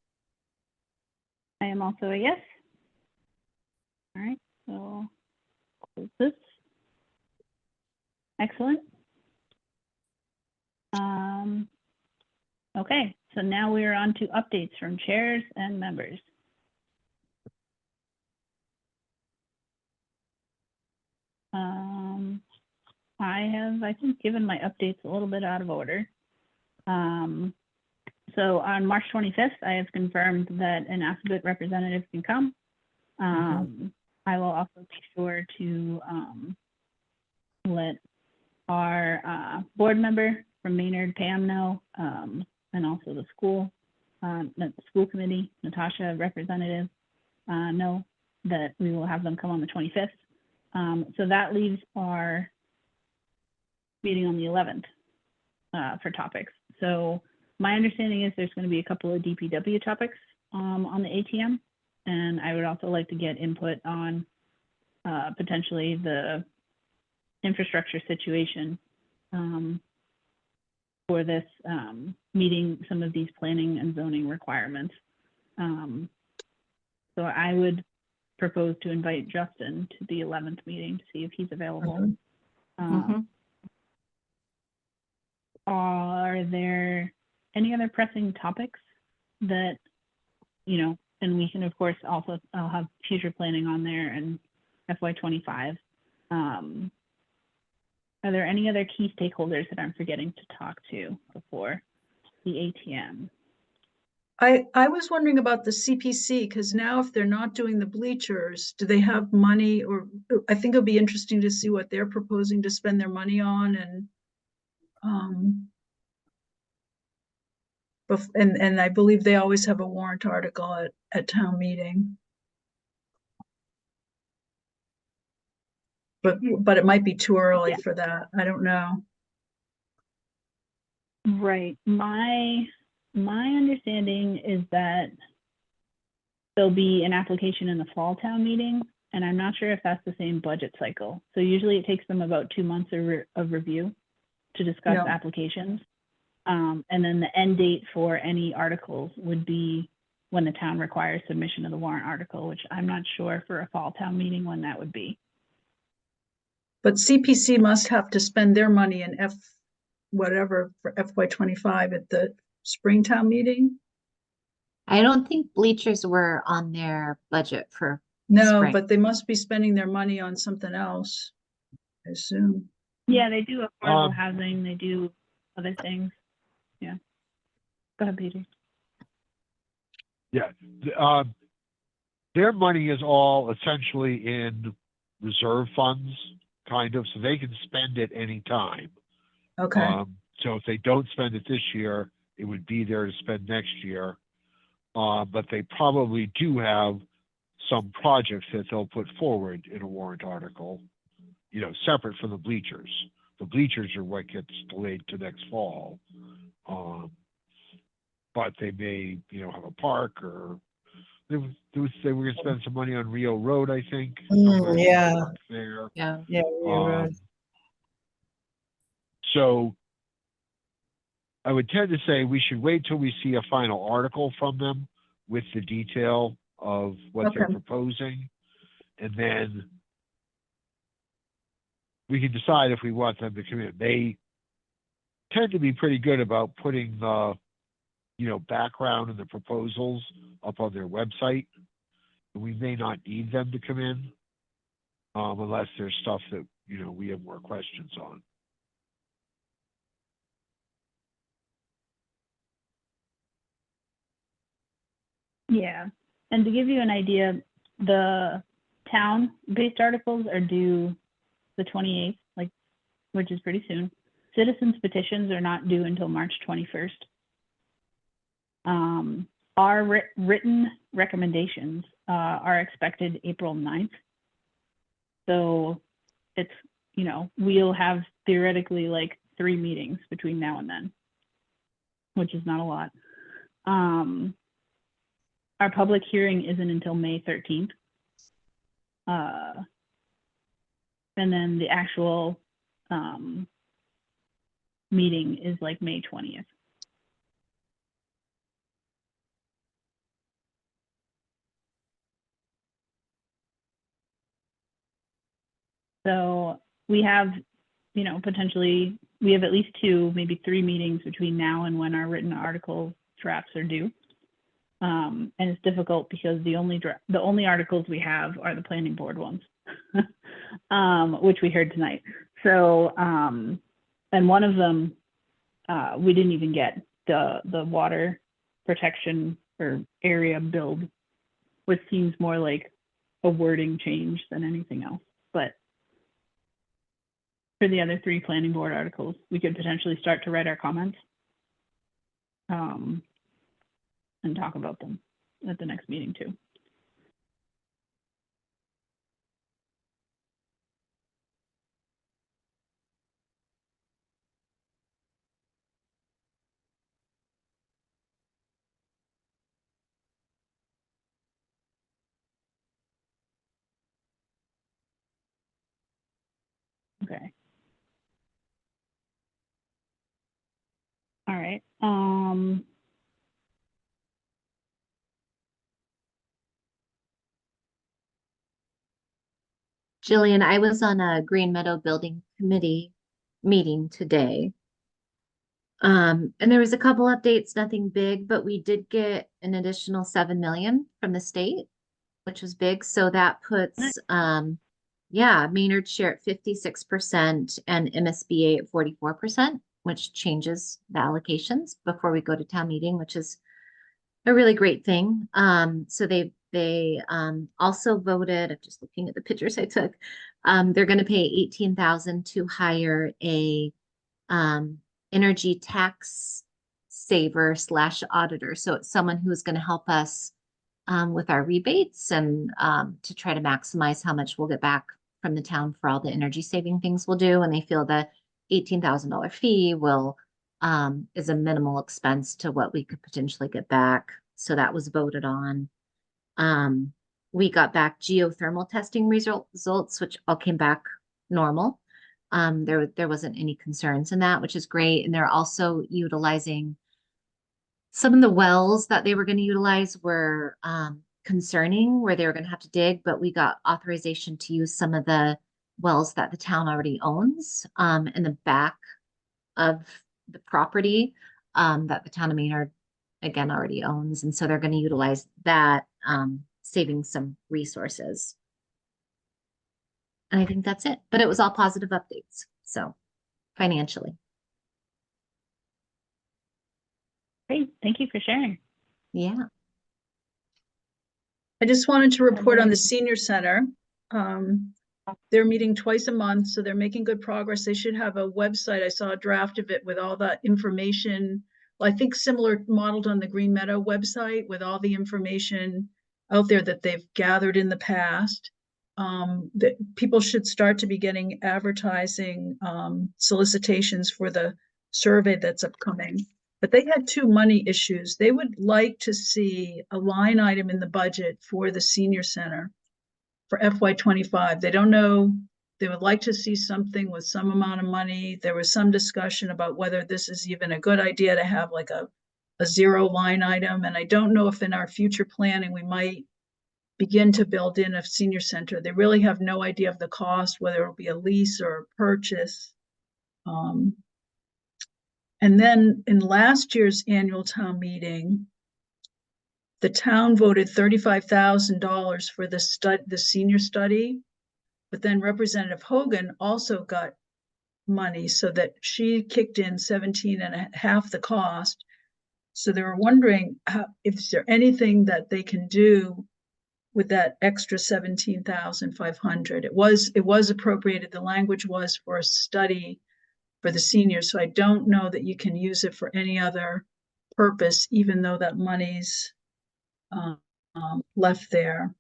I am also a yes. All right, so close this. Excellent. Okay, so now we are on to updates from chairs and members. I think, given my updates a little bit out of order. So on March 25th, I have confirmed that an Assabet representative can come. I will also be sure to let our board member from Maynard, Pam, know, and also the school committee, Natasha, representative, know that we will have them come on the 25th. So that leaves our meeting on the 11th for topics. So my understanding is there's going to be a couple of DPW topics on the ATM, and I would also like to get input on potentially the infrastructure situation for this meeting some of these planning and zoning requirements. So I would propose to invite Justin to the 11th meeting to see if he's available. Are there any other pressing topics that, you know, and we can, of course, also, I'll have future planning on there and FY25. Are there any other key stakeholders that I'm forgetting to talk to before the ATM? I was wondering about the CPC, because now if they're not doing the bleachers, do they have money? Or I think it'll be interesting to see what they're proposing to spend their money on, and I believe they always have a warrant article at town meeting. But it might be too early for that. I don't know. Right. My understanding is that there'll be an application in the fall town meeting, and I'm not sure if that's the same budget cycle. So usually it takes them about 2 months of review to discuss Yeah. applications. And then the end date for any articles would be when the town requires submission of the warrant article, which I'm not sure for a fall town meeting when that would be. But CPC must have to spend their money in whatever for FY25 at the Springtown meeting. I don't think bleachers were on their budget for No, spring. but they must be spending their money on something else, I assume. Yeah, they do affordable housing, they do other things. Yeah. Go ahead, Peter. Yeah, their money is all essentially in reserve funds, kind of, so they can spend it any time. Okay. So if they don't spend it this year, it would be there to spend next year. But they probably do have some projects that they'll put forward in a warrant article, you know, separate from the bleachers. The bleachers are what gets delayed to next fall. But they may, you know, have a park, or they were going to spend some money on Rio Road, I think. Yeah. There. Yeah. Yeah. Rio Road. So I would tend to say we should wait till we see a final article from them with the detail of what they're Okay. proposing, and then we can decide if we want them to come in. They tend to be pretty good about putting the, you know, background and the proposals up on their website. We may not need them to come in unless there's stuff that, you know, we have more questions on. Yeah, and to give you an idea, the town-based articles are due the 28th, which is pretty soon. Citizens petitions are not due until March 21st. Our written recommendations are expected April 9th. So it's, you know, we'll have theoretically like 3 meetings between now and then, which is not a lot. Our public hearing isn't until May 13th. And then the actual meeting is like May 20th. So we have, you know, potentially, we have at least 2, maybe 3 meetings between now and when our written article drafts are due. And it's difficult because the only articles we have are the planning board ones, which we heard tonight. So, and one of them, we didn't even get the water protection or area build, which seems more like a wording change than anything else. But for the other 3 planning board articles, we could potentially start to write our comments and talk about them at the next meeting too. Okay. All right. Jillian, I was on a Green Meadow Building Committee meeting today. And there was a couple updates, nothing big, but we did get an additional 7 million from the state, which was big. So that puts, yeah, Maynard share at 56% and MSBA at 44%, which changes the allocations before we go to town meeting, which is a really great thing. So they also voted, I'm just looking at the pictures I took. They're going to pay 18,000 to hire a energy tax saver / auditor. So it's someone who is going to help us with our rebates and to try to maximize how much we'll get back from the town for all the energy saving things we'll do. And they feel the $18,000 fee will is a minimal expense to what we could potentially get back. So that was voted on. We got back geothermal testing results, which all came back normal. There wasn't any concerns in that, which is great. And they're also utilizing some of the wells that they were going to utilize were concerning, where they were going to have to dig, but we got authorization to use some of the wells that the town already owns in the back of the property that the town of Maynard, again, already owns. And so they're going to utilize that, saving some resources. And I think that's it, but it was all positive updates. So financially. Great. Thank you for sharing. Yeah. I just wanted to report on the senior center. They're meeting twice a month, so they're making good progress. They should have a website. I saw a draft of it with all the information. Well, I think similar modeled on the Green Meadow website with all the information out there that they've gathered in the past. That people should start to be getting advertising solicitations for the survey that's upcoming. But they had 2 money issues. They would like to see a line item in the budget for the senior center for FY25. They don't know, they would like to see something with some amount of money. There was some discussion about whether this is even a good idea to have like a 0 line item. And I don't know if in our future planning, we might begin to build in a senior center. They really have no idea of the cost, whether it'll be a lease or a purchase. And then in last year's annual town meeting, the town voted $35,000 for the senior study, but then Representative Hogan also got money so that she kicked in 17 and half the cost. So they were wondering if there anything that they can do with that extra 17,500. It was appropriated. The language was for a study for the seniors. So I don't know that you can use it for any other purpose, even though that money's left there.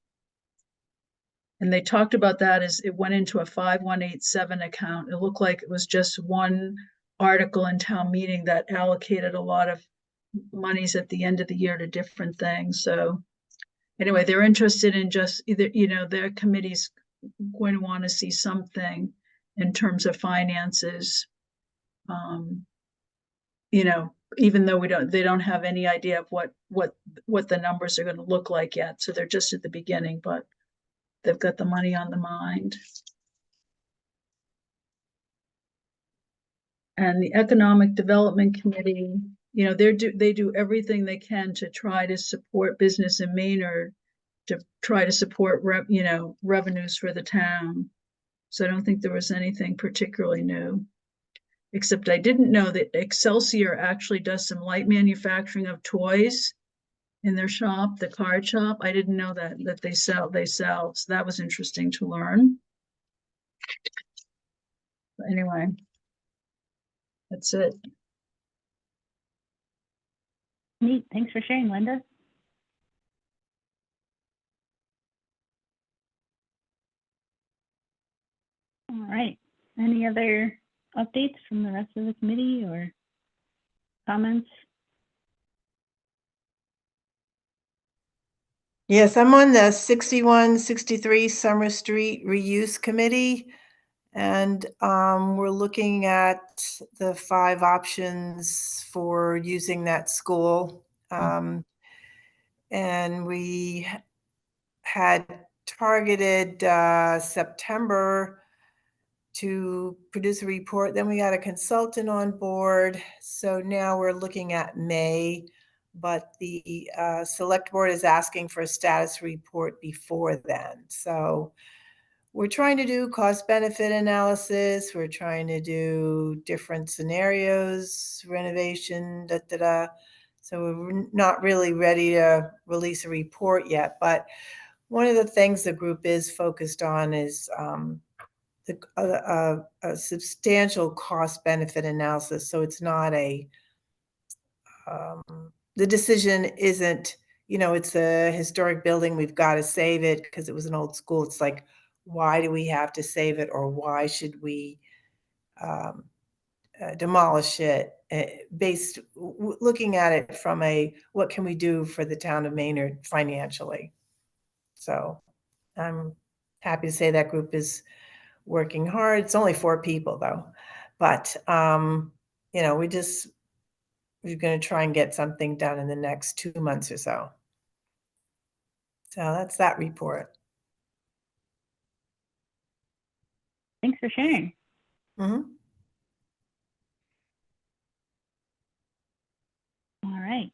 And they talked about that as it went into a 5187 account. It looked like it was just one article in town meeting that allocated a lot of monies at the end of the year to different things. So anyway, they're interested in just either, their committee's going to want to see something in terms of finances. You know, even though they don't have any idea of what the numbers are going to look like yet. So they're just at the beginning, but they've got the money on the mind. And the Economic Development Committee, you know, they do everything they can to try to support business in Maynard, to try to support revenues for the town. So I don't think there was anything particularly new. Except I didn't know that Excelsior actually does some light manufacturing of toys in their shop, the card shop. I didn't know that they sell. So that was interesting to learn. But anyway, that's it. Neat. Thanks for sharing, Linda. All right. Any other updates from the rest of the committee or comments? Yes, I'm on the 6163 Summer Street Reuse Committee. And we're looking at the 5 options for using that school. And we had targeted September to produce a report. Then we got a consultant on board. So now we're looking at May, but the select board is asking for a status report before then. So we're trying to do cost benefit analysis. We're trying to do different scenarios, renovation, So we're not really ready to release a report yet. But one of the things the group is focused on is a substantial cost benefit analysis. So it's not the decision isn't, it's a historic building. We've got to save it because it was an old school. It's like, why do we have to save it, or why should we demolish it? Looking at it from what can we do for the town of Maynard financially? So I'm happy to say that group is working hard. It's only 4 people though, but we're going to try and get something done in the next 2 months or so. So that's that report. Thanks for sharing. Mm-hmm. All right.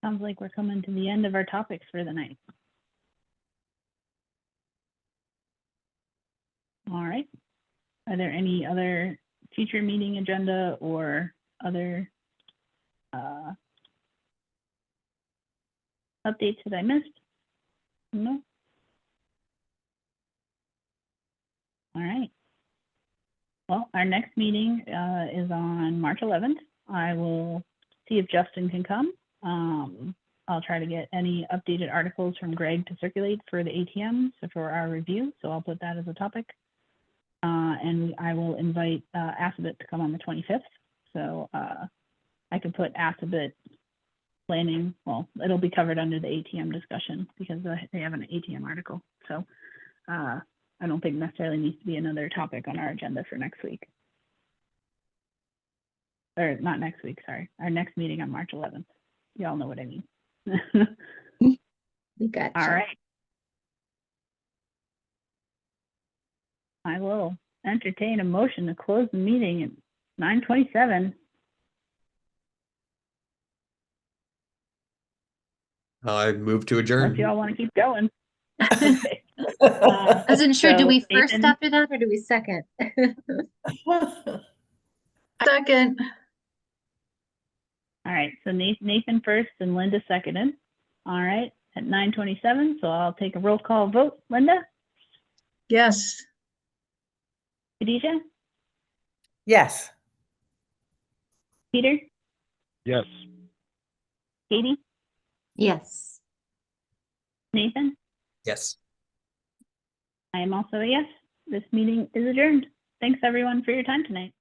Sounds like we're coming to the end of our topics for the night. All right. Are there any other future meeting agenda or other updates that I missed? No? All right. Well, our next meeting is on March 11th. I will see if Justin can come. I'll try to get any updated articles from Greg to circulate for the ATM, so for our review. So I'll put that as a topic. And I will invite Assabet to come on the 25th. So I could put Assabet planning. Well, it'll be covered under the ATM discussion because they have an ATM article. So I don't think necessarily needs to be another topic on our agenda for next week. Or not next week, sorry. Our next meeting on March 11th. You all know what I mean. We got All you. right. I will entertain a motion to close the meeting at 9:27. I move to Unless adjourn. you all want to keep going. Okay. I wasn't sure, do So, we first Nathan? after that or do we second? Second. All right, so Nathan first and Linda seconded. All right, at 9:27, so I'll take a roll call vote. Linda? Yes. Khadijah? Yes. Peter? Yes. Katie? Yes. Nathan? Yes. I am also a yes. This meeting is adjourned. Thanks everyone for your time tonight.